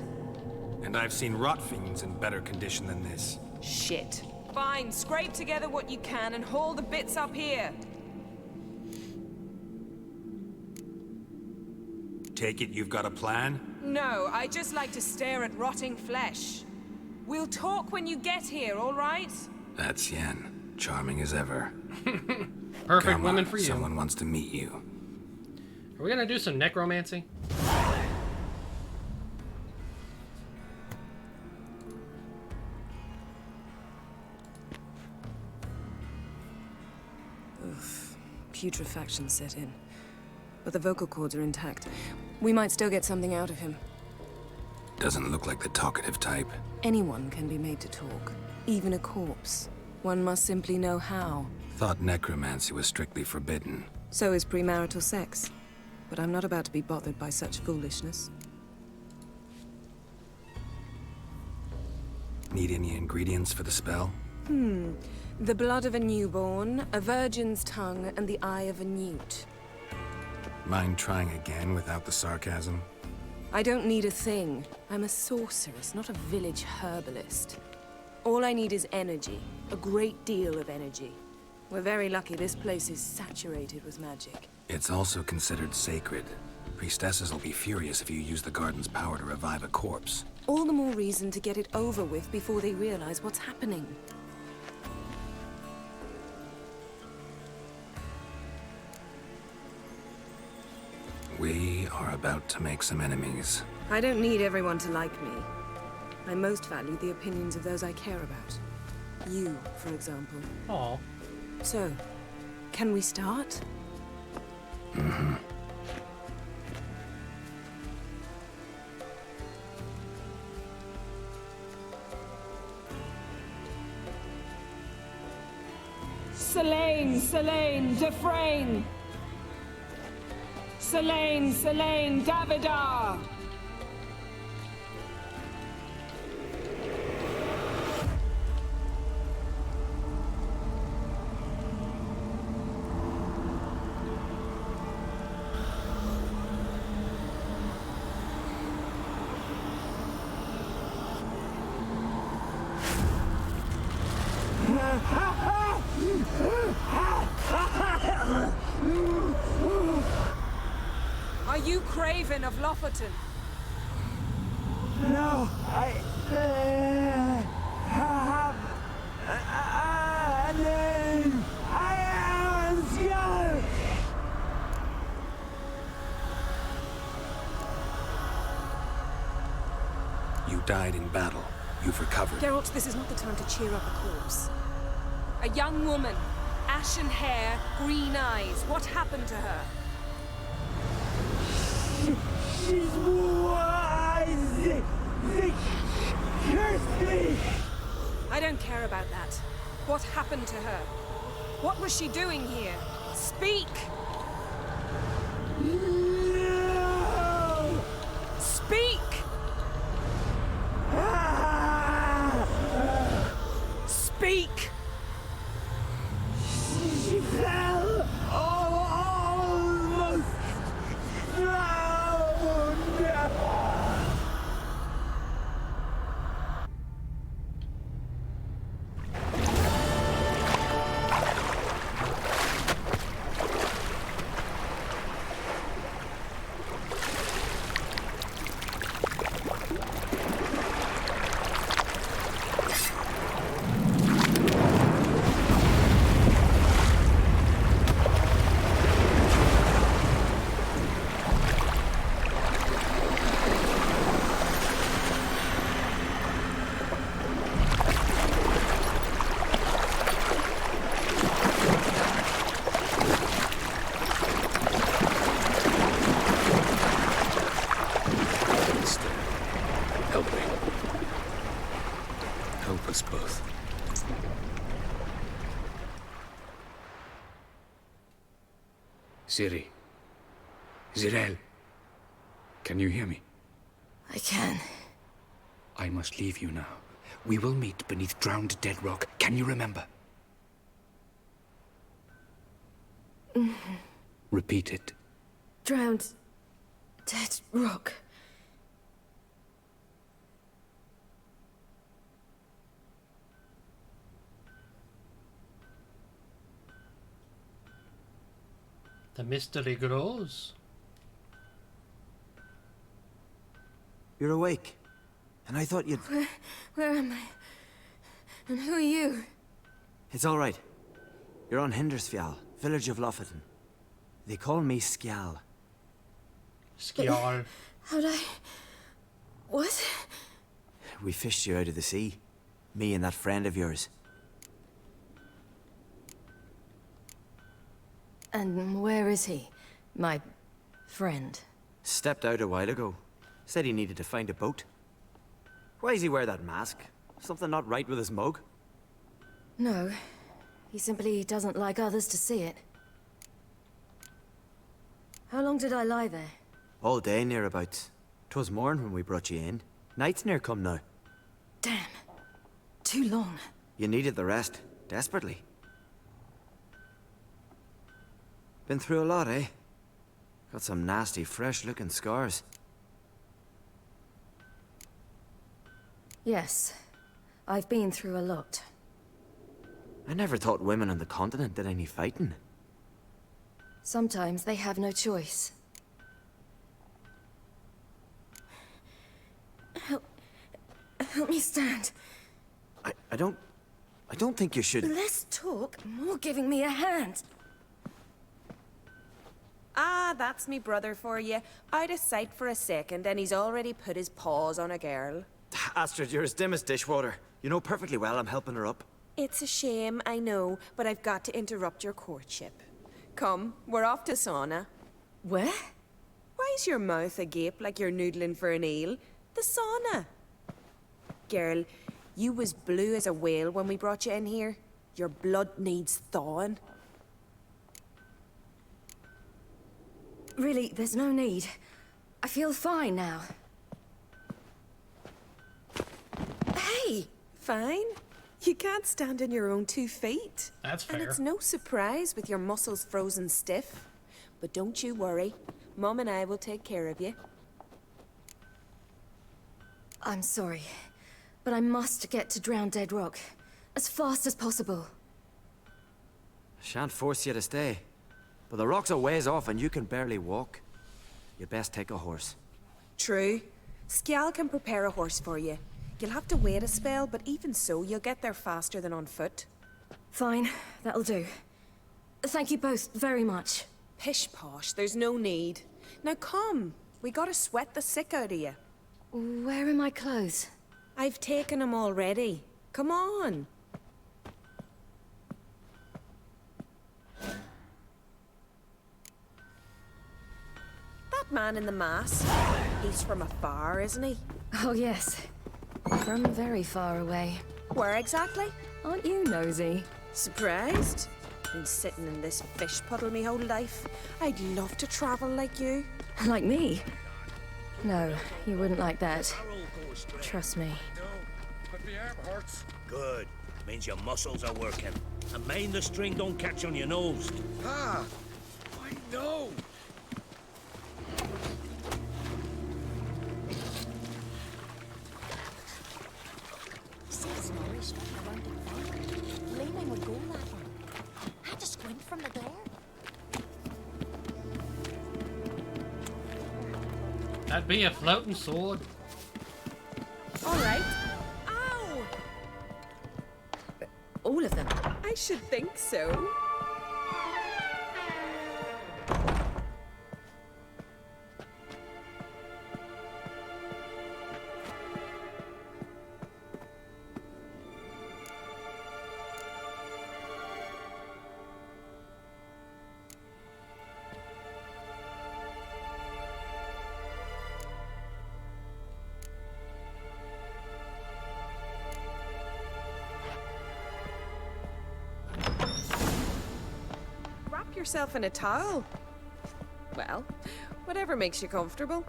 And I've seen rot fiends in better condition than this. Shit. Fine, scrape together what you can and haul the bits up here. Take it you've got a plan? No, I just like to stare at rotting flesh. We'll talk when you get here, all right? That's Yen. Charming as ever. Perfect Come woman on, for you. Someone wants to meet you. Are we gonna do some necromancy? Oof. Putrefaction set in. But the vocal cords are intact. We might still get something out of him. Doesn't look like the talkative type. Anyone can be made to talk. Even a corpse. One must simply know how. Thought necromancy was strictly forbidden. So is premarital sex. But I'm not about to be bothered by such foolishness. Need any ingredients for the spell? The blood of a newborn, a virgin's tongue, and the eye of a newt. Mind trying again without the sarcasm? I don't need a thing. I'm a sorceress, not a village herbalist. All I need is energy. A great deal of energy. We're very lucky this place is saturated with magic. It's also considered sacred. Priestesses will be furious if you use the garden's power to revive a corpse. All the more reason to get it over with before they realize what's happening. We are about to make some enemies. I don't need everyone to like me. I most value the opinions of those I care about. You, for example. Aw. So, can we start? Mm-hmm. Selene, Defrain! Selene, Davidar! Are you Craven of Lofoten? No, I have a name. I am Skjall. You died in battle. You've recovered. Geralt, this is not the time to cheer up a corpse. A young woman, ashen hair, green eyes. What happened to her? She's wise. They cursed me. I don't care about that. What happened to her? What was she doing here? Speak! No! Speak! Speak! She fell almost drowned. us both. Ciri. Zirael. Can you hear me? I can. I must leave you now. We will meet beneath drowned dead rock. Can you remember? Repeat it. Drowned. Dead rock. The mystery grows. You're awake. And I thought you'd... Where am I? And who are you? It's all right. You're on Hindersfjall, village of Lofoten. They call me Skjal. Skjal. How'd I... What? We fished you out of the sea. Me and that friend of yours. And where is he? My friend. Stepped out a while ago. Said he needed to find a boat. Why does he wear that mask? Something not right with his mug? No. He simply doesn't like others to see it. How long did I lie there? All day nearabouts. 'Twas morn when we brought you in. Night's near come now. Damn. Too long. You needed the rest. Desperately. Been through a lot, eh? Got some nasty, fresh-looking scars. Yes. I've been through a lot. I never thought women on the continent did any fighting. Sometimes they have no choice. Help me stand. I don't think you should... Less talk, more giving me a hand. Ah, that's me brother for you. Out of sight for a second, and he's already put his paws on a girl. Astrid, you're as dim as dishwater. You know perfectly well I'm helping her up. It's a shame, I know, but I've got to interrupt your courtship. Come, we're off to sauna. Where? Why's your mouth agape like you're noodling for an eel? The sauna. Girl, you was blue as a whale when we brought you in here. Your blood needs thawing. Really, there's no need. I feel fine now. Hey! Fine? You can't stand on your own 2 feet. That's fair. And it's no surprise with your muscles frozen stiff. But don't you worry. Mom and I will take care of you. I'm sorry, but I must get to Drowned Dead Rock. As fast as possible. Shan't force you to stay. But the rock's a ways off and you can barely walk. You'd best take a horse. True. Skjal can prepare a horse for you. You'll have to wait a spell, but even so, you'll get there faster than on foot. Fine, that'll do. Thank you both very much. Pish-posh, there's no need. Now come, we gotta sweat the sick out of you. Where are my clothes? I've taken them already. Come on. That man in the mask, he's from afar, isn't he? Oh yes, from very far away. Where exactly? Aren't you nosy? Surprised? Been sitting in this fish puddle me whole life. I'd love to travel like you. Like me? No, you wouldn't like that. Trust me. But the arm hurts. Good. Means your muscles are working. And mind the string don't catch on your nose. Ah! I know! Says Snorri struck around the fire. Blaming would go that one. Had to squint from the door. That'd be a floating sword. All right. Ow! All of them? I should think so. yourself in a towel. Well, whatever makes you comfortable.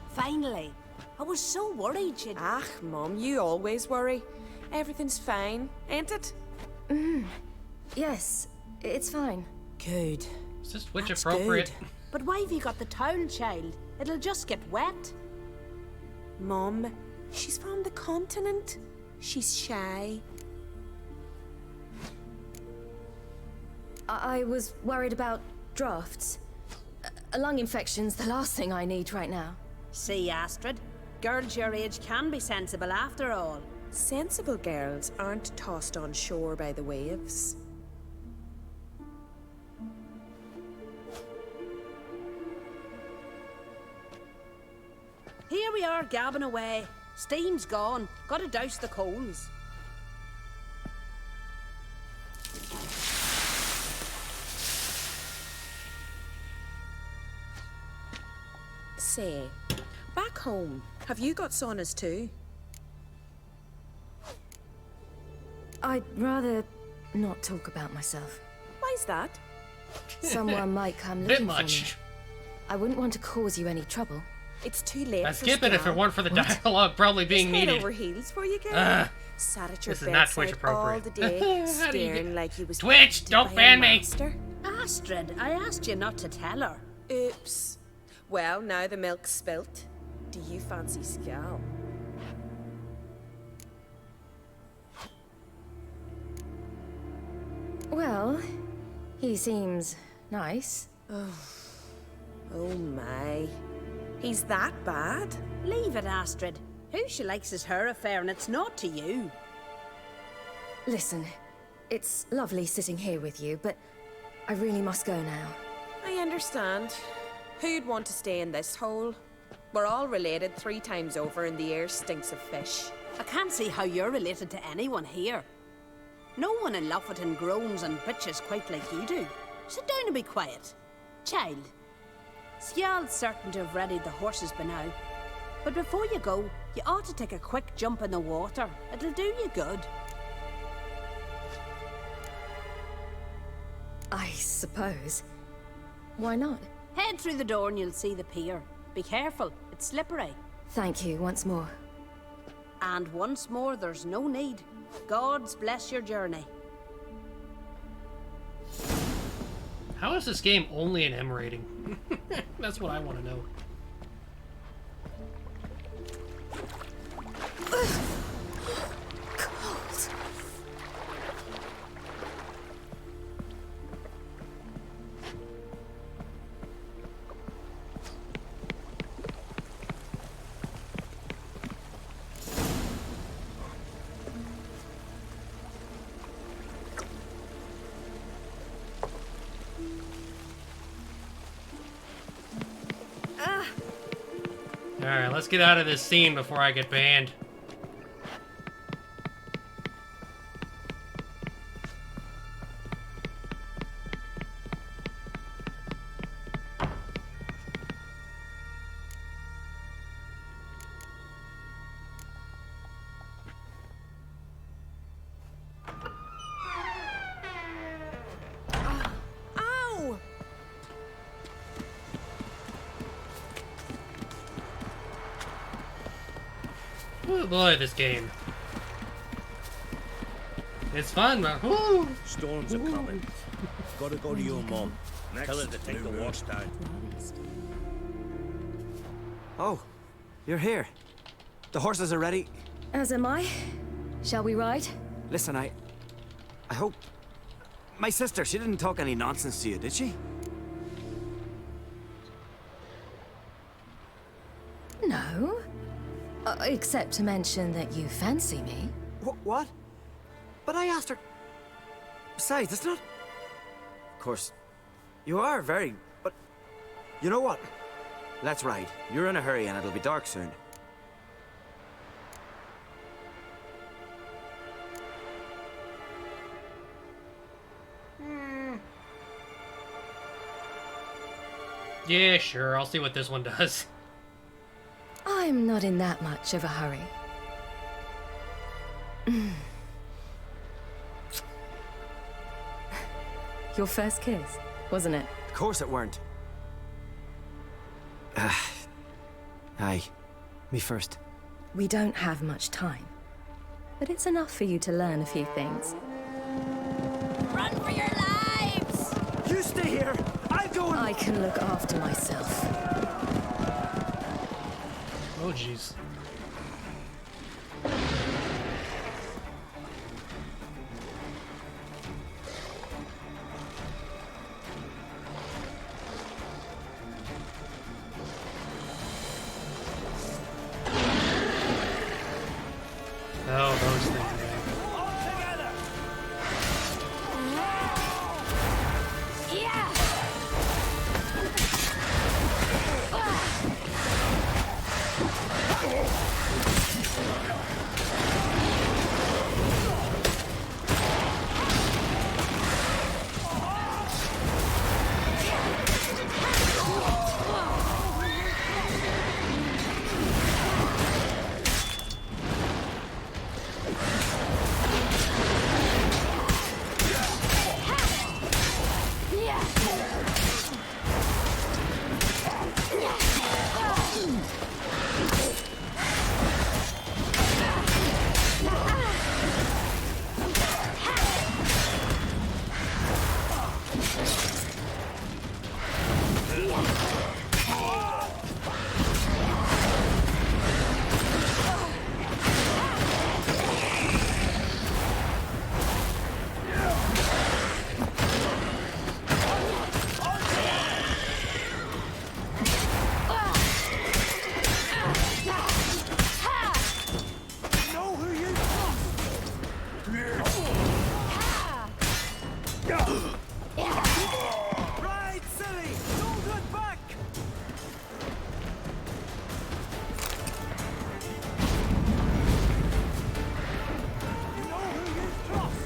Finally. I was so worried you'd... Ah, Mum, you always worry. Everything's fine, ain't it? Yes, it's fine. Good. Is this witch That's appropriate? good. But why have you got the towel, child? It'll just get wet. Mum, she's from the continent. She's shy. I was worried about drafts. Lung infection's the last thing I need right now. See, Astrid, girls your age can be sensible after all. Sensible girls aren't tossed on shore by the waves. Here we are gabbing away. Steam's gone. Gotta douse the coals. Say, back home, have you got saunas too? I'd rather not talk about myself. Why's that? Someone might come looking for me. I wouldn't want to cause you any trouble. It's too late. I'd skip it if it weren't for the dialogue probably being Head needed. over heels for you, girl. Sat at your This is not Twitch bedside all appropriate. the day, How do you staring get- like you was Twitch, wanted don't by a ban me. master. Astrid, I asked you not to tell her. Oops. Well, now the milk's spilt. Do you fancy scalp? Well, he seems nice. Oh my. He's that bad? Leave it, Astrid. Who she likes is her affair, and it's not to you. Listen, it's lovely sitting here with you, but I really must go now. I understand. Who'd want to stay in this hole? We're all related 3 times over and the air stinks of fish. I can't see how you're related to anyone here. No one in Lufferton groans and bitches quite like you do. Sit down and be quiet. Child, Scial's certain to have readied the horses by now. But before you go, you ought to take a quick jump in the water. It'll do you good. I suppose. Why not? Head through the door and you'll see the pier. Be careful, it's slippery. Thank you once more. And once more, there's no need. God's bless your journey. How is this game only an M rating? That's what I want to know. Cold. Alright, let's get out of this scene before I get banned. Ow! Oh boy, this game. It's fun, man. Woo! Storms are coming. Gotta go to your mom. Tell her to take the wash down. Oh, you're here. The horses are ready. As am I. Shall we ride? Listen, I hope... My sister, she didn't talk any nonsense to you, did she? No. Except to mention that you fancy me. What? But I asked her... Besides, it's not... Of course, you are very... But... You know what? Let's ride. You're in a hurry and it'll be dark soon. Yeah, sure. I'll see what this one does. I'm not in that much of a hurry. Your first kiss, wasn't it? Of course it weren't. Aye. Me first. We don't have much time. But it's enough for you to learn a few things. Run for your lives! You stay here! I'll go and... I can look after myself. Oh, jeez. Oh, those things, man. Right, silly! Don't look back! You know who you trust!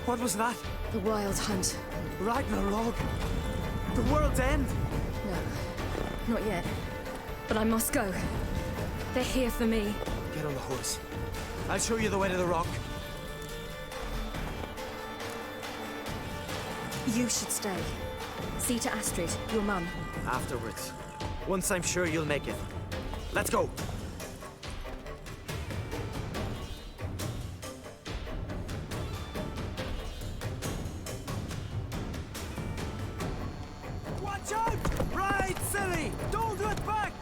What was that? The Wild Hunt. Ragnarok? The world's end? No, not yet. But I must go. They're here for me. Get on the horse. I'll show you the way to the rock. You should stay. See to Astrid, your mum. Afterwards. Once I'm sure you'll make it. Let's go! Watch out! Right, silly! Don't look back!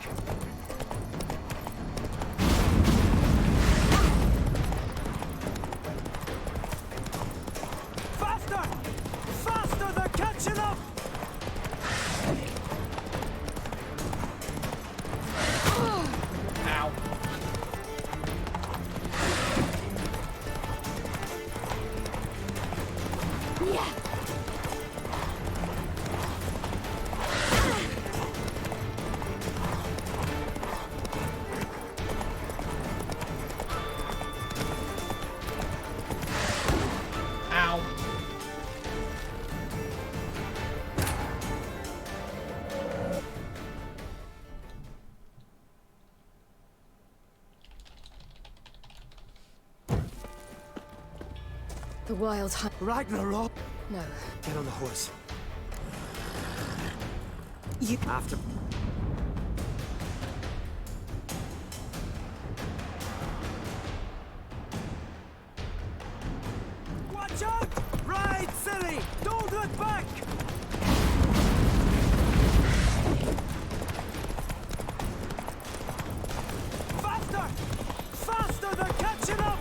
Faster! Faster! They're catching up! Ow. Ow. The Wild Hunt. Ragnarok? No. Get on the horse. You. After. Watch out! Right, silly! Don't look back! Faster! Faster! They're catching up!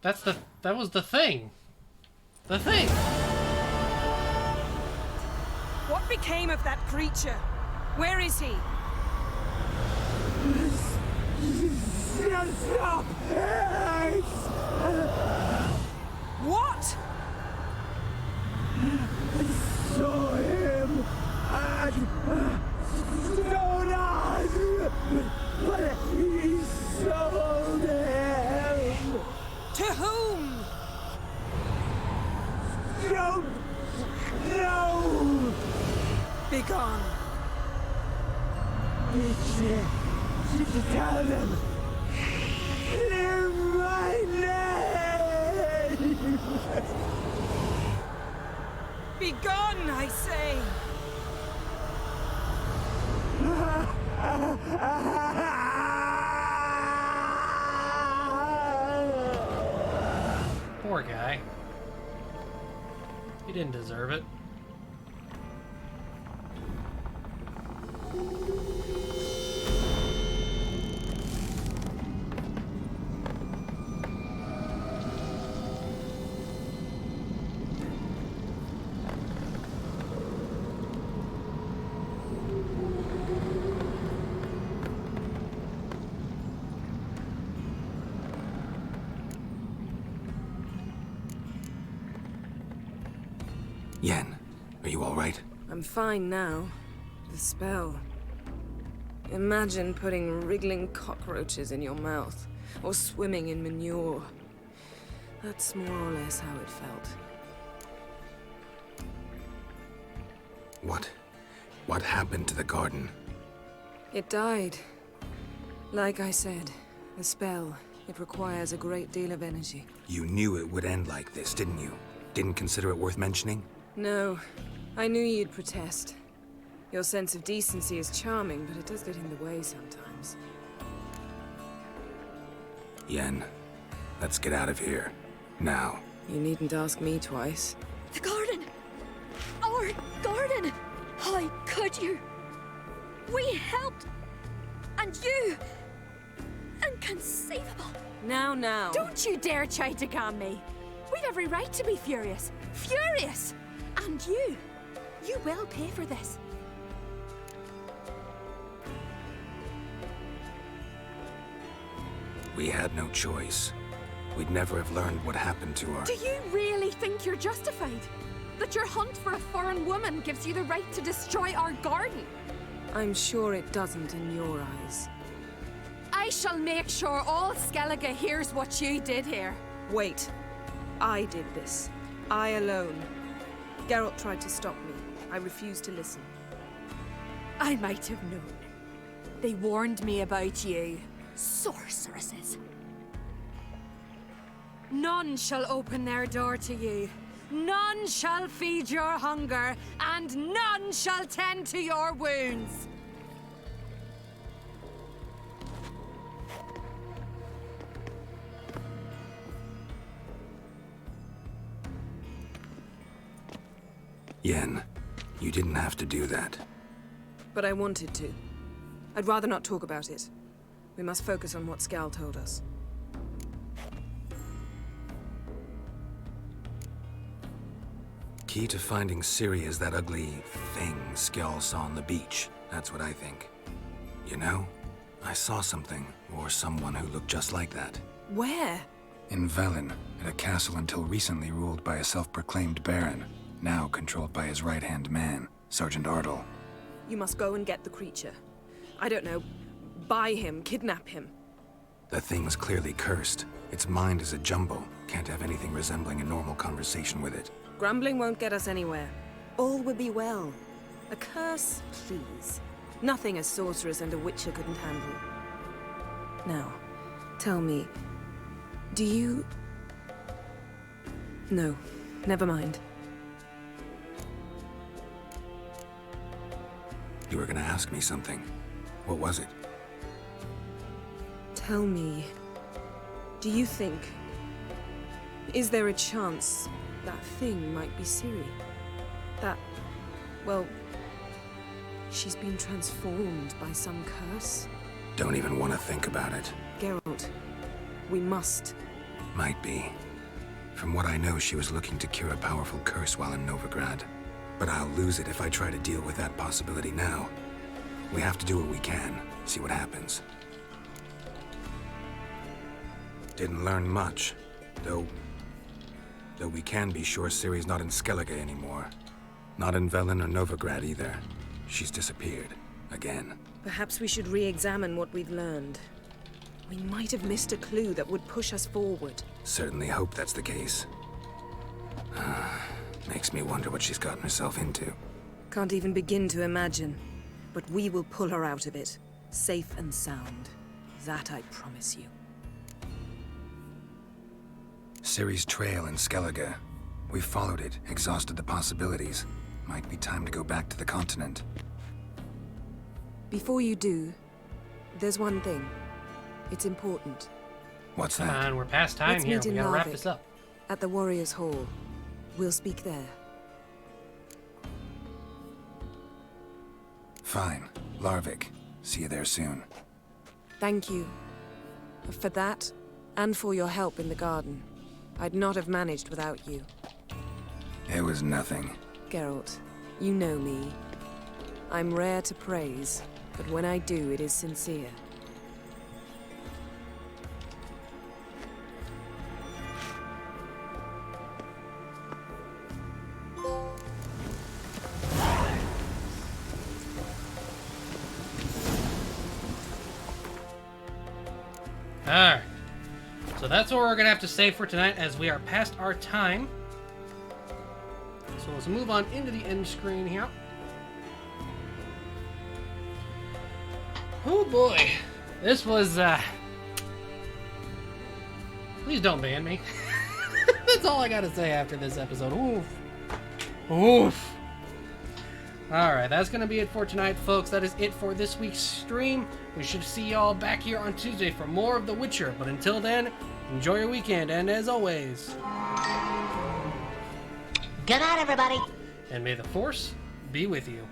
That was the thing. The thing. What became of that creature? Where is he? Stop! What? I saw him at Stonas, but he sold him. To whom? Don't know. Begone. Tell them. Clear my name. Begone, I say. Poor guy. He didn't deserve it. Yen, are you all right? I'm fine now. The spell. Imagine putting wriggling cockroaches in your mouth, or swimming in manure. That's more or less how it felt. What happened to the garden? It died. Like I said, the spell, it requires a great deal of energy. You knew it would end like this, didn't you? Didn't consider it worth mentioning? No, I knew you'd protest. Your sense of decency is charming, but it does get in the way sometimes. Yen, let's get out of here. Now. You needn't ask me twice. The garden! Our garden! How could you? We helped! And you! Inconceivable! Now. Don't you dare try to calm me. We've every right to be furious. Furious! And you will pay for this. We had no choice. We'd never have learned what happened to our... Do you really think you're justified? That your hunt for a foreign woman gives you the right to destroy our garden? I'm sure it doesn't in your eyes. I shall make sure all Skellige hears what you did here. Wait. I did this. I alone. Geralt tried to stop me. I refused to listen. I might have known. They warned me about you. Sorceresses. None shall open their door to you. None shall feed your hunger, and none shall tend to your wounds. Yen, you didn't have to do that. But I wanted to. I'd rather not talk about it. We must focus on what Skal told us. Key to finding Ciri is that ugly thing Skell saw on the beach. That's what I think. You know, I saw something, or someone who looked just like that. Where? In Velen, at a castle until recently ruled by a self-proclaimed baron, now controlled by his right-hand man, Sergeant Ardle. You must go and get the creature. I don't know, buy him, kidnap him. The thing's clearly cursed. Its mind is a jumble. Can't have anything resembling a normal conversation with it. Grumbling won't get us anywhere. All will be well. A curse, please. Nothing a sorceress and a witcher couldn't handle. Now, tell me, do you... No, never mind. You were gonna ask me something. What was it? Tell me, do you think... Is there a chance that thing might be Ciri? That... well... she's been transformed by some curse? Don't even want to think about it. Geralt, we must. Might be. From what I know, she was looking to cure a powerful curse while in Novigrad. But I'll lose it if I try to deal with that possibility now. We have to do what we can, see what happens. Didn't learn much, though we can be sure Ciri's not in Skellige anymore. Not in Velen or Novigrad either. She's disappeared. Again. Perhaps we should re-examine what we've learned. We might have missed a clue that would push us forward. Certainly hope that's the case. Makes me wonder what she's gotten herself into. Can't even begin to imagine. But we will pull her out of it. Safe and sound. That I promise you. Ciri's trail in Skellige. We followed it, exhausted the possibilities. Might be time to go back to the continent. Before you do, there's one thing. It's important. What's Come that? on, we're past time here. Meet We in gotta wrap Narvik, this up. at the Warriors' Hall. We'll speak there. Fine. Larvik. See you there soon. Thank you. For that, and for your help in the garden. I'd not have managed without you. It was nothing. Geralt, you know me. I'm rare to praise, but when I do, it is sincere. Alright. So that's what we're going to have to say for tonight as we are past our time. So let's move on into the end screen here. Oh boy. This was, Please don't ban me. That's all I gotta say after this episode. Oof. Oof. Alright, that's gonna be it for tonight, folks. That is it for this week's stream. We should see y'all back here on Tuesday for more of The Witcher. But until then, enjoy your weekend, and as always... Good night, everybody. And may the Force be with you.